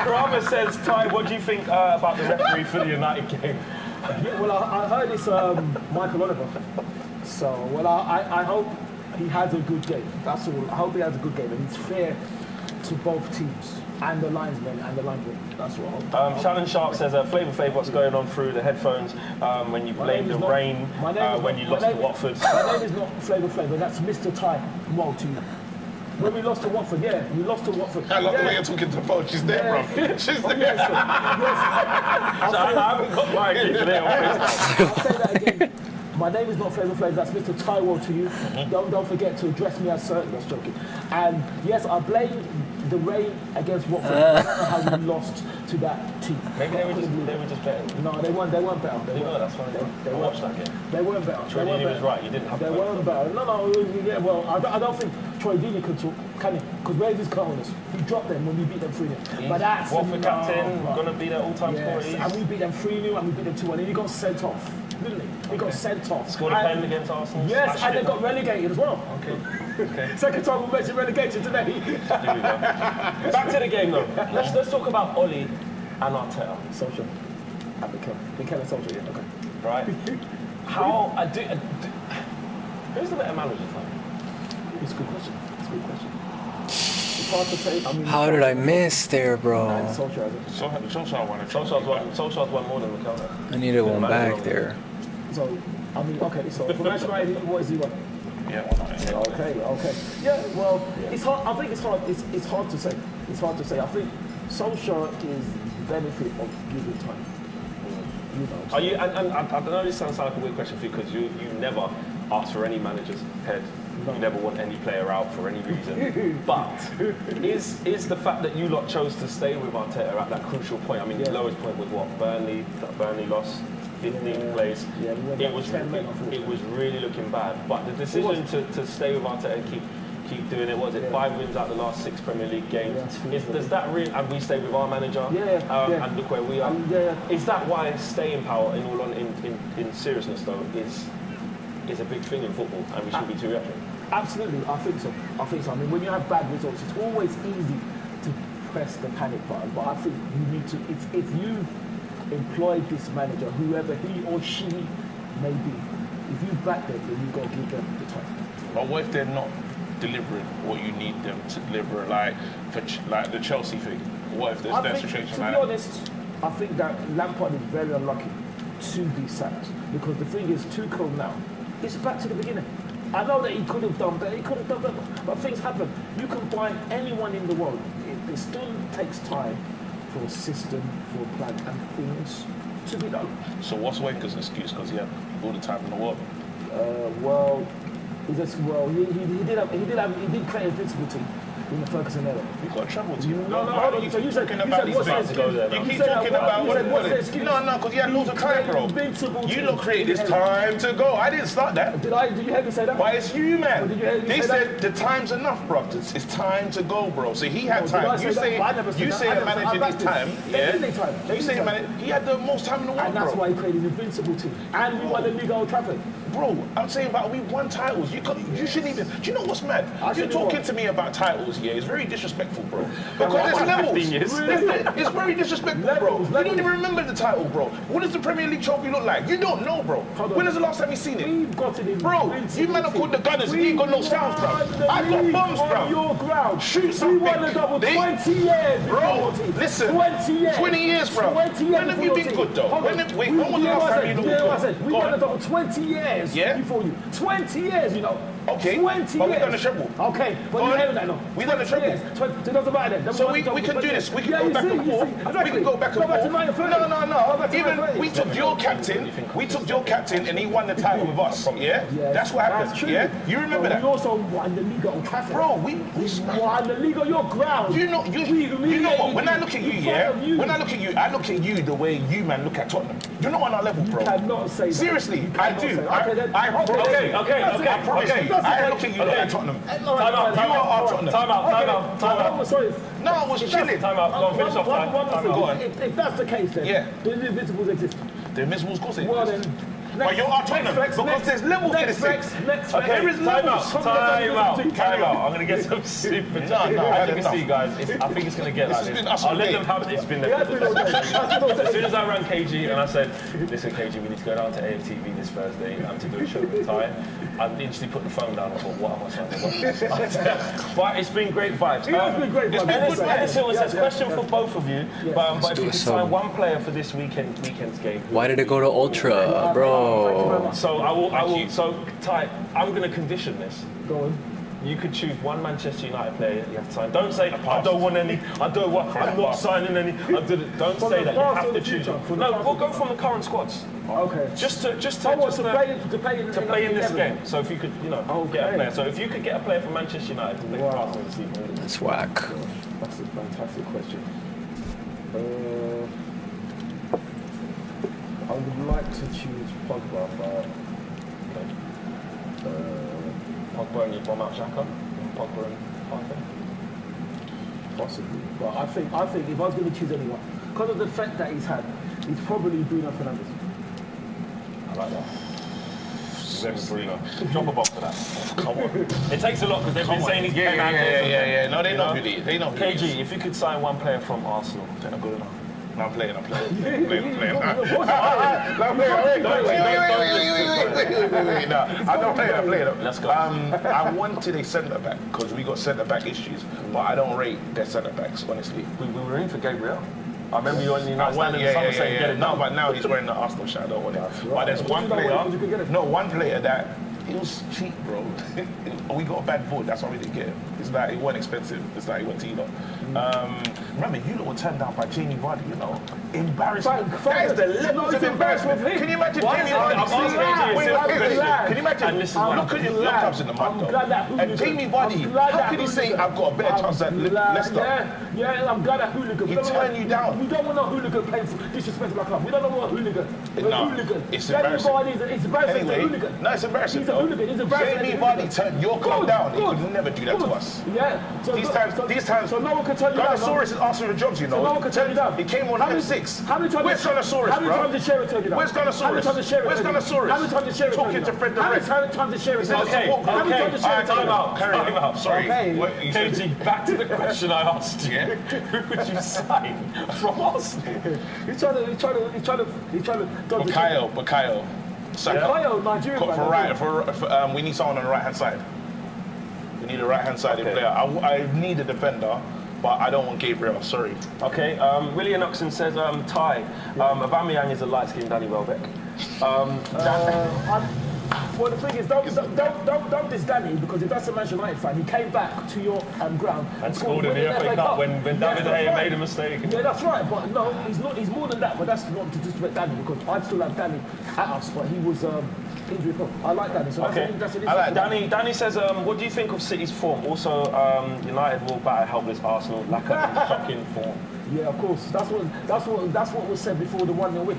Karama says, Ty, what do you think about the referee for the United game? Yeah, well, I heard it's Michael Oliver. So, well, I hope he has a good game. That's all. I hope he has a good game, and it's fair to both teams and the linesmen and the linemen. That's what I hope. Shannon Sharp says, Flavor Flav, what's going on through the headphones when you blamed the rain when you lost to Watford? My name is not Flavor Flav, that's Mr. Ty Mo to you. When we lost to Watford, we lost to Watford. I love the way you're talking to the phone. She's there, bro. She's there. Yes. I haven't got my key today on FaceTime. I'll say that again. My name is not Flavor Flav, that's Mr. Taiwo to you. Don't forget to address me as Sir. That's joking. And yes, I blame the rain against Watford. I don't know how we lost to that team. Maybe they were just better. No, they weren't better. They were, that's fine. They watched that game. They weren't better. Troy Deeney was right, you didn't have They weren't better. No, yeah, well, I don't think Troy Deeney could talk, can he? Because where's his cojones? He dropped them when we beat them 3-0. But that's Watford captain, going to be their all-time scorer. And we beat them 3-0 and we beat them 2-1. And he got sent off. Didn't he? He got sent off. Scored a pen against Arsenal. Yes, and they got relegated as well. Okay. Second time we mentioned relegation today. Here we go. Back to the game though. Let's talk about Oli and Arteta. Social. And Mikel and Social, yeah, okay. Right. Who's the better manager, Tom? It's a good question. It's hard to say. I mean, how did I miss there, bro? Solskjaer won it. Solskjaer's won more than Mikel. I needed one back there. So, I mean, okay, so for Manchester United, what is he won? Yeah. Okay. Yeah, well, it's hard. I think it's hard. It's hard to say. It's hard to say. I think Solskjaer is the benefit of giving time. You know. Are you? And I know this sounds like a weird question for you because you never ask for any manager's head. No. You never want any player out for any reason. But is the fact that you lot chose to stay with Arteta at that crucial point? I mean, the lowest point was what? Burnley. That Burnley lost. 15th place. Yeah, it was really looking bad. But the decision to stay with Arteta and keep doing it, 5 wins out the last 6 Premier League games? Does that really, and we stay with our manager, and look where we are. Is that why staying power, in seriousness though, is a big thing in football, and we shouldn't be too reactive? Absolutely, I think so. I mean, when you have bad results, it's always easy to press the panic button. But I think you need to, if you employ this manager, whoever he or she may be, if you back them, then you got to give them the time. But what if they're not delivering what you need them to deliver, like the Chelsea thing? What if there's that situation like that? To be honest, I think that Lampard is very unlucky to be sacked, because the thing is, Tuchel now, it's back to the beginning. I know that he could have done better, but things happen. You can buy anyone in the world it still takes time for a system, for a plan, and things to be done. So what's Wenger's excuse? Because he had all the time in the world. Well, he did create a invincible team in the Ferguson era. He got a treble team. No, hold on. So you said about these things. You keep talking about what? No, because he had loads of time, bro. You lot created this time to go. I didn't start that. Did you hear me say that? But it's you, man. They said that? the time's enough, bro. It's time to go, bro. So he had time. You say the manager needs time. Yeah. You say he had the most time in the world, and that's why he created an invincible team. And we won the league at Old Trafford. Bro, I'm saying about we won titles. You shouldn't even. Do you know what's mad? You're talking to me about titles. Yeah, it's very disrespectful, bro. Because there's levels. It's very disrespectful, bro. You don't even remember the title, bro. What does the Premier League trophy look like? You don't know, bro. When was the last time you seen it? We've got it in. Bro, you man have called the Gunners. You ain't got no sounds, bro. I've got bombs, bro. Your ground. Shoot something. We won the double 20 years. Bro, listen. 20 years. 20 years, bro. 20 years. When have you been good, though? When was the last time you looked good? We won the double 20 years before you. 20 years, you know. Okay, 20 but years. we done the treble. Okay, but you hear that now? We done the treble. It doesn't matter then. So we can do this. We can go back and forth. We can go back and forth. No. Even we took your captain. We took your captain, and he won the title with us. Yeah, that's what happened. That's true. Yeah, you remember that? We also won the league at Old Trafford. Bro, we won the league on your ground. You know what? When I look at you, when I look at you the way you man look at Tottenham. You're not on our level, bro. You cannot say that. Seriously, I do. I promise. Okay. I look at you like Tottenham. Time out. Sorry. No, I was chilling. Time out. Go on, finish off time. Go on. If that's the case, then the Invincibles exist. The Invincibles, of course, well, then. But you're our Tottenham because there's levels to this thing. There is levels. Time out. I'm going to get some super. As you can see, guys, I think it's going to get like this. I'll let them have it. It's been there. As soon as I rang KG and I said, listen, KG, we need to go down to AFTV this Thursday to do a show with Ty, I instantly put the phone down and thought, what am I saying? But it's been great vibes. It's been great vibes. Edison says, question for both of you, but if you could sign one player for this weekend's game. Why did it go to Ultra, bro? So I will. So Ty, I'm going to condition this. Go on. You could choose one Manchester United player you have to sign. Don't say I don't want any. I'm not signing any. Don't say that. You have to choose. No, we'll go from the current squads. Okay. Just to play in this game. So if you could, get a player. So if you could get a player from Manchester United to make the Arsenal this evening. That's whack. That's a fantastic question. I would like to choose Pogba, but Pogba and you'd bomb out Xhaka? Pogba and Partey? Possibly. But I think if I was going to choose anyone, because of the threat that he's had, he's probably Bruno Fernandes. I like that. Very Bruno. Drop a box for that. Come on. It takes a lot because they've been saying he's playing Yeah. No, they know who he is. They know who he is. KG, if you could sign one player from Arsenal, they're not good enough. No, I'm playing. Wait. No, I'm not playing. I'm playing. Let's go. I wanted a centre back because we got centre back issues, but I don't rate their centre backs honestly. We were in for Gabriel. I remember you on the night stand in the summer saying get it done. No, but now he's wearing the Arsenal shirt. I don't want it. But there's one player that it was cheap, bro. We got a bad vote. That's why we didn't get him. It's like it wasn't expensive. It's like he went to Elo. Remember, you lot were turned down by Jamie Vardy, Embarrassment. That is the levels of embarrassment. Can you imagine Jamie Vardy? Can you imagine? Look at your clubs in the mud, though. And Jamie Vardy, how can he say I've got a better chance at Leicester? Yeah, I'm glad that hooligan. He turned you down. We don't want a hooligan playing disrespecting our club. We don't want a hooligan. No, it's embarrassing. It's embarrassing. Anyway, no, it's embarrassing. He's a hooligan. He's embarrassing. Jamie Vardy turned your club down. He could never do that to us. Yeah. These times. So no one can turn you down. Garnasaurus is asking for jobs, you know. So no one can turn you down. He came on F6. How many times? Where's Garnasaurus, How many times did Shearer turn you down? Where's Garnasaurus? How many times did Shearer? Where's Garnasaurus? How many times did Shearer? Talking to Fred the Red. How many times did Shearer? Okay. Time out. Sorry. KG, back to the question I asked you. Who would you sign from Arsenal? He's trying to. Bukayo. Bukayo, Nigerian. We need someone on the right hand side. We need a right hand sided player. I need a defender. But I don't want Gabriel, sorry. Okay, William Oxen says, Ty, Aubameyang is a light-skinned Danny Welbeck. Well, the thing is, don't diss Danny, because if that's a Manchester United fan, he came back to your ground and scored in the FA Cup when David Gea made a mistake. Yeah, that's right. But no, he's not. He's more than that. But that's not to disrespect Danny, because I'd still have Danny at us, but he was injury prone. I like Danny. So that's an I like Danny. Danny says, what do you think of City's form? Also, United will batter helpless Arsenal, lack of shocking form. Yeah, of course. That's what was said before the 1-0 win.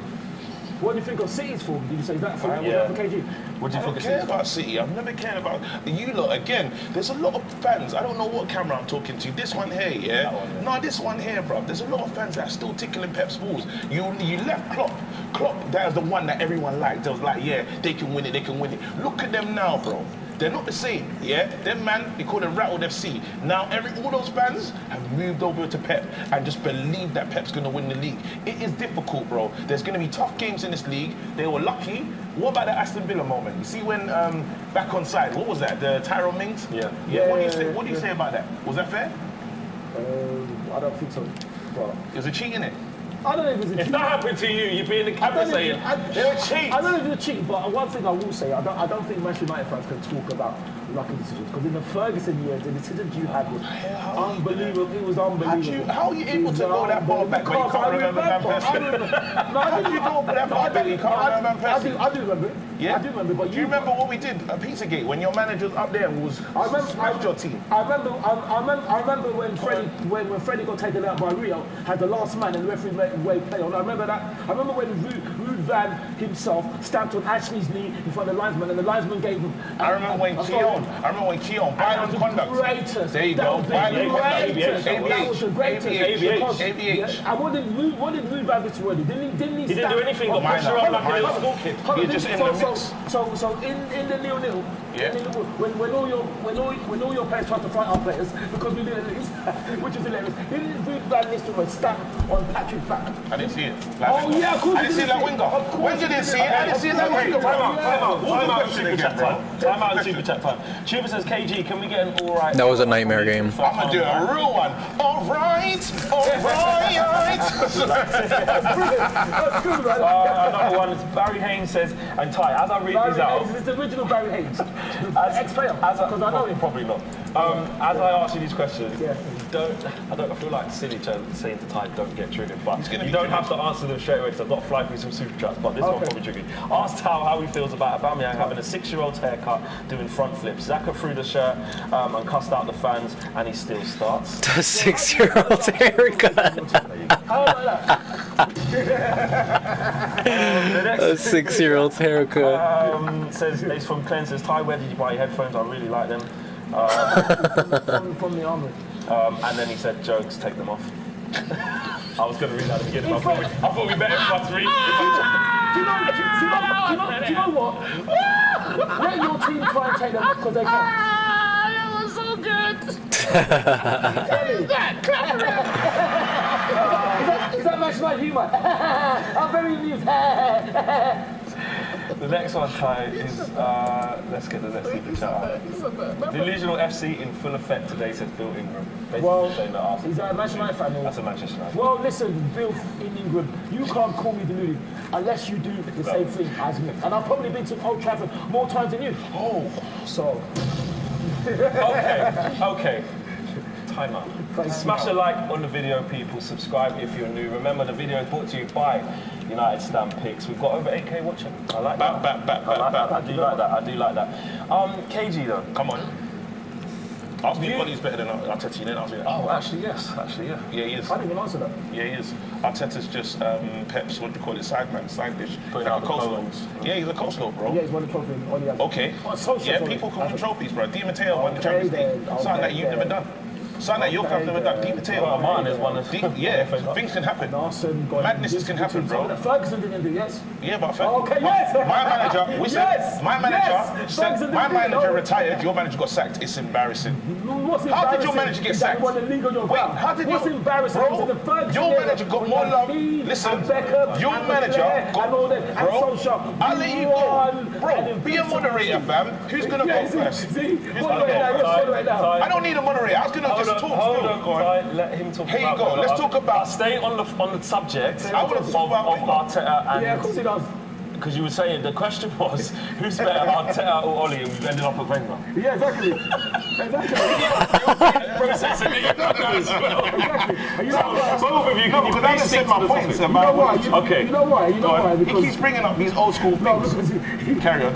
What do you think of City's form? Did you say that for KG? What do you think of City? About City. I've never cared about you lot. Again, there's a lot of fans. I don't know what camera I'm talking to. This one here, yeah? No, this one here, bro. There's a lot of fans that are still tickling Pep's balls. You left Klopp. Klopp, that was the one that everyone liked. They was like, yeah, they can win it, they can win it. Look at them now, bro. They're not the same, yeah? Them man, they call them Rattled FC. Now, all those fans have moved over to Pep and just believe that Pep's going to win the league. It is difficult, bro. There's going to be tough games in this league. They were lucky. What about the Aston Villa moment? You see when back on side, what was that? The Tyrone Mings? Yeah. What do you say about that? Was that fair? I don't think so. Bro. It was a cheat, innit? I don't know if it was a cheat. If that happened to you, you'd be in the camera saying, they're a cheat. I don't know if it's a cheat, but one thing I will say, I don't think Manchester United fans can talk about lucky decisions, because in the Ferguson years, the decisions you had was unbelievable. It was unbelievable. How are you able to go that far back when you can't remember Van Persie? How did you go that far back when you can't remember Van Persie? I do remember it. Yeah? I do remember. But do you remember what we did at Pizzagate when your manager was up there and smashed your team? I remember when Freddie got taken out by Rio, had the last man and the referee made way play on. I remember that. I remember when Ruud Van himself stamped on Ashley's knee in front of the linesman, and the linesman gave him. I remember when Keon, violent conduct. Greatest. There you go, violent conduct. That was the greatest. ABH. And what did Ruud Van do to Roddy? Didn't he? He didn't do anything. Got pressure on like a little school kid. You're just in the mix. So in the 0-0, when all your players tried to fight our players because we didn't lose, which is hilarious. Didn't Ruud Van Nistelrooy stamp on Patrick Back? I didn't see it. Oh yeah, of course. I didn't see that winger. When you didn't see it, I didn't see that winger. Time out super chat time. Time out super chat time. Tuber says, KG, can we get an alright? That was a nightmare game. I'm gonna do a real one. Alright. Another one is Barry Haynes says, and Ty, as I read these out. It's the original Barry Haynes. Ex-player. Because I know him. Probably not. As I ask you these questions, I feel like silly saying to Ty, don't get triggered, but you don't have to answer them straight away because I've got to fly through some super chats, but this one probably triggered. Ask Tal how he feels about Aubameyang having a 6-year-old haircut, doing front flips. Zaka threw the shirt and cussed out the fans, and he still starts. The 6-year-old haircut. How about that? A 6-year-old's haircut. Says it's from Clem. Says, Ty, where did you buy your headphones? I really like them. From the army. And then he said, jokes, take them off. I was going to read that at the beginning. I thought we better must read. Do you know what? Let your team try and take them off because they can't. That was so good. Is that Manchester United humour? I'm very amused. The next one, Ty, is, let's get the next super chat out. Delusional FC in full effect today, says Bill Ingram. Well, saying that Arsenal. is that a Manchester United fan? That's a Manchester United. Well, listen, Bill in England, you can't call me deluded unless you do the same thing as me. And I've probably been to Old Trafford more times than you. Oh. So. Okay. Time out. Smash a like on the video, people. Subscribe if you're new. Remember, the video is brought to you by United Stand Picks. We've got over 8K watching. I like that. I do like that. KG though, come on. Ask me if he's better than Arteta. You didn't ask me that. Oh, actually, yes. Yeah, he is. I didn't even answer that. Yeah, he is. Arteta's just Pep's, what do you call it, side dish. Putting out the coleslaw. Yeah, he's a coleslaw, bro. Yeah, he's won the trophy on the other. Okay. Yeah, people can win trophies, bro. Di Matteo won the Champions League. Something that you've never done. Something that your club's never done. Di Matteo. Mine is one of yeah, things can happen. Madnesses can happen, bro. Ferguson didn't do, yes. Yeah, but okay, yes. My manager retired, your manager got sacked. It's embarrassing. How did your manager get sacked? Wait, how did what's embarrassing? Bro, your manager got more love. Listen, your manager got, bro, I'll let you go. Bro, be a moderator, fam. Who's going to go first? Who's going to go first? I don't need a moderator. I was going to just talk. Hold on, let him talk. Here you go. Let's talk about. Stay on the subject I want to talk about Arteta and. Yeah, of course he does. because you were saying the question was who's better, Arteta or Oli, and we've ended up with Wenger. Yeah, exactly. Exactly. Processing it, you've done that as well. Exactly. And you So, know why? both of you, No, can because you I please just stick said my to the points topic? about why? Okay. You know why? You know why? He Because keeps bringing up these old school no, things. because Carry on.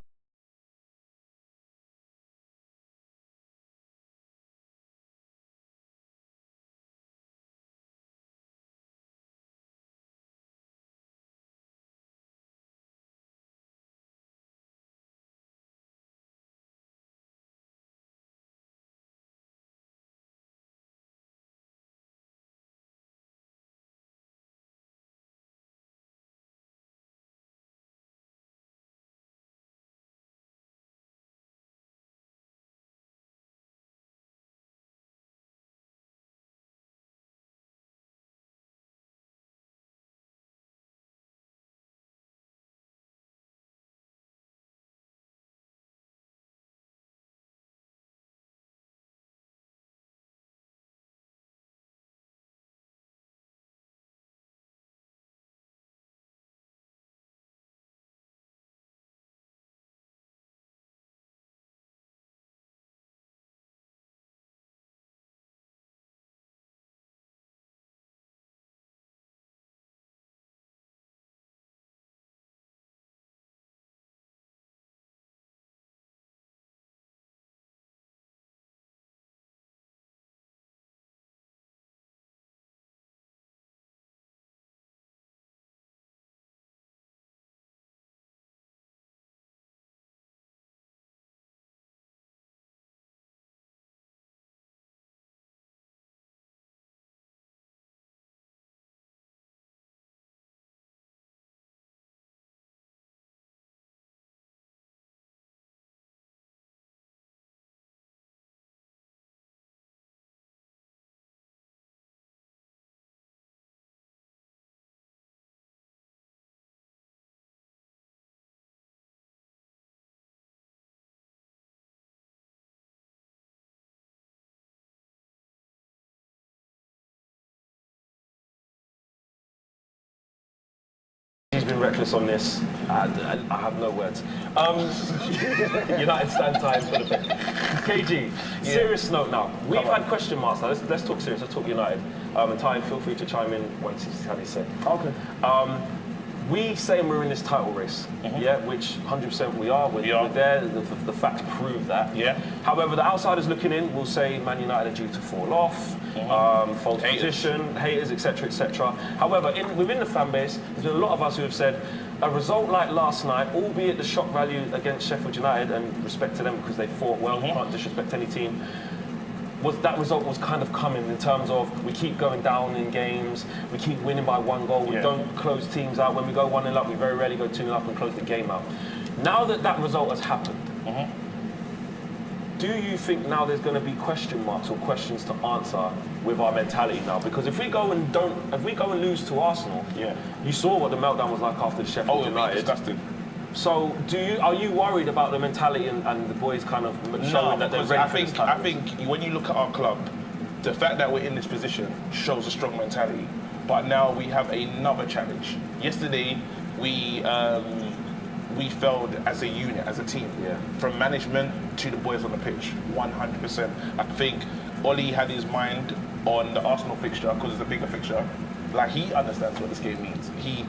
He's been reckless on this. I have no words. United stand times for the pick. KG, serious note now. We've had question marks now. Let's talk serious. Let's talk United. And Ty, feel free to chime in once he's had his say. okay. We say we're in this title race, yeah, which 100% we are. We're there. The facts prove that. Yeah. However, the outsiders looking in will say Man United are due to fall off, false position, haters, etc., etc. However, within the fan base, there's been a lot of us who have said a result like last night, albeit the shock value against Sheffield United, and respect to them because they fought well, you can't disrespect any team. That result was kind of coming in terms of we keep going down in games, we keep winning by 1 goal, we don't close teams out. When we go 1-0 up, we very rarely go 2-0 up and close the game out. Now that result has happened, do you think now there's going to be question marks or questions to answer with our mentality now? Because if we go and lose to Arsenal, you saw what the meltdown was like after the Sheffield United. Disgusting. So, are you worried about the mentality and the boys kind of showing that they're ready for this I think when you look at our club, the fact that we're in this position shows a strong mentality. But now we have another challenge. Yesterday, we failed as a unit, as a team, from management to the boys on the pitch, 100%. I think Oli had his mind on the Arsenal fixture because it's a bigger fixture. Like, he understands what this game means. He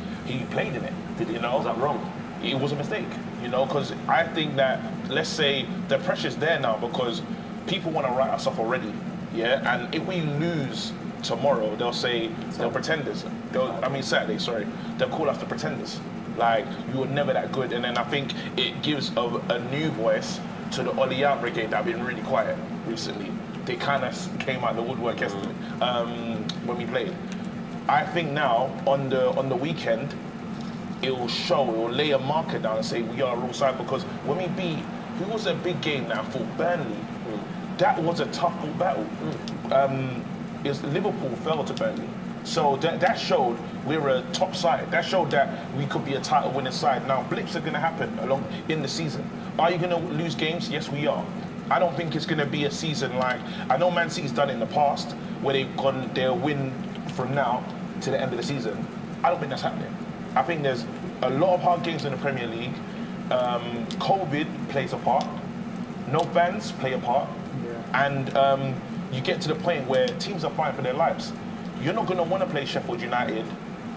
played in it. You know, was that wrong? It was a mistake, you know, because I think that, let's say, the pressure's there now because people want to write us off already, and if we lose tomorrow, they'll say they're pretenders. Saturday, sorry. They'll call us the pretenders. Like, you were never that good. And then I think it gives a new voice to the Oli out brigade that have been really quiet recently. They kind of came out the woodwork yesterday when we played. I think now, on the weekend, it will lay a marker down and say we are a real side, because when we beat, who was a big game now for Burnley, that was a tough battle. Liverpool fell to Burnley. So that showed we're a top side. That showed that we could be a title winning side. Now, blips are going to happen along in the season. Are you going to lose games? Yes, we are. I don't think it's going to be a season like, I know Man City's done it in the past, where they'll win from now to the end of the season. I don't think that's happening. I think there's a lot of hard games in the Premier League. COVID plays a part. No fans play a part. And you get to the point where teams are fighting for their lives. You're not going to want to play Sheffield United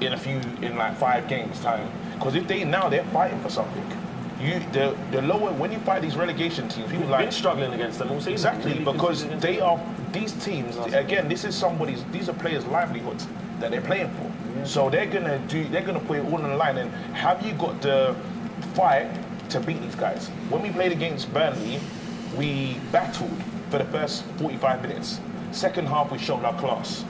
in like 5 games time, because if they're fighting for something. The lower, when you fight these relegation teams, people We've been struggling against them all season. Exactly, really, because these teams again. These are players' livelihoods that they're playing for. So they're gonna put it all on the line. And have you got the fight to beat these guys? When we played against Burnley, we battled for the first 45 minutes. Second half, we showed our class.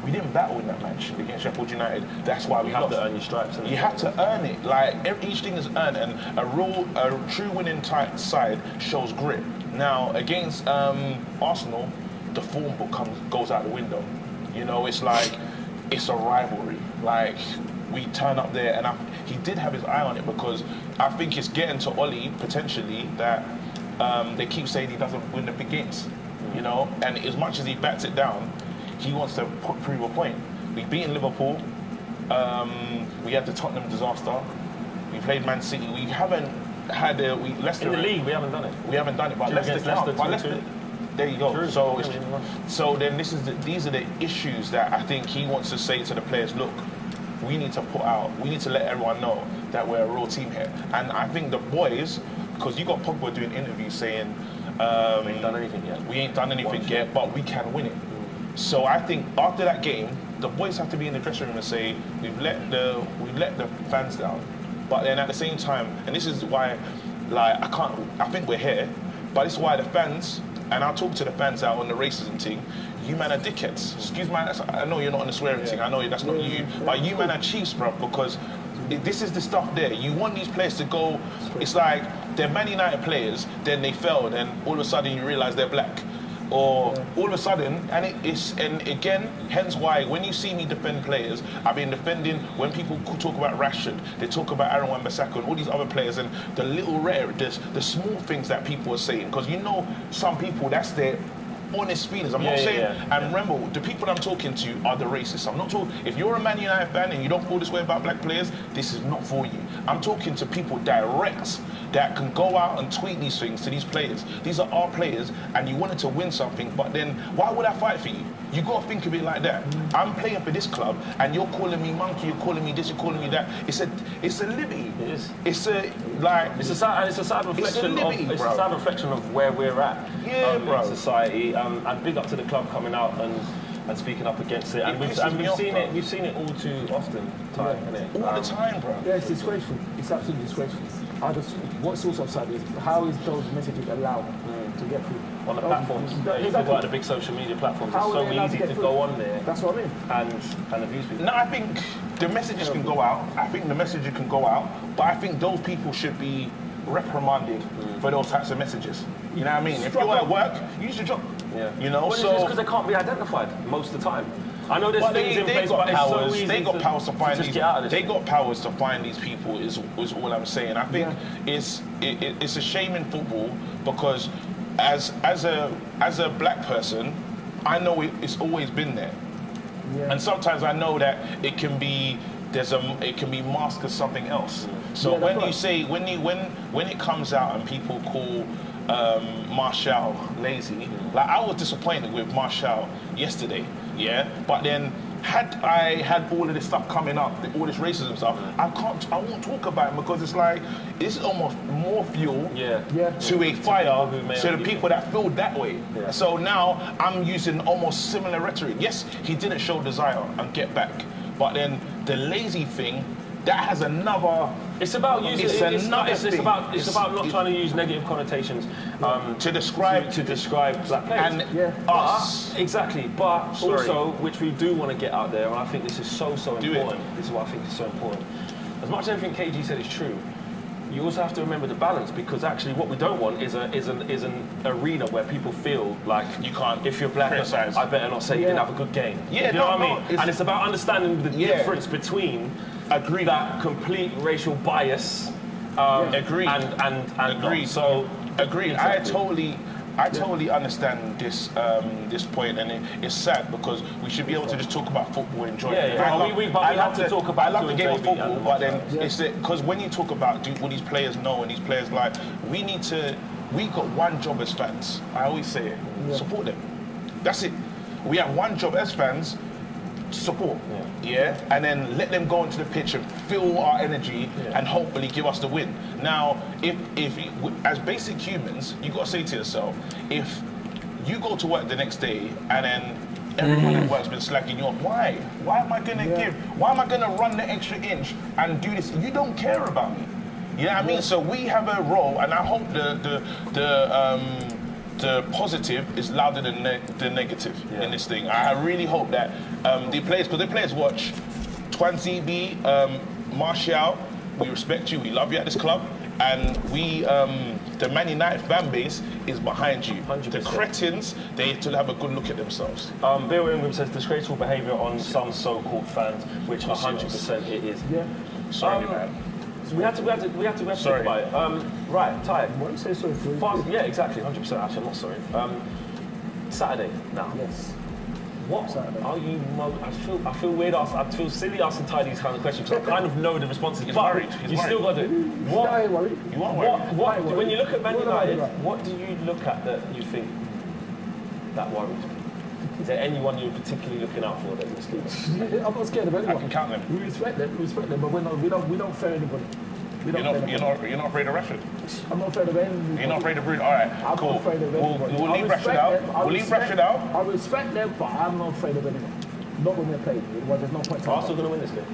We didn't battle in that match against Sheffield United. That's why we have lost. to earn your stripes. You have to earn it. Like each thing is earned, and a true winning side shows grit. Now against Arsenal, the form book goes out the window. You know, it's like it's a rivalry. Like we turn up there, and he did have his eye on it, because I think it's getting to Ollie potentially that they keep saying he doesn't win the big games. You know, and as much as he bats it down, he wants to prove a point. We've beaten Liverpool. We had the Tottenham disaster. We played Man City. We haven't had Leicester. In the league, we haven't done it. We haven't done it, but Leicester. There you go. True. So then these are the issues that I think he wants to say to the players. Look, we need to let everyone know that we're a real team here. And I think the boys, because you got Pogba doing interviews saying, we ain't done anything yet. We ain't done anything yet, but we can win it. So I think after that game, the boys have to be in the dressing room and say, we've let the fans down. But then at the same time, and this is why, like, I think we're here, but this is why the fans, and I'll talk to the fans out on the racism thing, you man are dickheads. Excuse me, I know you're not on the swearing thing, I know that's not you, but you man are chiefs, bro, because this is the stuff there. You want these players to go, it's like they're Man United players, then they failed, and all of a sudden you realise they're black. Or all of a sudden, and again, hence why when you see me defend players, I've been defending when people talk about Rashford, they talk about Aaron Wan-Bissaka and all these other players, and the little the small things that people are saying, because you know some people, that's their honest feelings. I'm not saying, and remember, the people I'm talking to are the racists. I'm not talking, if you're a Man United fan and you don't feel this way about black players, this is not for you. I'm talking to people direct that can go out and tweet these things to these players. These are our players, and you wanted to win something, but then why would I fight for you? You got to think of it like that. I'm playing for this club, and you're calling me monkey, you're calling me this, you're calling me that. It's a liberty. It is. It's a sad reflection of where we're at in society. And big up to the club coming out and speaking up against it. And we've seen it all too often, innit? All the time, bro. Yeah, it's disgraceful. It's absolutely disgraceful. What's also sad is how is those messages allowed to get through? On the platforms. Exactly. The big social media platforms. It's so easy to go on there. That's what I mean. And abuse people. No, I think the messages can go out. But I think those people should be reprimanded for those types of messages. You know what I mean? If you're at work, use your job. Yeah. You know, well, so because they can't be identified most of the time. I know there's things in place, but it's so easy. They got powers to find these. Get out of this. They got powers to find these people. Is all I'm saying. I think it's a shame in football, because as a black person, I know it's always been there, and sometimes I know that it can be masked as something else. So when it comes out and people call Martial lazy, like I was disappointed with Martial yesterday, but then had I had all of this stuff coming up, all this racism stuff, I won't talk about it, because it's like this is almost more fuel to a fire to the people that feel that way. So now I'm using almost similar rhetoric. Yes, he didn't show desire and get back, but then the lazy thing, that has another. It's about using. It's about not trying to use negative connotations to describe black players and us. Exactly, but also which we do want to get out there, and I think this is so important. This is what I think is so important. As much as everything KG said is true, you also have to remember the balance, because actually what we don't want is an arena where people feel like you can't. If you're black, I better not say you didn't have a good game. Yeah, you know what I mean? And it's about understanding the difference between that complete racial bias. Agreed. And agreed. So agreed. Exactly. I totally understand this this point, and it's sad because we should be able to just talk about football, enjoy it. We have to talk about. I love the game of football, but then it's because when you talk about what these players know and these players like, we got one job as fans. I always say it: support them. That's it. We have one job as fans: support. And then let them go into the pitch and feel our energy and hopefully give us the win. Now, if as basic humans, you got to say to yourself, if you go to work the next day and then everyone at work's been slacking you off, why? Why am I going to give? Why am I going to run the extra inch and do this? You don't care about me. You know what I mean? So we have a role, and I hope the positive is louder than the negative in this thing. I really hope that the players watch Twanzibi, Martial, we respect you, we love you at this club, and we, the Man United fan base is behind you. 100%. The cretins, they have to have a good look at themselves. Bill Ingram says disgraceful behaviour on some so-called fans, which 100% it is. Yeah. Sorry, man. So we have to think about it. Right, Ty. Why don't you say sorry for Yeah, exactly, 100%. Actually, I'm not sorry. Saturday now. Yes. What are you? I feel weird. I feel silly asking Ty these kind of questions because I kind of know the responses. He's but worried. You still got to. What? I ain't worried. You are worried. What? When you look at Man United, what do you look at that you think that worries? Is there anyone you're particularly looking out for that you're scared of? I'm not scared of anyone. I can count them. We respect them, but we don't fear anybody. You're not afraid of Rashford? I'm not afraid of anybody. You're not afraid of Bruno? All right, I'm cool. not afraid of anybody. We'll leave Rashford out. We'll leave Rashford out. I respect them, but I'm not afraid of anyone. Not when they're playing. There's no point. Arsenal going to win this game?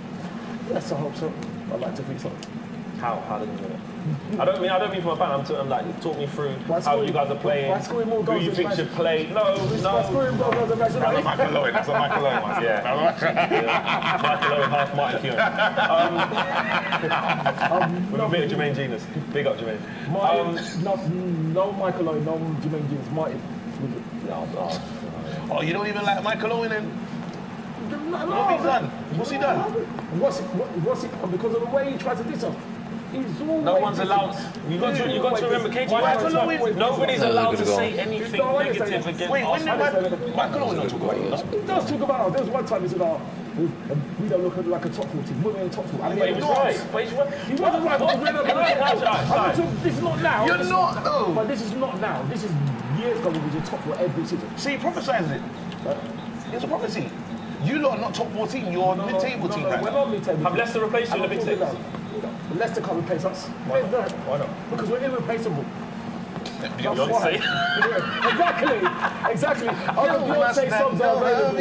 Yes, I hope so. I'd like to think so. How do they win it? I don't mean from a fan. I'm like, talk me through how you guys are playing. Who you think should play? No. That's a Michael Owen. That's a Michael Owen one. Yeah. Michael Owen, half Martin Keown. With a bit of Jermaine Genius. Big up Jermaine. No Michael Owen, no Jermaine Genius. Martin. Oh, you don't even like Michael Owen then? What's he done? What's he done? What's it? Because of the way he tries to do something. No one's allowed. You got to remember, KG. Nobody's allowed to say anything negative against. Wait, when did Michael Owen not talk about it? He does talk about it. There was one time he said, we don't look like a top 4 team. We're in the top 4. I mean, he was right. But he wasn't right. This is not now. You're not, though. But this is not now. This is years ago when we were top 4 every season. See, he prophesies it. It's a prophecy. You lot are not top 14. You're mid-table team right now. We're not mid-table. Have Leicester replaced you in the big six? Leicester can't replace us. Why not? Because we're irreplaceable. Beyonce. Exactly. Other Beyonce songs are available.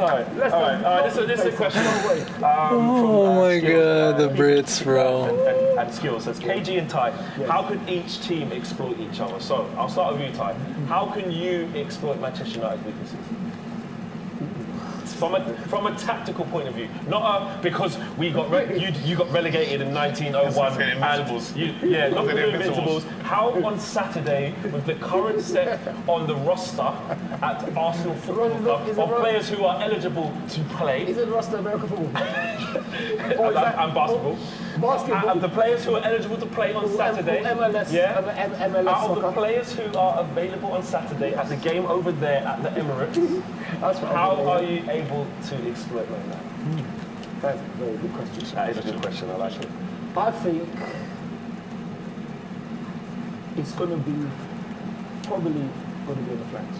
All right. This is a question. Oh my God, the Brits, bro. And Skills says, KG and Ty, how can each team exploit each other? So I'll start with you, Ty. How can you exploit Manchester United's weaknesses? From a tactical point of view, not because we got you got relegated in 1901 and not the Invincibles. How on Saturday, with the current set on the roster at Arsenal Football Club of players who are eligible to play? Is it the roster of American football? and basketball. And the players who are eligible to play on Saturday. MLS, MLS out of the players who are available on Saturday at the game over there at the Emirates, how are you able to exploit like that? That's a very good question. That is a good question, I like it. I think it's going to be probably going to be on the flanks.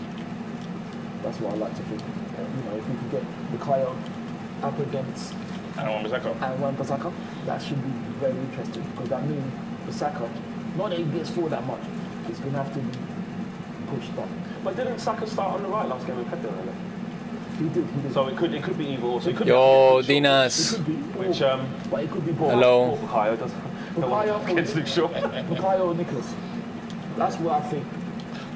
That's what I like to think. You know, if we can get Bukayo up against and Wan-Bissaka, that should be very interesting because that means Bissaka, not that he gets forward that much, it's going to have to be pushed up. But didn't Saka start on the right last game with Pedro? He did. So it could be either or. So it could Yo, Dinas. It could be. Which but it could be both. Hello. Bukayo does. Bukayo or Nicholas. That's what I think.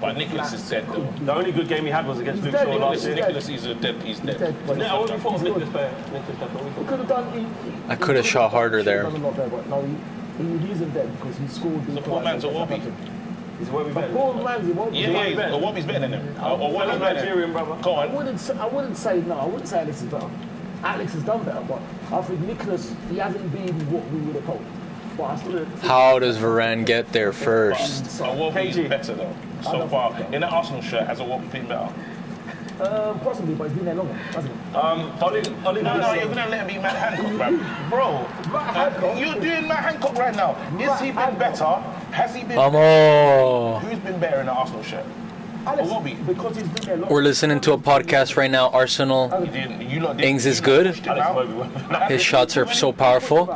But Nicholas is dead though. The only good game he had was against Luke Shaw last year. Nicholas is dead. He's dead. What do you thought of Nicholas player? We could have done. I could have shot harder there. Done a lot better, but no, he isn't dead because he scored. The poor man's a Wobby. He's Wobby better. Poor man's a Wobby. Yeah, Wobby's better than him. Or Wobby's better. Nigerian brother. Go on. I wouldn't say no. I wouldn't say Alice is better. Alex has done better, but I think Nicholas, he hasn't been what we would have hoped. But I still How does Varane get there first? Iwobi's better though. So far, in the Arsenal shirt, has Iwobi been better? Possibly, but he's been there longer, hasn't he? No, you're gonna let him be Matt Hancock, man. Bro, you're doing Matt Hancock right now. Is he been better? Has he been better? Who's been better in the Arsenal shirt? Iwobi. Because he's been there longer. We're listening to a podcast right now. Arsenal. Ings is good. His shots are so powerful.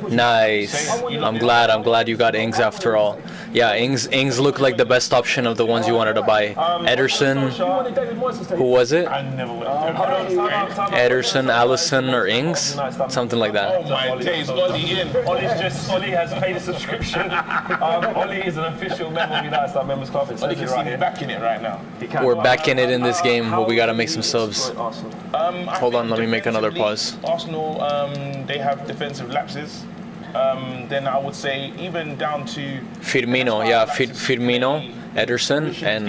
Nice. I'm glad you got Ings after all. Yeah, Ings looked like the best option of the ones you wanted to buy. Ederson. Who was it? Ederson, Allison, or Ings? Something like that. Oh my days, Ollie in. Ollie has paid a subscription. Ollie is an official member of the United Star Members Club. Ollie can see back in it right now. We're back in it in this game, but we gotta make some subs. Hold on, let me make another pause. Arsenal, they have defensive lapses. Then I would say even down to Firmino, yeah, Firmino, Ederson, and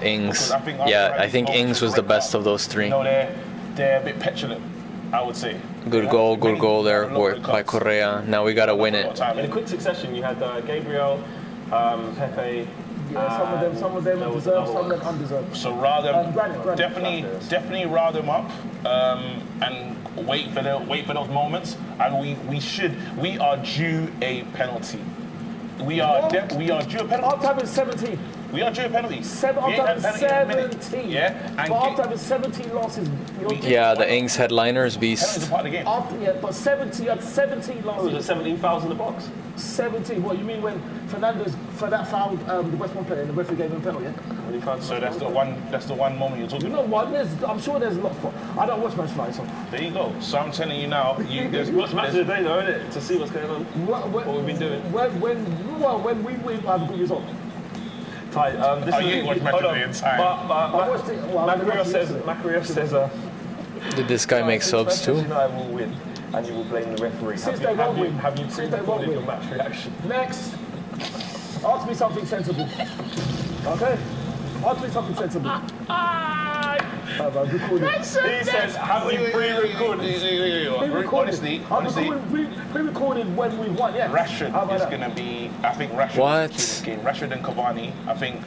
Ings. Yeah, I think Ings was the best of those three. No, they're a bit petulant, I would say. Good goal there by Correa. Now we gotta win it. In a quick succession, you had Gabriel, Pepe. Yeah, some of them deserve, some of them undeserved. So definitely rile them up and wait for those moments. And we are due a penalty. We are due a penalty. Half-time is 17. We are due a penalty. Half-time is 17. Yeah. And half-time is 17 losses. Yeah, the Ings headliners beast. But 70 at 17 losses. Was it 17 fouls in the box? 17. What you mean when Fernandes for that fouled the West Brom player and the referee gave him a penalty? Yeah? So that's the one moment you're talking about. I'm sure there's lots. I don't watch Manchester United, so there you go. So I'm telling you now, there's watch match of the day though, isn't it? To see what's going on. What we've been doing. When we win, I have a good result. You ain't watched match of the day in time. Macario says. Did this guy make subs too? United will win, and you will blame the referee. Have you pre-recorded your match reaction? Next, ask me something sensible. Okay, ask me something sensible. He says, have you pre-recorded? Honestly, pre-recorded when we won. Yeah. Rashford is going to be. I think Rashford. What? Rashford and Cavani. I think.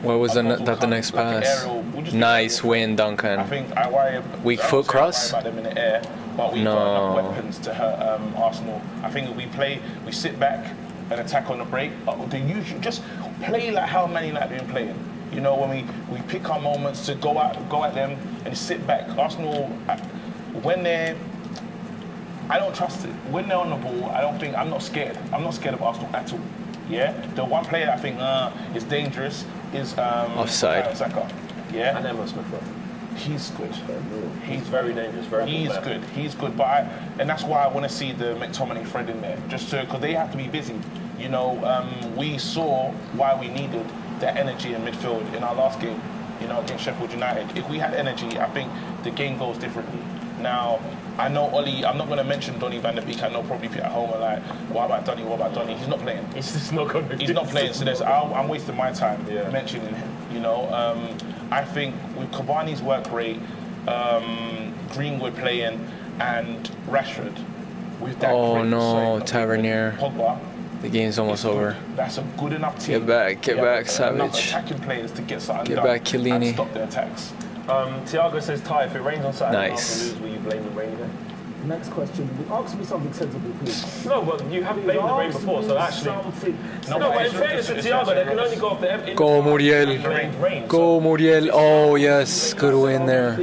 What was that the next pass? Nice win, Duncan. I think I worry. Weak foot cross. About them in the air, but we've got enough weapons to hurt Arsenal. I think we sit back and attack on the break. Just play like how Man United have been playing. You know, when we pick our moments to go at them and sit back. Arsenal, when they're, I don't trust it. When they're on the ball, I'm not scared. I'm not scared of Arsenal at all. Yeah, the one player I think is dangerous is offside. Saka. Yeah, and Emma Smith. He's good. He's very dangerous. He's good. But and that's why I want to see the McTominay thread in there, just because they have to be busy. You know, we saw why we needed that energy in midfield in our last game, you know, against Sheffield United. If we had energy, I think the game goes differently. Now, I know Ollie, I'm not going to mention Donny van der Beek. I know probably people at home are like, what about Donny? He's not playing. He's just not going to He's not playing, so I'm wasting my time mentioning him, you know. I think with Cavani's work rate, Greenwood playing, and Rashford, with that Tavernier. Pogba, the game's almost over. That's a good enough team. Get back, Savage. Enough attacking players to get something done. Get back, Chiellini. And stop their attacks. Tiago says, Ty, if it rains on Saturday nice. Arsenal lose, will you blame the rain again? Next question. Ask me something sensible, please. No, but you haven't blamed the rain before, so actually... but in fairness to Tiago, they can only go off the... Go, Muriel. Go, Muriel. Oh, yes. Good win there.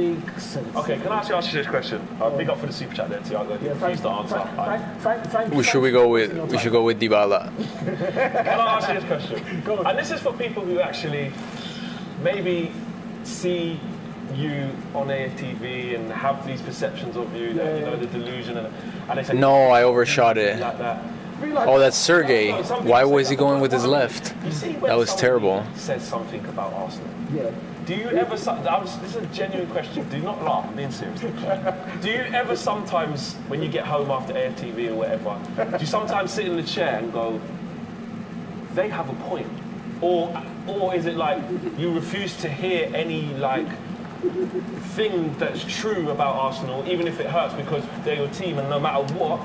Okay, can I ask you this question? Big up for the super chat there, Tiago. Please don't answer. Who should we go with? We should go with Dybala. Can I ask you this question? And this is for people who actually maybe see you on AFTV and have these perceptions of you, that, you know, the delusion, and they say, no, I overshot it. Like that. Oh, that's Sergey. Why was he going with his left? That was terrible. Says something about Arsenal. Yeah. Do you ever? This is a genuine question. Do not laugh. I'm being serious. Do you ever sometimes, when you get home after AFTV or whatever, do you sometimes sit in the chair and go, they have a point, or is it like you refuse to hear any like thing that's true about Arsenal, even if it hurts because they're your team and no matter what,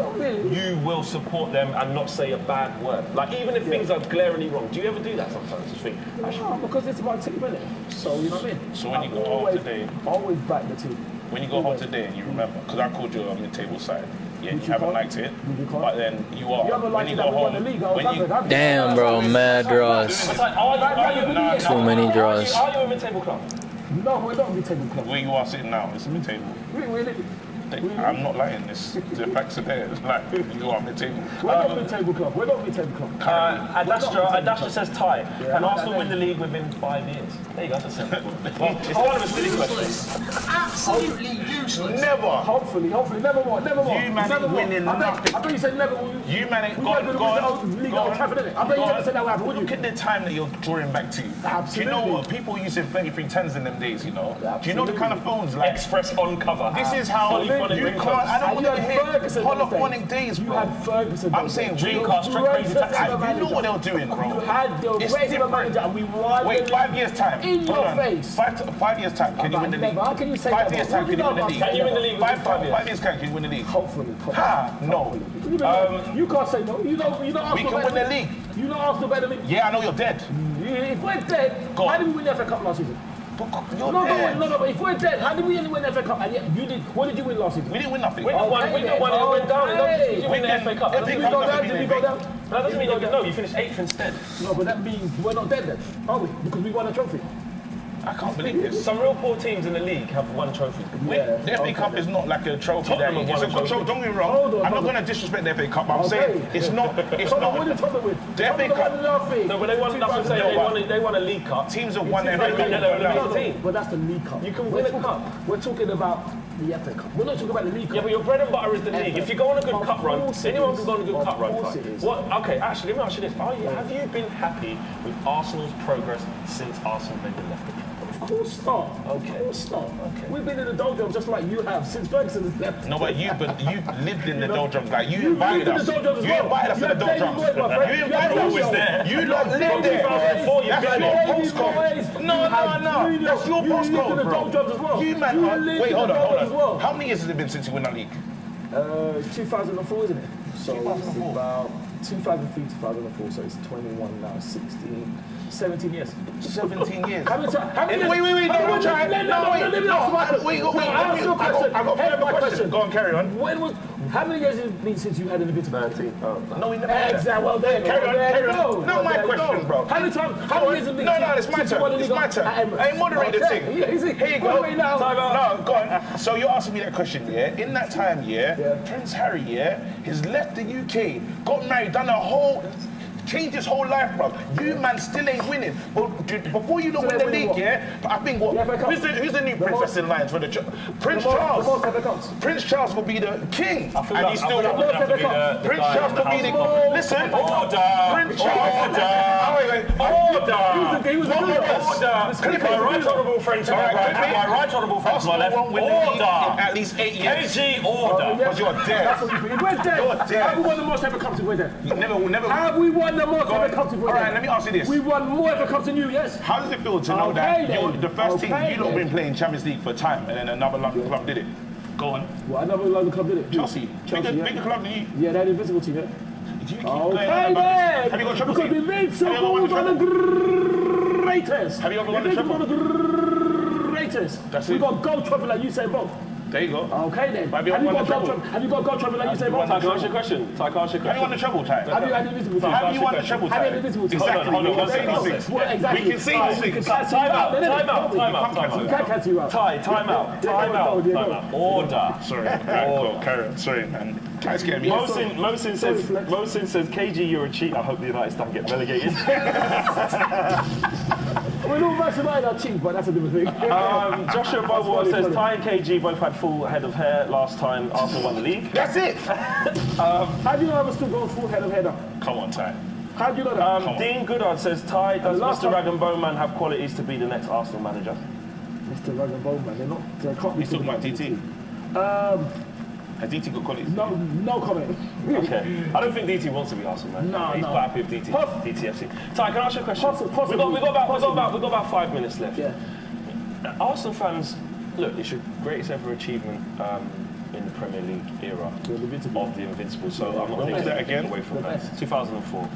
you will support them and not say a bad word. Like, even if things are glaringly wrong, do you ever do that sometimes? Just think, No, because it's my team, innit? So, you know what I mean? So when you go home today... Always back the team. When you go home today and you remember, because I called you on the table side, yeah, you haven't liked it, but then you are. When you go home, Damn, bro, mad draws. Too many draws. Are you in the table club? No, we're not in the table club. Where you are sitting now, it's in the table. I'm not lying. The facts are there. It's like you are mid table. We're not mid table club. We're not mid table club. Adastra says tie. Can Arsenal win the league within 5 years? There you go. That's a simple. Well, it's kind of a silly question. Absolutely useless. Never. Hopefully, never more. You man ain't winning nothing. I bet you said never. You man ain't. Go on. I bet you never said that would happen, would you? Look at the time that you're drawing back to. Absolutely. Do you know what? People used to 3310s in them days, you know? Do you know the kind of phones like Express on cover? This is how you can't. I don't want to hit holophonic days, bro. You had Ferguson. I'm saying Dreamcast, straight crazy taxi. You know what they were doing, bro. You had the regular manager and we won. Wait, 5 years time. In your face. 5 years time. Can you win the league? How can you say 5 years time. Can you win the league? Can you win the league? 5 years time. Can you win the league? Hopefully. Ha! No. You can't say no. You know Arsenal. We can win the league. You know Arsenal better than me. Yeah, I know you're dead. If we're dead, how did we win the FA Cup last season? No, but if we're dead, how did we only win the FA Cup? And yet you did. What did you win last season? We didn't win nothing. We didn't win. We went down. Did you win the FA Cup? Did we go down? Did we go down? That doesn't mean no. You finished 8th instead. No, but that means we're not dead then, are we? Because we won a trophy. I can't believe this. Some real poor teams in the league have won trophies. The FA Cup is not like a trophy. Tottenham It's a good trophy. Don't get me wrong. I'm not going to disrespect the FA Cup, but I'm saying it's not. It's not. What did Tottenham win? The FA Cup. No, but they won nothing. They won a league cup. Teams have won their FA Cup. But that's the league cup. You can win a cup. We're talking about the FA Cup. We're not talking about the league cup. Yeah, but your bread and butter is the league. If you go on a good cup run, anyone can go on a good cup run. What? Okay, actually, let me ask you this: have you been happy with Arsenal's progress since Arsene Wenger left the club? Of course not. Okay. Of course not. Okay. We've been in the doldrums just like you have since Ferguson has left. No, but you lived in the doldrums. Like you invited us. You invited us to the doldrums. You invited us. You lot lived there. That's your postcode. No. That's your postcode, bro. You man. Wait, hold on. How many years has it been since you won that league? 2004, isn't it? So 2004. About 2003, 2004. So it's 21 now. 16. 17 years. 17 years. How many years? Wait. Wait. I got a question. Go on, carry on. How many years has it been since you had an invitation? 13. No, we never had exactly. Well, there. Carry on. No, my question, bro. How many times? How many years has it been? No, it's my turn. It's my turn. Hey, moderate the thing. Here you go. No, go on. So you're asking me that question, yeah? In that time, Prince Harry, he's left the UK, got married, done a whole... Changed his whole life, bro. You man still ain't winning. But before you don't win the league, I think who's the new princess in line for the Prince Charles? Prince Charles will be the king, and he's still Prince Charles could be the listen. Prince Charles. Order. My right honourable friend to my right. My right honourable friend to my left. Won't win the league in at least 8 years. KG order. Because you're dead. We're dead. You're dead. Have we won the most ever cups? We're dead. Never. Have we won the most ever cups? All right, let me ask you this. We won more ever cups than you, yes. How does it feel to know that you're the first team you lot been playing Champions League for time, and then another London club did it? Go on. What, another London club did it? Chelsea. Bigger club than you. Yeah, they're the invisible team, Do you keep going then. Have you got trouble? Because we made some goals on the greatest. Have you ever won the treble? Greatest. That's we it. got gold trophy like you say, Bob. There you go. Okay then. Have you got gold trophy like you say, Bob? Ty, can I ask you a question? Have you won the treble, Ty? Have you had the invisible team? Have you won the treble, Ty? Have you had the invisible team? Exactly. Hold on. We can see these things. Time out. You can't catch you out. Ty, time out. Order. Sorry. Carry on. Sorry, man. Ty's getting me. Mosin says, KG, you're a cheat. I hope the United don't get relegated. We're all United are cheap, but that's a different thing. Joshua Bobo says, Ty and KG both had full head of hair last time Arsenal won the league. That's it. How do you know I was still going full head of hair? Come on, Ty. How do you know that? Dean Goodard says, Ty, does Mr. Rag and Bone Man have qualities to be the next Arsenal manager? Mr. Rag and Bone Man, they can't be. He's talking about DT. Has DT got qualities? No comment. Okay. I don't think DT wants to be Arsenal manager. No, He's quite happy with DTFC. Ty, can I ask you a question? Possible. We've got about 5 minutes left. Yeah. Arsenal fans, look, it's your greatest ever achievement in the Premier League era of the Invincibles. So I'm not taking that again away from that. 2004.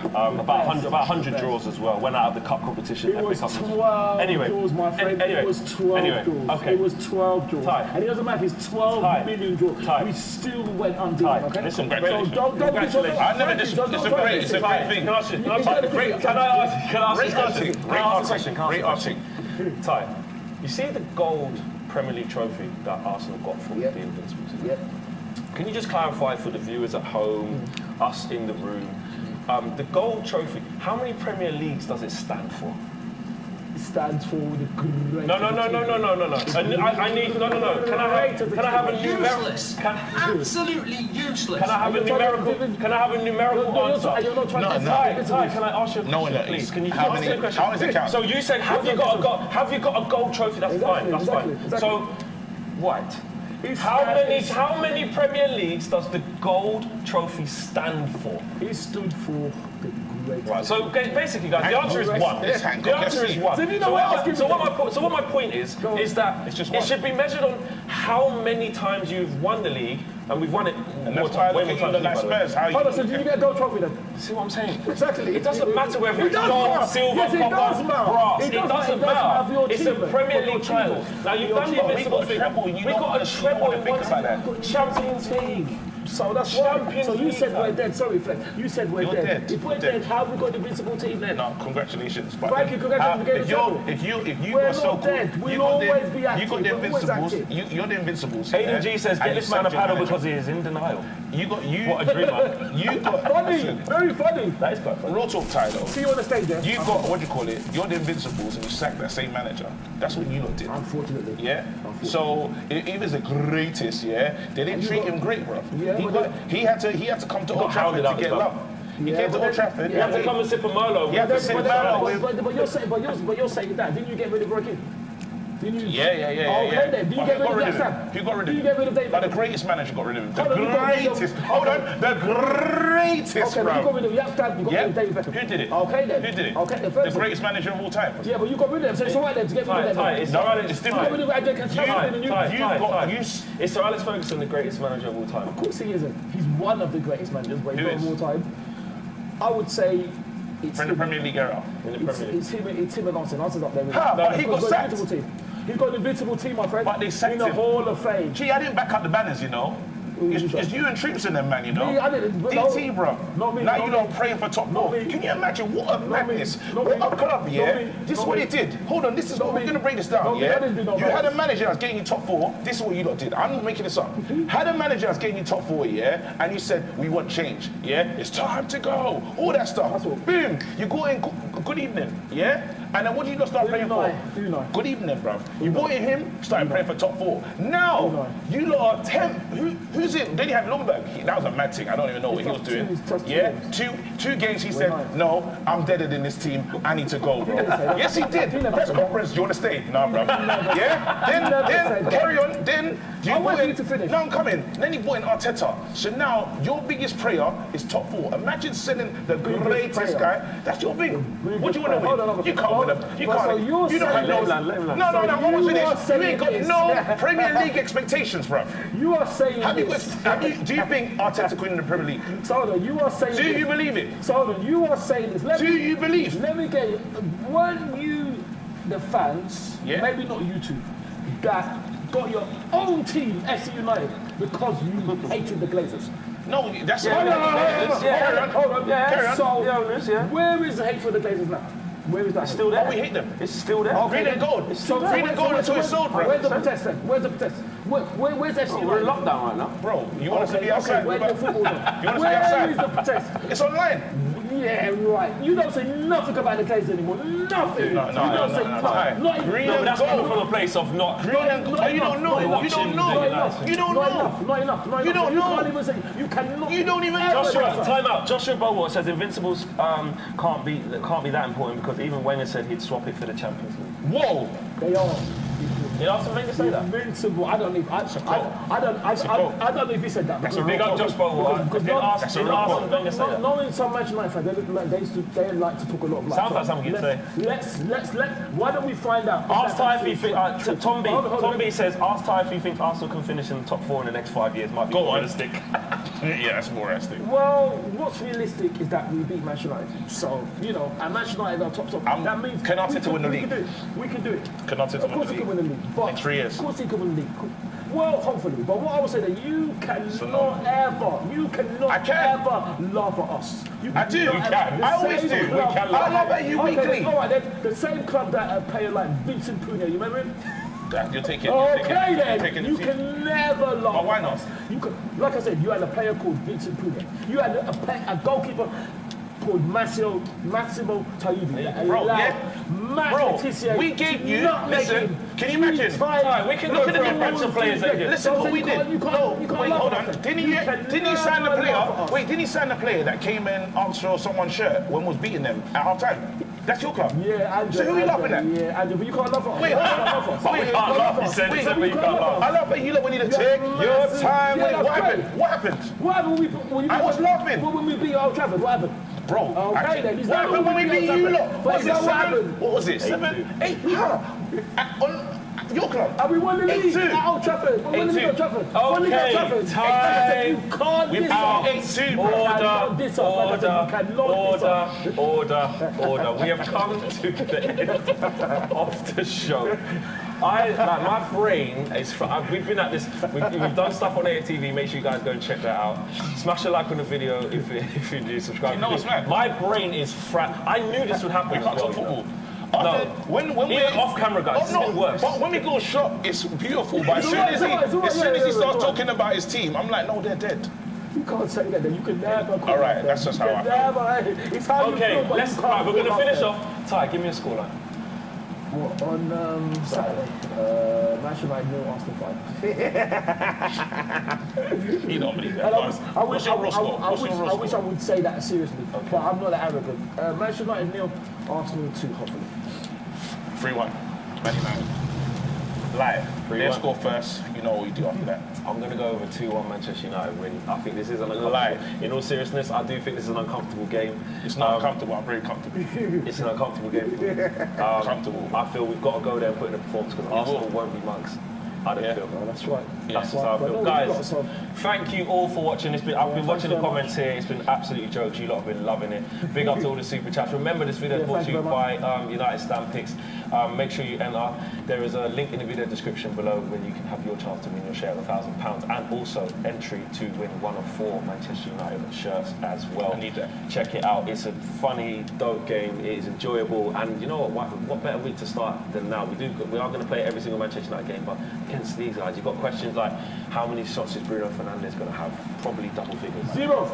About 100 draws as well. Went out of the cup competition. It was 12 anyway, draws, my friend. Anyway, it was 12 draws. Okay. It was 12 draws. And it doesn't matter if it's 12 million draws. We still went unbeaten. Okay? Listen, congratulations. So congratulations. I never just. It's a great thing. Can I ask a question? Great asking. Ty, you see the gold Premier League trophy that Arsenal got from the Invincibles? Yep. Can you just clarify for the viewers at home, us in the room, the gold trophy, how many Premier Leagues does it stand for? It stands for the great. No. I need no. Can I have a numerical? Absolutely useless. Can I have a numerical answer? You're not trying to Ty, can I ask you a question, please? Can you how does it count? So you said, have you got a gold trophy? That's fine. That's fine. So, what? How many Premier Leagues does the gold trophy stand for? It stood for the great. Right. So basically, guys, the answer is one. The answer is one. So what my point is that it should be measured on how many times you've won the league, and we've won it more times. Way more times. Hold on, so did you get a gold trophy then? See what I'm saying? Exactly. It doesn't matter whether it's gold, silver, copper, brass. It doesn't matter. It's a Premier League title. Now you've done the Invincible thing. We got a treble in one Champions League. So that's why. So you said we're dead. Sorry, Fleck. You said we're dead. If we're dead, how have we got the Invincible team then? No, congratulations. Thank you, congratulations. If you we're got so not dead. We'll always be active. You got the Invincibles. You're the Invincibles. Aiden G says, get this man a paddle because he is in denial. What a dreamer. You got funny, very funny. That is quite funny. Real talk, Tyler. See you on the stage there. You got what do you call it? You're the Invincibles, and you sacked that same manager. That's what you lot did. Unfortunately. Yeah. So he was the greatest. Yeah. They didn't treat him great, bro. Yeah. He had to come to Old Trafford to get love. He came to Old Trafford. He had to come and sip a Merlot. He had to sip Merlot. But you're saying that. Didn't you get rid of Roy Keane? Yeah. Okay then. Did you get rid of that Sam? Who got rid of him? Did you get rid of David? Like the greatest manager got rid of him. The greatest. Hold on. The greatest, bro. Okay, you got rid of Who David Beckham. Who did it? Okay then. Who did it? Okay, the greatest manager of all time. Yeah, but you got rid of him, so it's alright then to get rid of them. It's different. Is Sir Alex Ferguson the greatest manager of all time? Of course he isn't. He's one of the greatest managers, but he's not of all time. I would say it's in the Premier League era. It's him and Arsenal. Arsenal's up there with him. But he got sacked. He's got an invincible team, my friend. But they sacked in the Hall of Fame. Gee, I didn't back up the banners, you know. It's you and Troops in them, man, you know. Me, I didn't. DT, bro. Not me. Now you don't praying for top four. Can you imagine what a madness? What a club, yeah? This is what it did. Hold on, this is what we're going to break this down, yeah? You had a manager that's getting you top four. This is what you lot did. I'm not making this up. Had a manager that's getting you top four, yeah? And you said, we want change, yeah? It's time to go. All that stuff. Boom. You go in, good evening, yeah? And then what do you not start praying for? Good evening, bro. You brought in him, started praying for top four. Now, you lot are 10. Who's it? Then you had Lundberg. That was a mad thing. I don't even know what he was doing. Yeah? Two games he said, no, I'm deader than this team. I need to go, bro. Yes, he did. Press conference, do you want to stay? No, bro. Yeah? Then carry on. Then you brought in. No, I'm coming. Then you brought in Arteta. So now, your biggest prayer is top four. Imagine sending the greatest guy. That's your big. What do you want to win? You can't win. You can't. You don't have no. What was it? You ain't got no Premier League expectations, bro. You are saying do you think Arteta could win the Premier League? Solomon, you are saying. Do you believe it? Solomon, you are saying this. Do you believe? Let me get you. Weren't you the fans? Maybe not you two. That got your own team, FC United, because you hated the Glazers. No, that's Hold on. So, where is the hate for the Glazers now? Where is that? It's still there. Oh, we hate them. It's still there. Green and gold. Green and gold until it's sold, bro. Where's the protest then? Where's the protest? Where's FC? We're in lockdown right now. Bro, you want us to be outside? Where's the football then? You want us to be outside? Where is the protest? It's online. Yeah, right. You don't say nothing about the Glazers anymore. Nothing. No. Green and that's coming from a place of not. Green and gold. You don't know. You don't know. You don't know. Not enough. You don't know. You can't even say. You cannot. You don't even. Time out. Joshua Bowen says Invincibles can't be that important because even Wenger said he'd swap it for the Champions League. Whoa. They are. Did Arsene Wenger say that? Invincible. I don't know. I don't know if he said that. That's a big up Josh Bowl. Did Arsene Wenger say that? Knowing some Manchester United fans, they like to talk a lot of. Sounds like something you'd say. Let's. Why don't we find out? Ask Ty if he thinks. Tom B says, ask Ty if he thinks Arsenal can finish in the top 4 in the next 5 years. Might be more realistic. Yeah, that's more realistic. Well, what's realistic is that we beat Manchester United. So, you know, and Manchester United are top. That means can Arteta win the league? We can do it. Can Arteta win the league? Of course he can win the league. But in 3 years. Of course he can win the league. Well, hopefully. But what I would say that you cannot ever laugh at us. I do. You can. I always do. We can laugh. I laugh at you weekly. All right, then. The same club that a player like Vincent Pugna, you remember him? You're taking. Okay, then. You can never laugh. But why not? You can, like I said, you had a player called Vincent Pugna. You had a goalkeeper called Massimo Taibbi. Bro, we gave you. Listen, can you imagine? Right, we can look at the difference of players that you. Listen, what we did. No, wait, hold on. Didn't he sign the player? Wait, didn't he sign the player that came in answer someone's shirt when was beating them at half time? That's your club. Yeah, Andrew. So who are you laughing at? Yeah, Andrew, but you can't laugh at us. Wait, we can't laugh. He said it, but you can't laugh. I laugh at you when you take your time. What happened? What happened? What happened when I was laughing. When we beat Old Trafford, what happened? Bro, okay, then. What happened when we beat you lot? What was it, 7? What was it, 7? 8? On your club? And we won the league at Old Trafford. We won the league at Trafford. Okay, time. You can't We've out 8-2. Order. We have come to the end of the show. My brain is. We've been at this. We've done stuff on AFTV. Make sure you guys go and check that out. Smash a like on the video if you do subscribe. My brain is I knew this would happen. We can't talk football. No, when we're off camera, guys, it's worse. But when we go shop, it's beautiful. But as soon as he starts talking about his team, I'm like, no, they're dead. You can't say that. You can never. All right, that's just how I feel. It's how you feel. Okay, we're gonna finish off. Ty, give me a scoreline. What, on Saturday? Manchester United 0, Arsenal 5. He don't believe that. I wish I would say that seriously, but I'm not that arrogant. Manchester United 0, Arsenal 2, hopefully. 3-1. Man United. Live. They score first. You know what you do after that. I'm going to go over 2-1 Manchester United win. I think this is an uncomfortable. In all seriousness, I do think this is an uncomfortable game. It's not uncomfortable. I'm very comfortable. It's an uncomfortable game for me. Comfortable. I feel we've got to go there and put in a performance because Arsenal won't be mugs. I don't feel. No, that's right. That's just how I feel. Guys, thank you all for watching. I've been watching the comments here. It's been absolutely jokes. You lot have been loving it. Big up to all the super chats. Remember, this video is brought to you by United Stamp Picks. Make sure you enter. There is a link in the video description below where you can have your chance to win your share of £1,000 and also entry to win one of 4 Manchester United shirts as well. I need that. Check it out. It's a funny, dope game. It is enjoyable, and you know what better week to start than now? We are going to play every single Manchester United game, but against these guys, you've got questions like how many shots is Bruno Fernandes going to have? Probably double figures. Zero.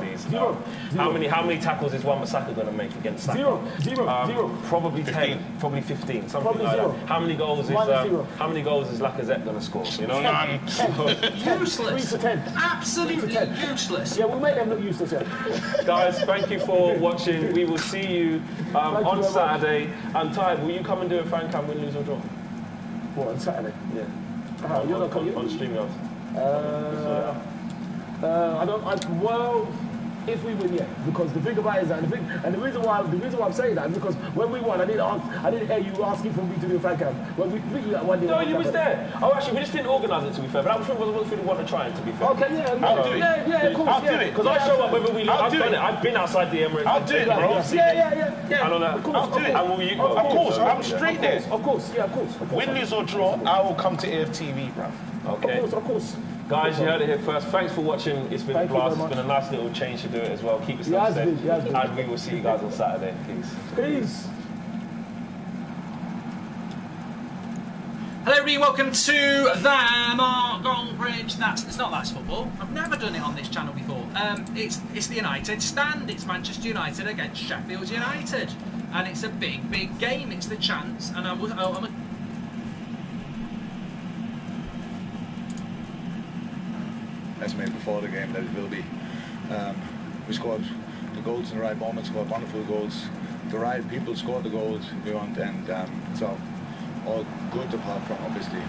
How many tackles is Wan-Bissaka going to make against Saka? Zero. Probably 15. 10. Probably 15. Something Probably like zero. that. How many goals is Lacazette going to score? You know, none. Useless. 3 for 10. Absolutely useless. Yeah, we'll make them look useless. Yeah. Guys, thank you for watching. We will see you on Saturday. And Ty, will you come and do a fan cam, win, lose or draw? What, on Saturday? Yeah. You're not coming on StreamYard. Well, if we win, yeah, because the thing about it is that the reason why I'm saying that is because when we won, I didn't hear you asking for me to do a fan cam. When we beat you that one day. No, you was there. Oh, actually, we just didn't organise it, to be fair. But I'm sure it wasn't really want to try it, to be fair. Okay, yeah, I'll do it. Yeah, of course. I'll do it because I show up whether we lose. I've done it. I've been outside the Emirates. I'll do it, bro. Yeah. And on that, I'll do it. And will you go? Of course, I'm straight there. Of course. Win, lose or draw, I will come to AFTV, bro. Okay. Of course. Guys, you heard it here first. Thanks for watching. It's been a blast. It's been a nice little change to do it as well. Keep yourself safe. And we will see you guys on Saturday. Peace. Hello everybody, welcome to the Margong Bridge. It's not That's Football. I've never done it on this channel before. It's the United stand. It's Manchester United against Sheffield United. And it's a big game. It's the chance. And as made before the game that it will be. We scored the goals in the right moment, scored wonderful goals. The right people scored the goals we want, and so all good apart from obviously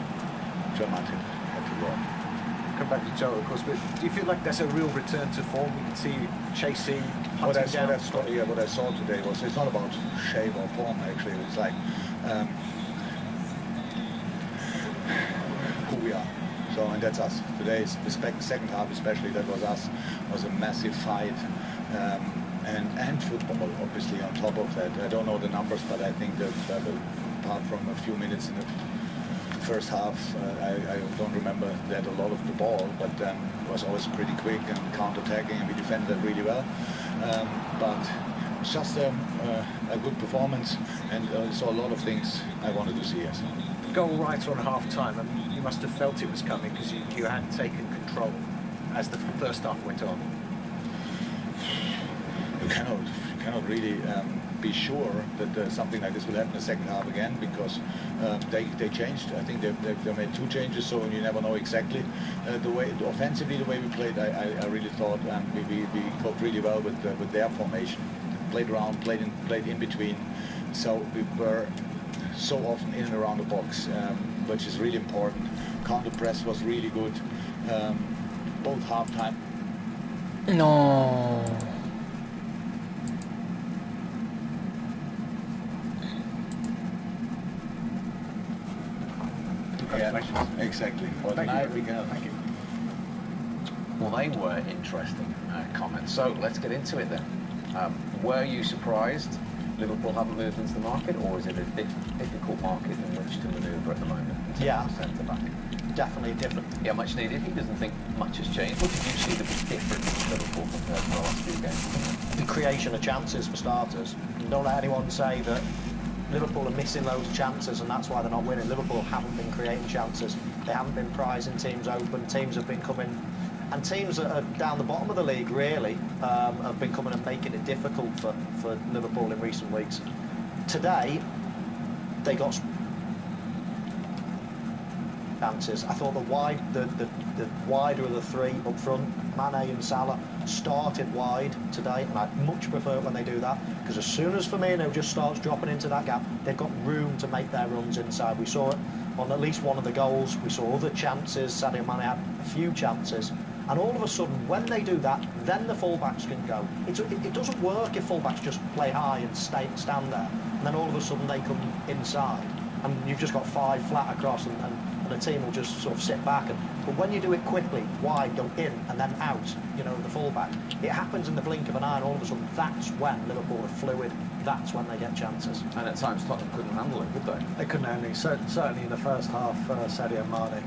John Martin had to run. Come back to Joe, of course, but do you feel like that's a real return to form? We can see you chasing, hunting down. What I saw today was it's not about shape or form actually. It's like who we are. So, and that's us. Today's the second half, especially, that was us. Was a massive fight, and football obviously on top of that. I don't know the numbers, but I think that apart from a few minutes in the first half, I don't remember that a lot of the ball, but it was always pretty quick and counter-attacking, and we defended really well. But it's just a good performance, and I saw a lot of things I wanted to see. Yes. Goal right on half-time. I mean, you must have felt it was coming because you had taken control as the first half went on. You cannot really be sure that something like this will happen in the second half again, because they changed. I think they made 2 changes, so you never know exactly the way offensively the way we played. I really thought we coped really well with their formation. Played around, played in between, so we were so often in and around the box, which is really important. Counter press was really good, both half-time. No. Yeah, exactly. Well, now we go. Thank you. Well, they were interesting comments. So let's get into it then. Were you surprised Liverpool haven't moved into the market, or is it a difficult market in which to manoeuvre at the moment? Yeah, centre back. Definitely different. Yeah, much needed. He doesn't think much has changed. What did you see that was different in Liverpool compared to the last few games? The creation of chances for starters. Don't let anyone say that Liverpool are missing loads of chances and that's why they're not winning. Liverpool haven't been creating chances. They haven't been prizing teams open. Teams have been coming, and teams that are down the bottom of the league really have been coming and making it difficult for Liverpool in recent weeks. Today, they got chances. I thought the wider of the 3 up front, Mane and Salah, started wide today, and I'd much prefer it when they do that, because as soon as Firmino just starts dropping into that gap, they've got room to make their runs inside. We saw it on at least one of the goals. We saw other chances. Sadio Mane had a few chances, and all of a sudden, when they do that, then the fullbacks can go. It doesn't work if fullbacks just play high and stand there, and then all of a sudden they come inside, and you've just got 5 flat across, and the team will just sort of sit back. But when you do it quickly, wide, go in and then out, you know, the fullback, it happens in the blink of an eye, and all of a sudden that's when Liverpool are fluid, that's when they get chances. And at times Tottenham couldn't handle it, could they? They couldn't handle it. Certainly in the first half, Sadio Mane,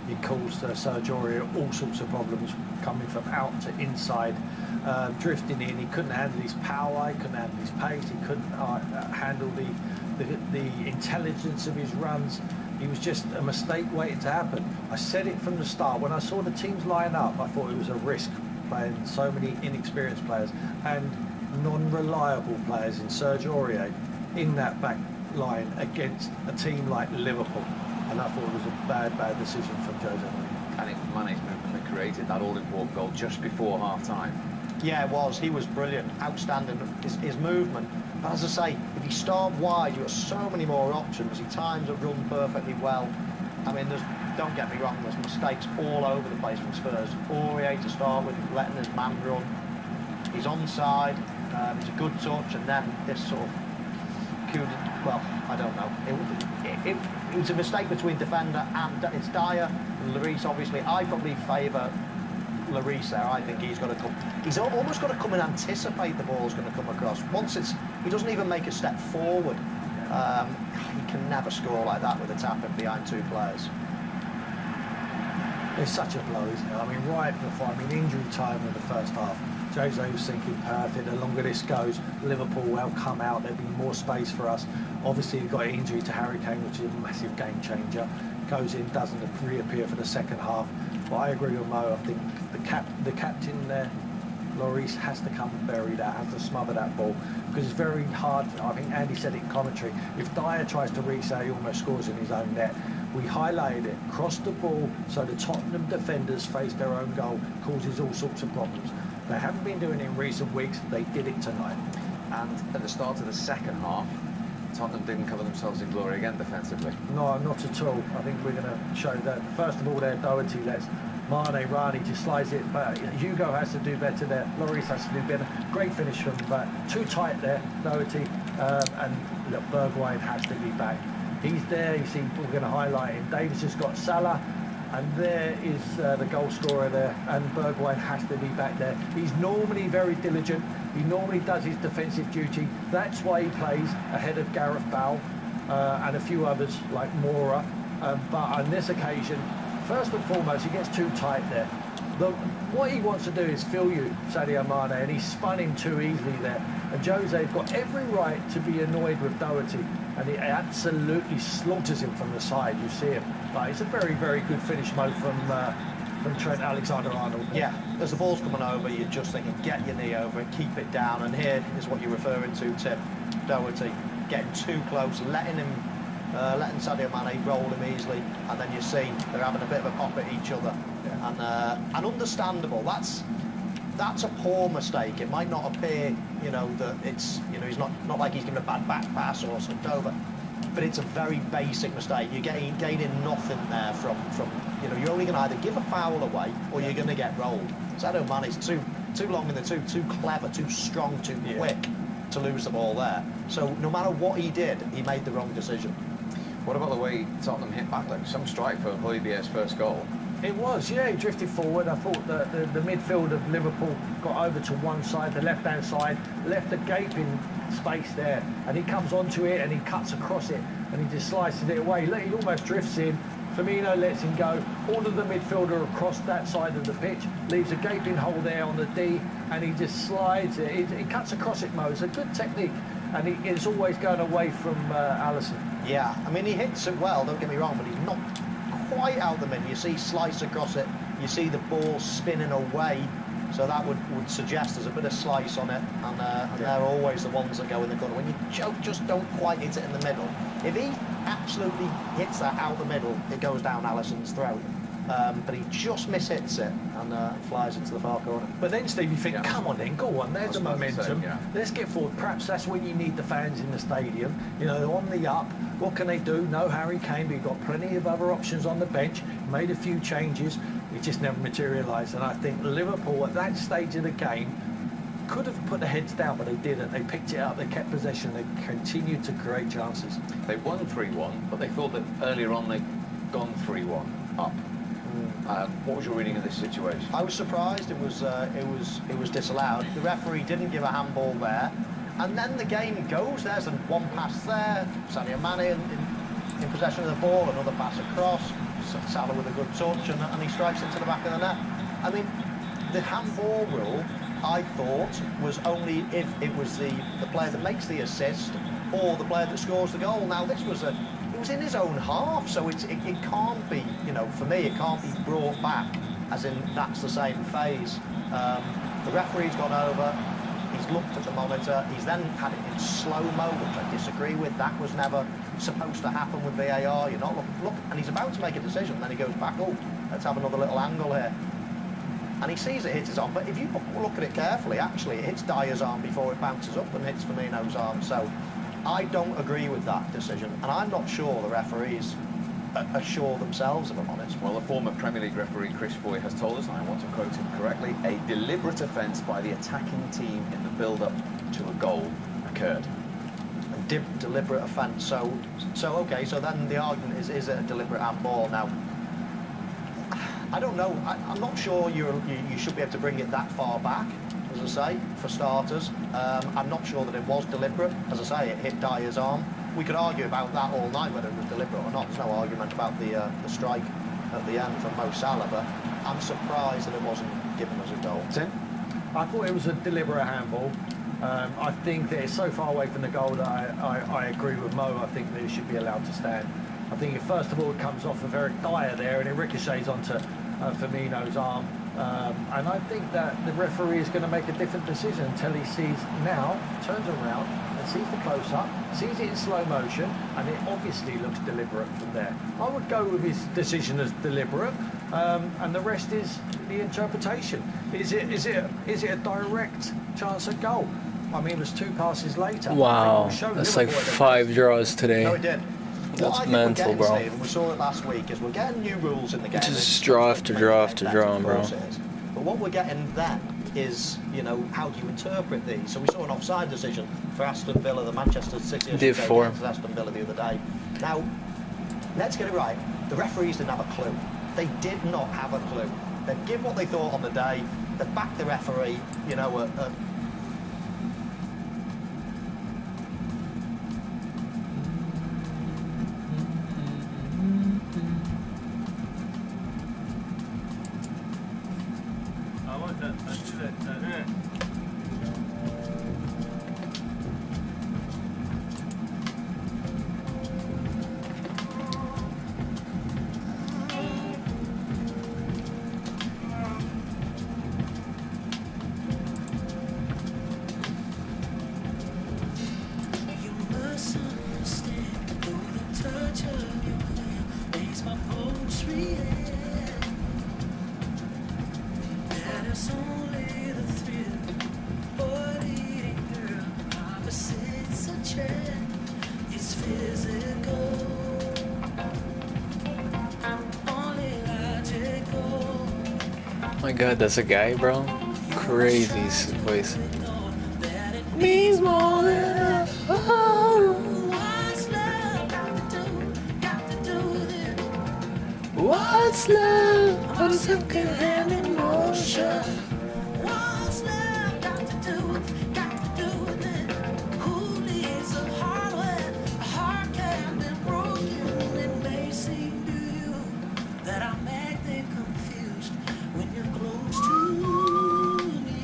he caused Sergio Aurier all sorts of problems coming from out to inside, drifting in. He couldn't handle his power, he couldn't handle his pace, he couldn't handle the intelligence of his runs. He was just a mistake waiting to happen. I said it from the start. When I saw the teams line up, I thought it was a risk playing so many inexperienced players and non-reliable players in Sergio Aurier in that back line against a team like Liverpool. And I thought it was a bad decision from Jose Mourinho. And Mane's movement that created that all-important goal just before half-time. Yeah, it was. He was brilliant, outstanding, his movement. But as I say, if you start wide, you have so many more options. He times a run perfectly well. I mean, don't get me wrong, there's mistakes all over the place from Spurs. Aurier to start with, letting his man run. He's onside, it's a good touch, and then this sort of, well, I don't know. It was a mistake between defender and it's Dyer and Lloris, obviously. I probably favour Lloris there. I think he's got to come. He's almost got to come and anticipate the ball's going to come across. Once he doesn't even make a step forward. He can never score like that with a tap in behind 2 players. It's such a blow, isn't it? I mean, right before, injury time in the first half, Jose was thinking perfect. The longer this goes, Liverpool will come out. There'll be more space for us. Obviously, he got an injury to Harry Kane, which is a massive game changer. Goes in, doesn't reappear for the second half. But I agree with Mo. I think the captain there, Lloris, has to come and bury that, has to smother that ball, because it's very hard. I think Andy said it in commentary. If Dyer tries to reset, he almost scores in his own net. We highlighted it, crossed the ball, so the Tottenham defenders face their own goal, causes all sorts of problems. They haven't been doing it in recent weeks. They did it tonight. And at the start of the second half, Tottenham didn't cover themselves in glory again defensively. No, not at all. I think we're going to show that. First of all, there, Doherty lets Mane run, he just slides it, but Hugo has to do better there. Lloris has to do better. Great finish from too tight there, Doherty. And look, Bergwijn has to be back. He's there, you see, we're going to highlight him. Davis has got Salah, and there is the goal scorer there, and Bergwijn has to be back there. He's normally very diligent. He normally does his defensive duty. That's why he plays ahead of Gareth Bale and a few others like Mora. But on this occasion, first and foremost, he gets too tight there. What he wants to do is fill you, Sadio Mane, and he spun him too easily there. And Jose's got every right to be annoyed with Doherty, and he absolutely slaughters him from the side. You see him. But it's a very, very good finish, Mo, from Trent Alexander-Arnold. Yeah, as the ball's coming over, you're just thinking, get your knee over it, keep it down. And here is what you're referring to, Tim. Doherty getting too close, letting Sadio Mane roll him easily, and then you see they're having a bit of a pop at each other. Yeah. And understandable. That's a poor mistake. It might not appear, that it's, he's not like he's giving a bad back pass or slipped over, but it's a very basic mistake. You're gaining nothing there from you're only going to either give a foul away or you're going to get rolled. Sadio Mane's too long in the tooth, too clever, too strong, too quick to lose the ball there. So no matter what he did, he made the wrong decision. What about the way Tottenham hit back then? Some strike for Højbjerg's first goal. It was, yeah, he drifted forward. I thought that the midfield of Liverpool got over to one side, the left-hand side, left a gaping space there, and he comes onto it and he cuts across it and he just slices it away. He almost drifts in. Firmino lets him go. All of the midfielder across that side of the pitch, leaves a gaping hole there on the D, and he just slides it. He cuts across it, Mo. It's a good technique, and it's always going away from Alisson. Yeah, I mean, he hits it well, don't get me wrong, but he's not quite out the middle. You see slice across it, you see the ball spinning away, so that would suggest there's a bit of slice on it, and they're always the ones that go in the corner. When you just don't quite hit it in the middle, if he absolutely hits that out the middle, it goes down Alisson's throat. But he just mishits it and flies into the far corner. But then, Steve, you think, come on then, go on, there's the momentum. Say, Let's get forward. Perhaps that's when you need the fans in the stadium. They're on the up. What can they do? No Harry Kane, but you've got plenty of other options on the bench. Made a few changes. It just never materialised. And I think Liverpool, at that stage of the game, could have put their heads down, but they didn't. They picked it up, they kept possession, they continued to create chances. They won 3-1, but they thought that earlier on they'd gone 3-1 up. What was your reading of this situation? I was surprised it was disallowed. The referee didn't give a handball there, and then the game goes. There's one pass there, Sadio Mane in possession of the ball, another pass across, Salah with a good touch, and he strikes into the back of the net. I mean, the handball rule, I thought, was only if it was the player that makes the assist or the player that scores the goal. Now this was it was in his own half, so it can't be, for me, it can't be brought back as in that's the same phase. The referee's gone over, he's looked at the monitor, he's then had it in slow-mo, which I disagree with. That was never supposed to happen with VAR. You're not looking, and he's about to make a decision, and then he goes back, oh, let's have another little angle here. And he sees it hits his arm, but if you look at it carefully, actually, it hits Dyer's arm before it bounces up and hits Firmino's arm. So I don't agree with that decision, and I'm not sure the referees are sure themselves, if I'm honest. Well, the former Premier League referee Chris Boy has told us, and I want to quote him correctly, a deliberate offence by the attacking team in the build-up to a goal occurred. A deliberate offence. So okay. So then the argument is it a deliberate handball? Now, I don't know. I'm not sure you should be able to bring it that far back, as I say, for starters. I'm not sure that it was deliberate. As I say, it hit Dyer's arm. We could argue about that all night, whether it was deliberate or not. There's no argument about the strike at the end from Mo Salah, but I'm surprised that it wasn't given as a goal. Tim? I thought it was a deliberate handball. I think that it's so far away from the goal that I agree with Mo. I think that it should be allowed to stand. I think if first of all it comes off of Eric Dyer there and it ricochets onto Firmino's arm. And I think that the referee is going to make a different decision until he sees now, turns around and sees the close-up, sees it in slow motion, and it obviously looks deliberate from there. I would go with his decision as deliberate, and the rest is the interpretation. Is it a direct chance at goal? I mean, it was 2 passes later. Wow, that's like 5 draws today. No, it did. That's mental, bro. Steve, we saw it last week, is we're getting new rules in the game. Just draw after draw after draw, bro. But what we're getting then is, you know, how do you interpret these? So we saw an offside decision for Aston Villa, the Manchester City Div 4. against Aston Villa the other day. Now, let's get it right. The referees didn't have a clue. They did not have a clue. They'd give what they thought on the day. They'd back the referee, you know, My God, that's a guy, bro. Crazy voice. Means more than what's love? What is up, can hand in motion? What's love got to do with it? Who leaves a heart where a heart can be broken? It may seem to you that I'm acting confused when you're close to me.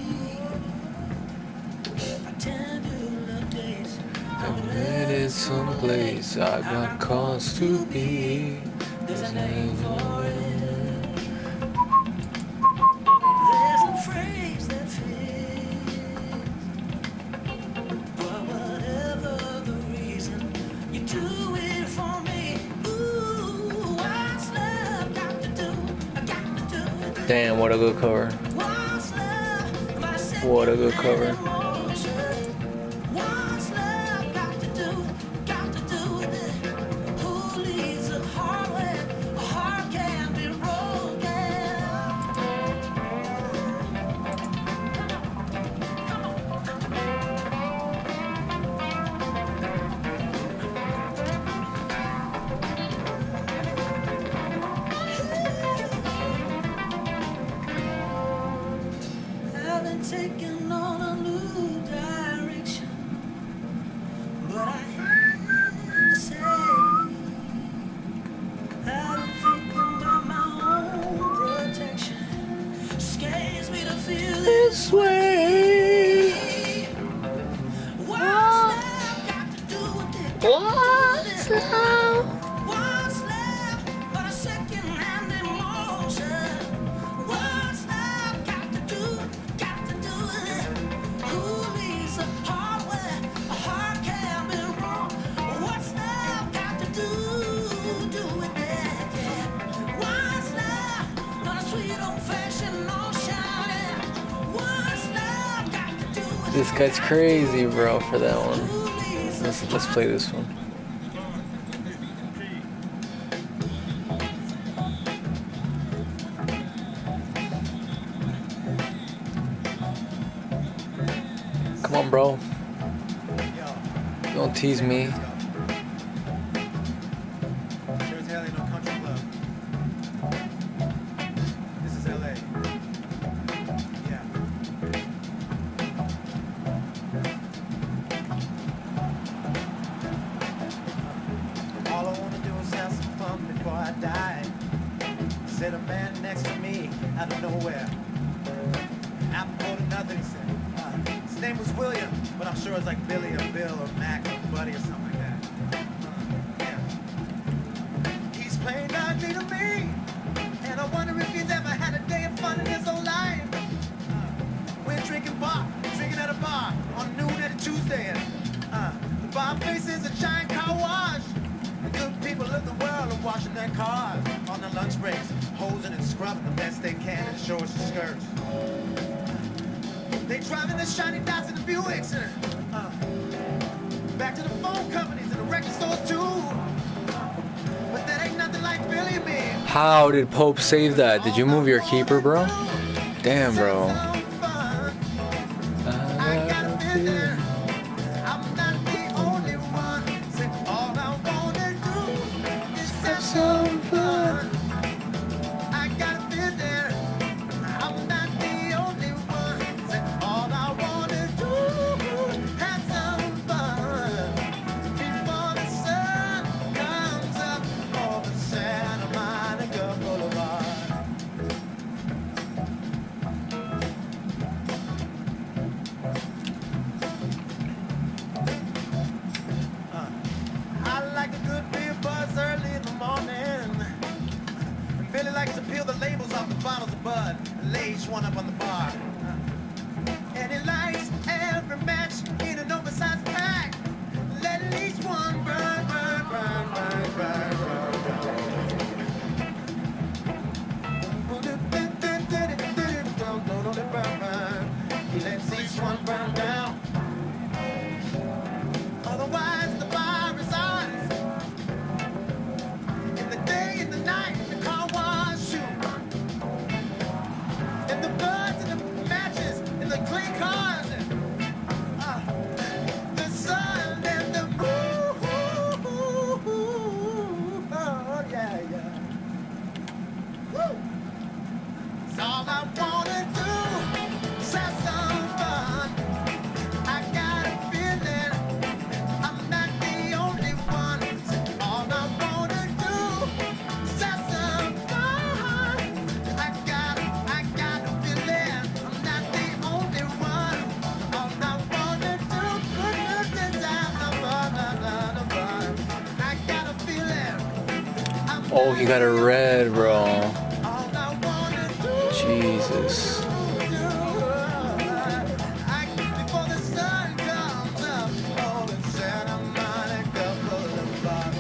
Pretend you love days. I'm headed someplace I got cause to be. There's a name for it. There's a phrase that fits. But whatever the reason, you do it for me. Ooh, what's love got to do? I got to do with it. Damn, what a good cover. What's love? What a good cover. Taking on a new direction, but I hate to say I'm thinking about my own protection. Scares me to feel this way. What's love got to do with it? What's love? What's love but a second-hand emotion? What's love got to do? This guy's crazy, bro, for that one. Let's play this one. Come on, bro. Don't tease me. Said a man next to me out of nowhere. Apropos to nothing, he said. His name was William, but I'm sure it's like Billy or Bill or Mac or Buddy or something like that. Yeah. He's playing nicely to me, and I wonder if he's ever had a day of fun in his whole life. We're drinking at a bar on noon at a Tuesday, and the bar faces a giant car wash. The good people of the world are washing their cars on their lunch breaks, hosing and scrubbing the best they can in shorts and skirts. They driving the shiny dots in the Buicks. Back to the phone companies and the record stores too. But that ain't nothing like Billy B. How did Pope save that? Did you move your keeper, bro? Damn, bro. Billy likes to peel the labels off the bottles of Bud and lay each one up on the bar. And he likes every match in an oversized pack, letting each one burn, burn, burn, burn, burn, burn, burn. He lets each one burn down. Otherwise the bar is ours. In the day, in the night, in the car wash shoot. In the birds, in the matches, in the clean cars. The sun and the moon. Oh, yeah, yeah. Woo! It's all I wanna do is have some fun. I got a feeling I'm not the only one. All I wanna do is have some fun. I got a feeling I'm not the only one. All I wanna do is have some fun. I got a feeling. Oh, he got a red, bro. Jesus. Before the sun comes up, oh, in Santa Monica Boulevard.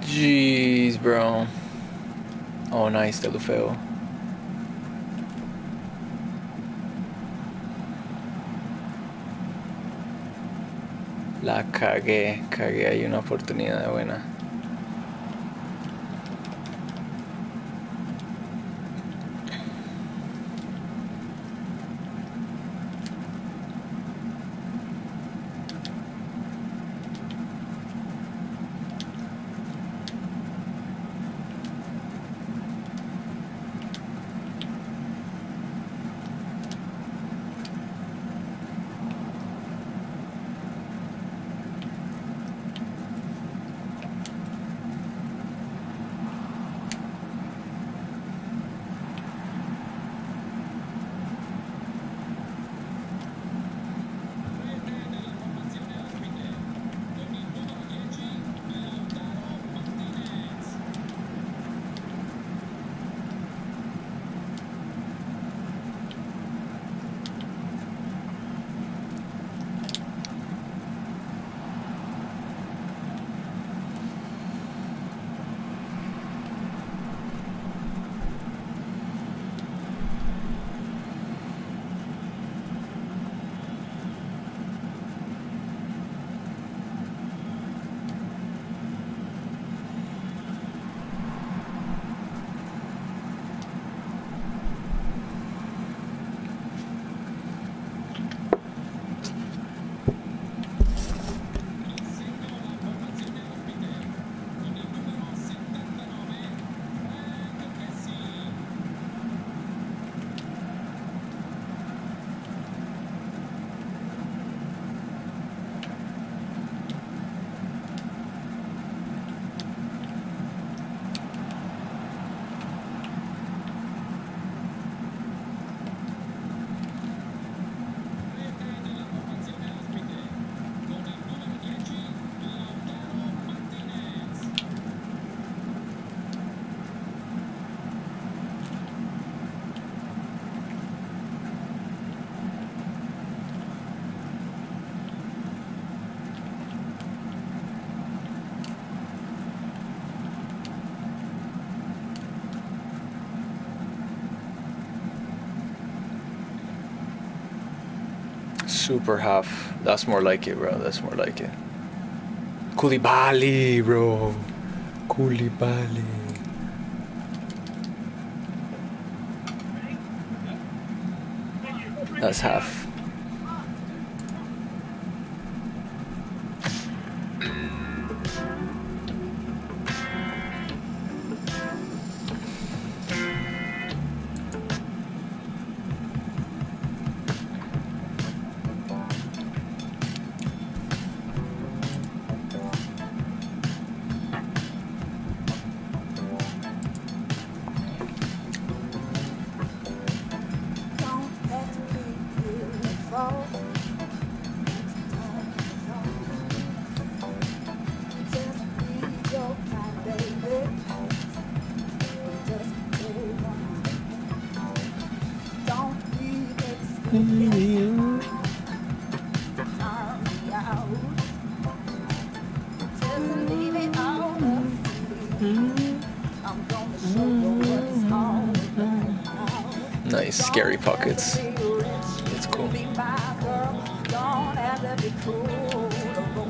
Jeez, bro. Oh, nice, te lo feo. La cagué, hay una oportunidad buena. Super half. That's more like it, bro. That's more like it. Koulibaly, bro. Koulibaly. That's half. Nice, scary pockets. That's cool.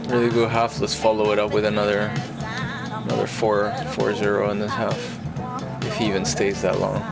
Really good half. Let's follow it up with another 4-0 in this half, if he even stays that long.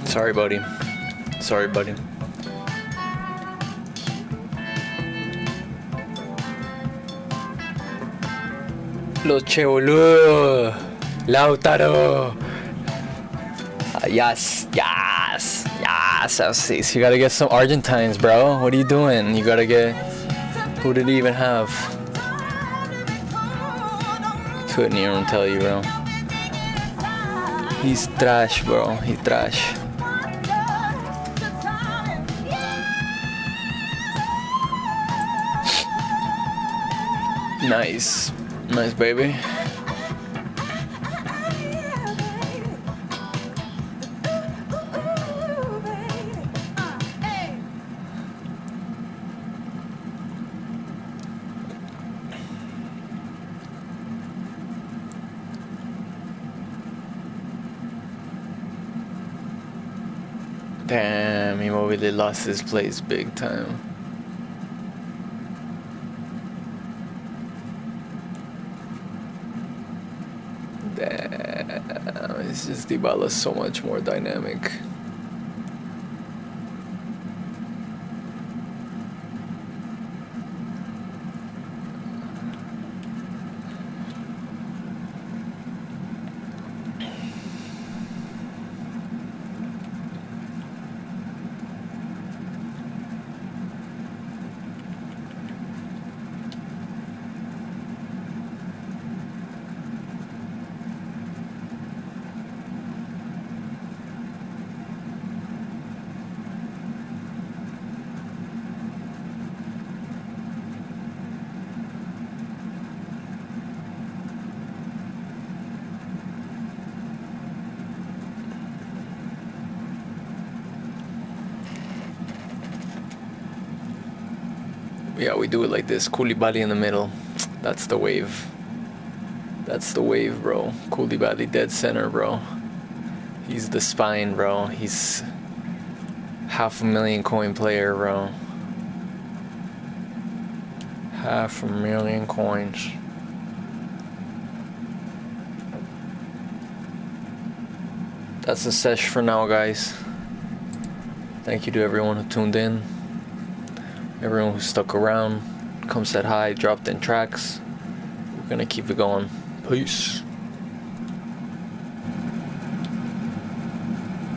Sorry, buddy. Sorry, buddy. Los Che boludo. Lautaro. Yes, yes, yes. You gotta get some Argentines, bro. What are you doing? You gotta get. Who did he even have? Couldn't even tell you, bro. He's trash, bro. He's trash. Nice. Nice, baby. Damn, Immobile lost his place big time. Damn, it's just Dybala's so much more dynamic. Yeah, we do it like this. Koulibaly in the middle. That's the wave. That's the wave, bro. Koulibaly dead center, bro. He's the spine, bro. He's 500,000 coin player, bro. 500,000 coins. That's the sesh for now, guys. Thank you to everyone who tuned in, everyone who stuck around, come said hi, dropped in tracks. We're gonna keep it going. Peace.